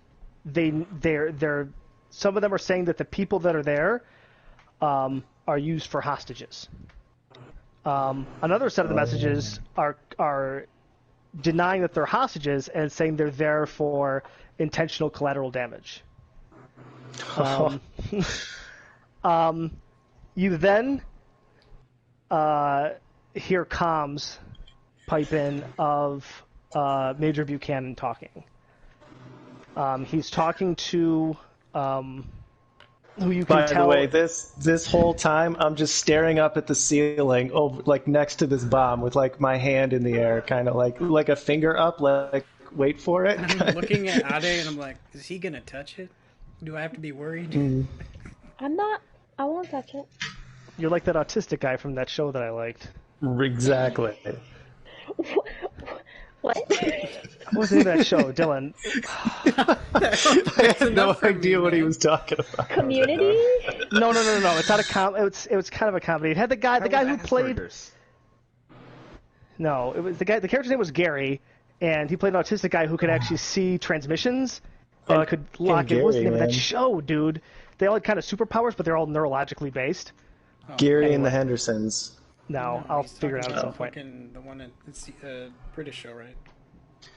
they're some of them are saying that the people that are there are used for hostages. Another set of the messages are denying that they're hostages and saying they're there for intentional collateral damage. You then hear comms pipe in of Major Buchanan talking. He's talking to who you can By tell. the way, this whole time I'm just staring up at the ceiling, over like next to this bomb, with like my hand in the air, kind of like a finger up, like wait for it. I'm looking at Ade and I'm like, is he gonna touch it? Do I have to be worried? I'm not. I won't touch it. You're like that autistic guy from that show that I liked. Exactly. What? What was the name of that show, Dylan? I had no idea what he was talking about. Community? No. It's not a It was kind of a comedy. It had the guy who played. No, it was the guy. The character's name was Gary, and he played an autistic guy who could actually see transmissions. Could lock in. What's the name of that show, dude? They all had kind of superpowers, but they're all neurologically based. Gary and the Hendersons. No, I'll figure it out at some point. The one it's a British show, right?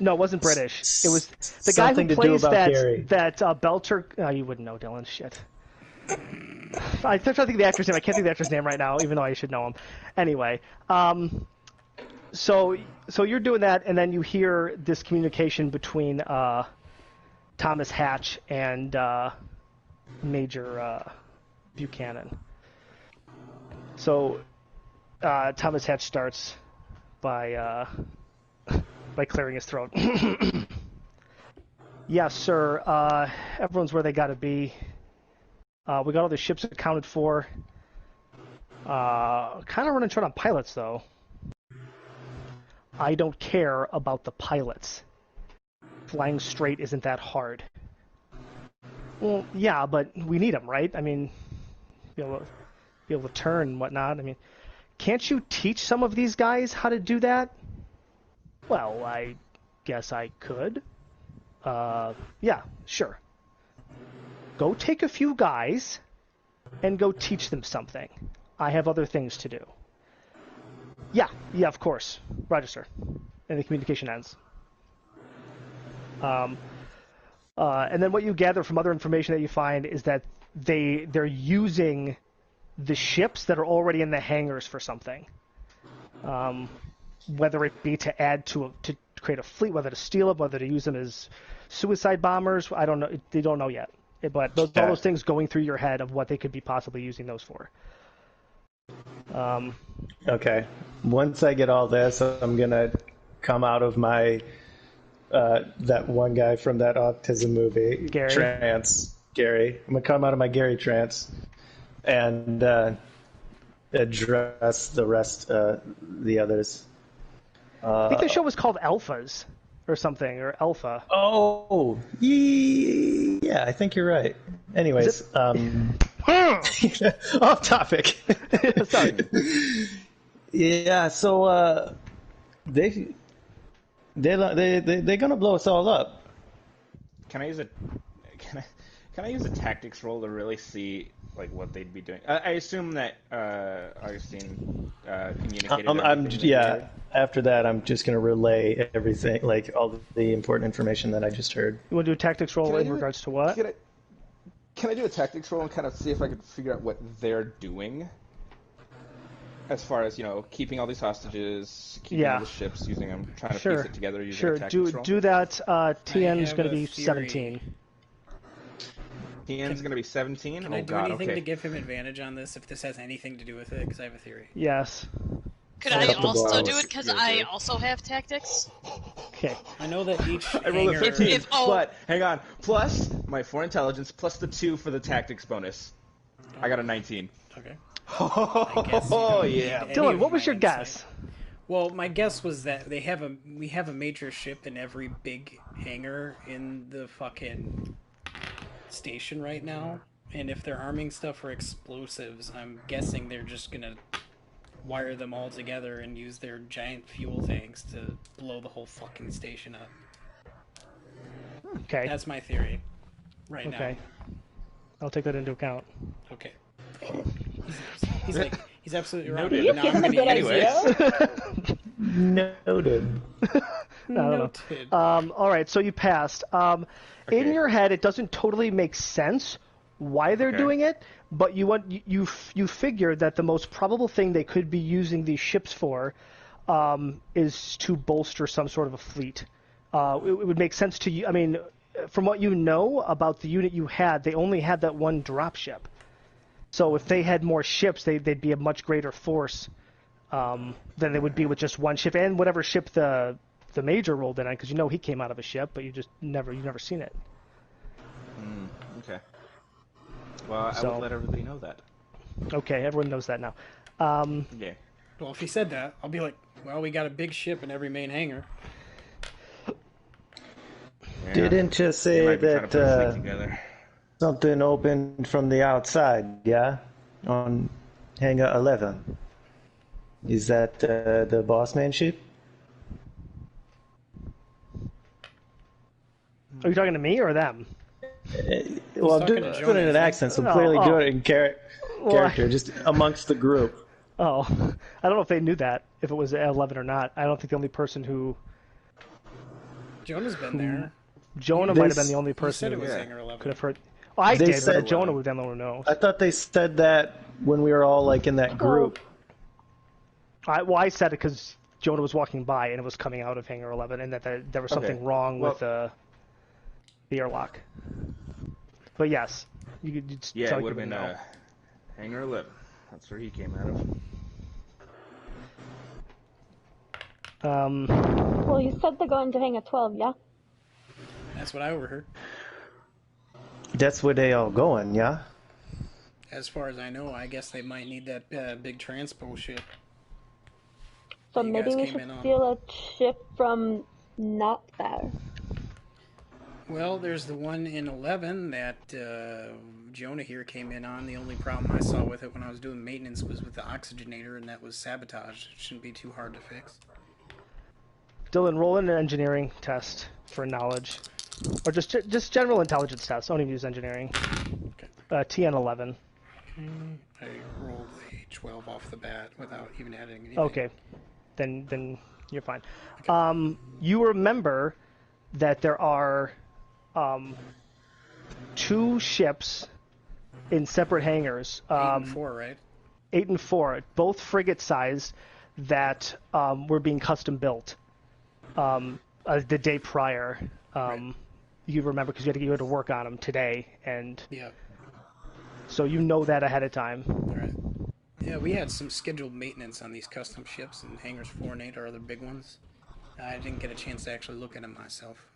No, it wasn't British. It was the guy who plays that Belter. Oh, you wouldn't know, Dylan. Shit. I'm trying to think of the actor's name. I can't think of the actor's name right now, even though I should know him. Anyway, so you're doing that, and then you hear this communication between Thomas Hatch and Major Buchanan. So Thomas Hatch starts by clearing his throat. Yes, sir. Everyone's where they got to be. We got all the ships accounted for. Kind of running short on pilots, though. I don't care about the pilots. Flying straight isn't that hard. Well, yeah, but we need them, right? I mean, be able to turn and whatnot. I mean, can't you teach some of these guys how to do that? Well, I guess I could. Yeah, sure. Go take a few guys and go teach them something. I have other things to do. Yeah, of course. Roger, sir. And the communication ends. And then what you gather from other information that you find is that they're using the ships that are already in the hangars for something. Whether it be to add to create a fleet, whether to steal them, whether to use them as suicide bombers, I don't know. They don't know yet. But all those things going through your head of what they could be possibly using those for. Okay. Once I get all this, I'm gonna come out of my that one guy from that autism movie, Gary. trance. Gary. I'm gonna come out of my Gary trance and address the rest, the others. I think the show was called Alphas or something, or Alpha. Oh, yeah, I think you're right. Anyways, off topic. Sorry. Yeah, so they're gonna blow us all up. Can I use a tactics roll to really see like what they'd be doing? I assume that Augustine communicated. Yeah. After that, I'm just gonna relay everything, like all the important information that I just heard. You want to do a tactics roll in regards to what? Can I do a tactics roll and kind of see if I can figure out what they're doing? As far as, keeping all these hostages, keeping all the ships, using them, trying to piece it together using a tactics roll. Do that. TN's going to be 17. TN's going to be 17? Can I do anything to give him advantage on this if this has anything to do with it? Because I have a theory. Yes. Could I also do it because I also have tactics? Okay. I know that each I rolled a 15, Oh. but hang on. Plus my 4 intelligence, plus the 2 for the tactics bonus. I got a 19. Okay. Oh yeah. Dylan, what was your guess? Well, my guess was that we have a major ship in every big hangar in the fucking station right now, and if they're arming stuff for explosives, I'm guessing they're just gonna wire them all together and use their giant fuel tanks to blow the whole fucking station up. Okay. That's my theory. Right now. Okay. I'll take that into account. Okay. He's absolutely right. Noted. You Now give I'm him a gonna good use idea. Noted. Noted. All right, so you passed. In your head, it doesn't totally make sense why they're doing it, but you figure that the most probable thing they could be using these ships for is to bolster some sort of a fleet. It would make sense to you. I mean, from what you know about the unit you had, they only had that one dropship. So if they had more ships, they'd be a much greater force than they would be with just one ship and whatever ship the major rolled in on, because he came out of a ship, but you've never seen it. Okay. Well, I would let everybody know that. Okay, everyone knows that now. Yeah. Well, if he said that, I'll be like, well, we got a big ship in every main hangar. Yeah. Didn't you They say might be trying to put a fleet that together. something opened from the outside, yeah? On Hangar 11. Is that the Bossman ship? Are you talking to me or them? Well, I'm talking to doing Jonah, it in an isn't he? accent, so I'm clearly doing it in character, just amongst the group. Oh, I don't know if they knew that, if it was 11 or not. I don't think the only person who... Jonah's been there. Jonah might have been the only You person said it who was Yeah. hangar 11. could have heard... Oh, I They did, but said- Jonah would then know. I thought they said that when we were all like in that group. I said it because Jonah was walking by and it was coming out of Hangar 11, and that there was something wrong with the airlock. But yes, you'd Yeah, tell it would have people been no. Hangar 11. That's where he came out of. Well, you said they're going to hang at 12, yeah? That's what I overheard. That's where they all going, yeah? As far as I know, I guess they might need that big transpo ship. So You maybe guys we came should in on. steal a ship from not there. Well, there's the one in 11 that Jonah here came in on. The only problem I saw with it when I was doing maintenance was with the oxygenator, and that was sabotage. It shouldn't be too hard to fix. Dylan, roll an engineering test for knowledge, or just general intelligence test. Don't even use engineering. Okay. TN 11. I rolled a 12 off the bat without even adding anything. Okay, then you're fine. You remember that there are 2 ships in separate hangars. 8 and 4, right? 8 and 4, both frigate size, that were being custom built the day prior. Right. You remember because you had to work on them today, and Yeah. so you know that ahead of time. All right. Yeah, we had some scheduled maintenance on these custom ships, and hangars 4 and 8 are the big ones. I didn't get a chance to actually look at them myself.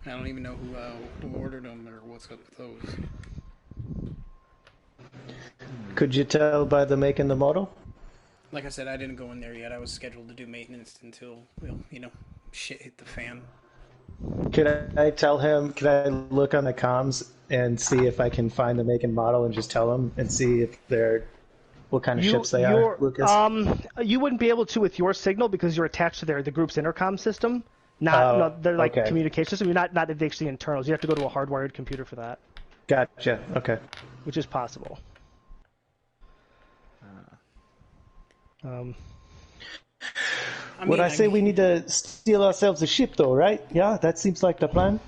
I don't even know who ordered them or what's up with those. Could you tell by the make and the model? Like I said, I didn't go in there yet. I was scheduled to do maintenance until, shit hit the fan. Could I tell him, could I look on the comms and see if I can find the make and model and just tell him and see if they're, what kind of ships they are, Lucas? You wouldn't be able to with your signal because you're attached to the group's intercom system. They're like okay. communication system. You're not actually internals. You have to go to a hardwired computer for that, Gotcha, okay. which is possible. Would I say we need to steal ourselves a ship though, right? Yeah, that seems like the plan.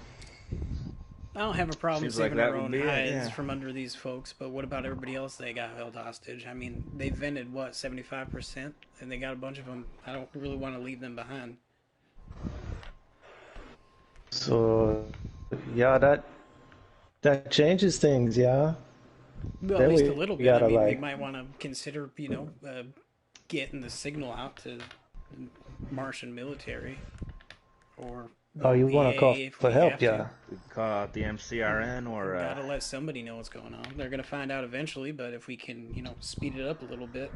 I don't have a problem Seems like saving that our would own be it, hides yeah. from under these folks, but what about everybody else they got held hostage? I mean, they vented, 75%? And they got a bunch of them. I don't really want to leave them behind. So, yeah, that changes things, yeah. Well, Then at least we a little bit. gotta, I mean, we like- might want to consider, getting the signal out to the Martian military. Or Oh, you want to VA call if for we help, have to. yeah. We can call out the MCRN or Gotta let somebody know what's going on. They're gonna find out eventually, but if we can, speed it up a little bit,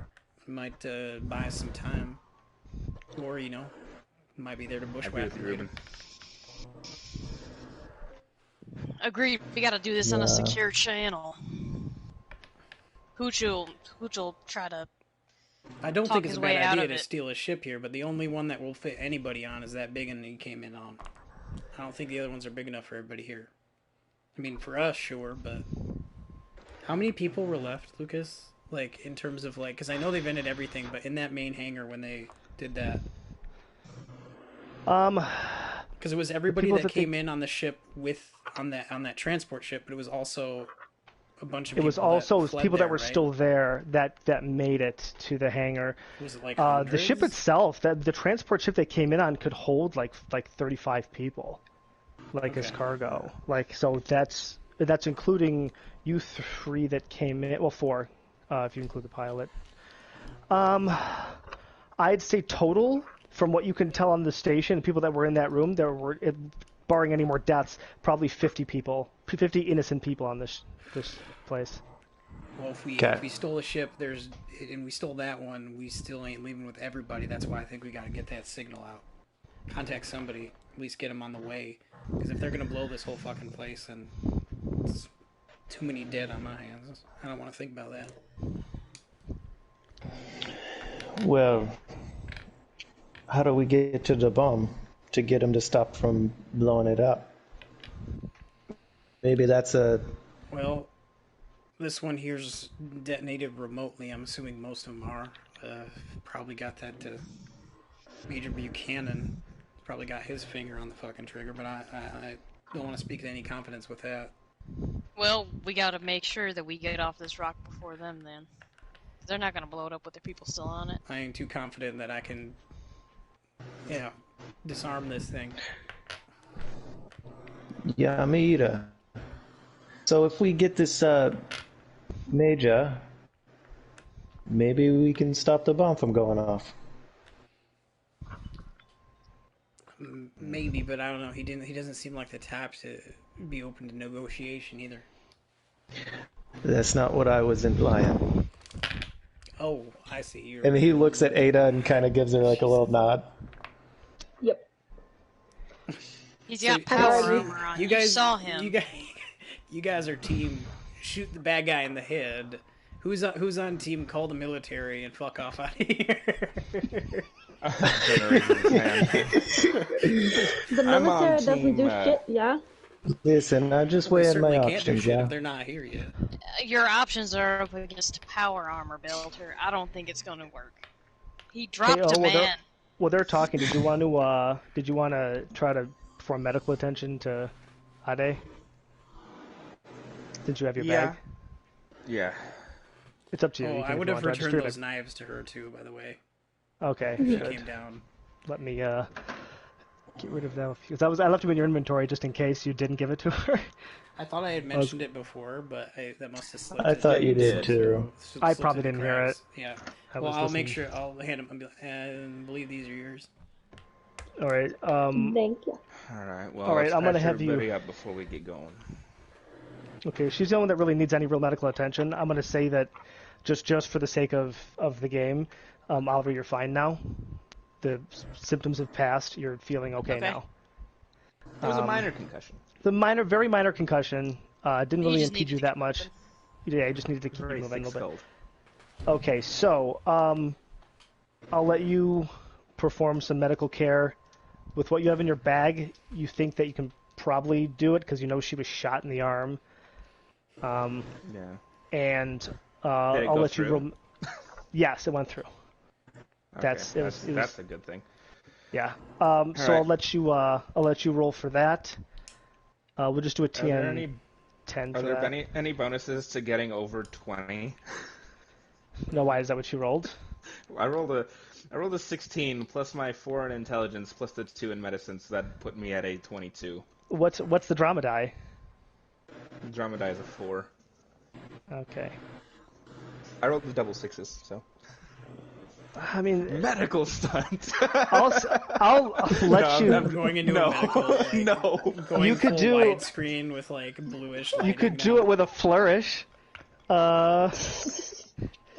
it might buy us some time. Or, might be there to I agree bushwhack with you, them later. Ruben. Agreed. We gotta do this on Yeah. a secure channel. Hooch'll try to. I don't Talk think it's his a way bad out idea of to it. steal a ship here, but the only one that will fit anybody on is that big one that he came in on. I don't think the other ones are big enough for everybody here. I mean, for us, sure, but how many people were left, Lucas? Like, in terms of, because I know they vented everything, but in that main hangar when they did that, because it was everybody people that that they- came in on the ship on that transport ship, but it was also a bunch of It was people also that fled people that there, were right? still there that made it to the hangar. Was it like The ship hundreds? itself, the transport ship they came in on, could hold like 35 people. like Okay. as cargo. Like, so that's including you three that came in. Well, four, if you include the pilot. I'd say total, from what you can tell on the station, people that were in that room, there were, barring any more deaths, probably 50 people, 50 innocent people on this place. Well, if Okay. we stole a ship, and we stole that one, we still ain't leaving with everybody. That's why I think we got to get that signal out. Contact somebody, at least get them on the way. Because if they're gonna blow this whole fucking place, then it's too many dead on my hands. I don't want to think about that. Well, how do we get to the bomb to get him to stop from blowing it up? Maybe that's a... Well, this one here's detonated remotely. I'm assuming most of them are. Probably got that to Major Buchanan. Probably got his finger on the fucking trigger, but I don't want to speak to any confidence with that. Well, we gotta make sure that we get off this rock before them, then. They're not gonna blow it up with the people still on it. I ain't too confident that I can, disarm this thing. Yeah, me either. So if we get this Major, maybe we can stop the bomb from going off. Maybe, but I don't know. He doesn't seem like the type to be open to negotiation either. That's not what I was implying. Oh, I see. You're... And he looks at Ada and kind of gives her like a little nod. Yep. He's got So- power Alrighty. armor on. You You guys saw him. You guys are team shoot the bad guy in the head. Who's on team call the military and fuck off out of here? The I'm on military doesn't team, do shit, yeah? Listen, I'm just We weighing my certainly can't do options, shit yeah? if they're not here yet. Your options are up against power armor builder. I don't think it's gonna work. He dropped a man. Well, they're talking. Did you want to try to perform medical attention to Ade? Since you have your bag? Yeah. It's up to you. Oh, You can I if would you have want to. returned those knives to her too, by the way. Okay, She good. came down. Let me get rid of that because I left them in your inventory just in case you didn't give it to her. I thought I had mentioned it before, but that must have slipped. I thought you did too. I Slipped probably through the didn't hear cracks. Yeah. I Well, was I'll make listening. sure I'll hand them and believe these are yours. All right. Thank you. All right. Well, All right, let's I'm gonna patch have you- everybody up before we get going. Okay, she's the only one that really needs any real medical attention. I'm gonna say that just for the sake of the game, Oliver, you're fine now. The symptoms have passed. You're feeling okay now. It was a minor concussion. The very minor concussion didn't You really just impede needed you to that keep much. moving. Yeah, you just needed to keep Very moving a little bit. thick-skulled. Okay, so I'll let you perform some medical care with what you have in your bag. You think that you can probably do it because you know she was shot in the arm. Yeah. And Did it I'll go let you through? roll. Yes, it went through. Okay, That's- it was- that's a good thing. Yeah. So I'll right. let you roll for that. We'll just do a Are there 10 Are for there that. any bonuses to getting over 20? No, why is that what you rolled? I rolled a 16 plus my 4 in intelligence plus the 2 in medicine, so that put me at a 22. What's the drama die? Drama die is a 4. Okay. I rolled the double 6s, so I mean, medical stunt. I'll let you. I'm going into a medical. Like, no. Going You could full do- widescreen with like bluish. You lighting could now. do it with a flourish. I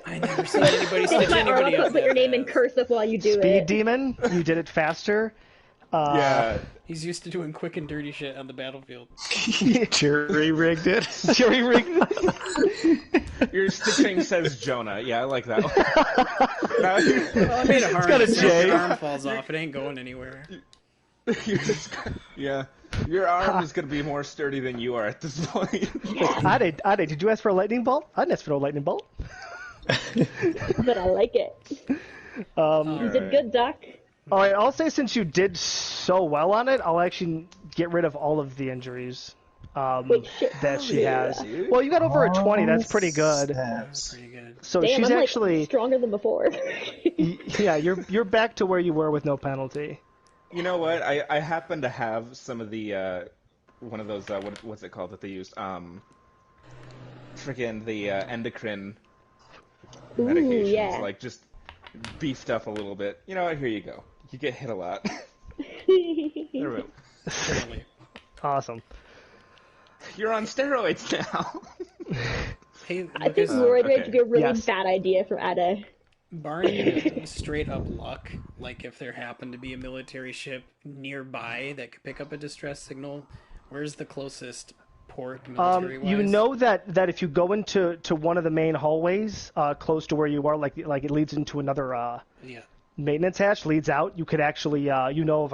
never seen anybody It's stitch my anybody Arlo, up put your that name in fast. cursive while you do Speed it. demon. You did it faster. Yeah. He's used to doing quick and dirty shit on the battlefield. Jury rigged it. Jerry rig. Your stitching says Jonah. Yeah, I like that one. Now Well, I made a harness. got a so if J. your arm falls off, it ain't going anywhere. you're just, yeah. Your arm is going to be more sturdy than you are at this point. Ade, did you ask for a lightning bolt? I didn't ask for a lightning bolt. But I like it. You did good, Doc. All right, I'll say since you did so well on it, I'll actually get rid of all of the injuries Wait, shit. that she has. dude. Well, you got over a 20. That's pretty good. That's pretty good. So Damn, she's I'm actually, like stronger than before. yeah, you're back to where you were with no penalty. You know what? I happen to have some of the one of those what's it called that they used? Freaking the endocrine medications, yeah. like just beefed up a little bit. You know what? Here you go. You get hit a lot. There we go. Apparently. Awesome. You're on steroids now. Hey, I think Lucas, roid rage okay. would be a really Yes. bad idea for Ada. barring straight up luck, like if there happened to be a military ship nearby that could pick up a distress signal, where's the closest port military-wise? You know that if you go into one of the main hallways close to where you are, like it leads into another Yeah. maintenance hatch, leads out, you could actually, of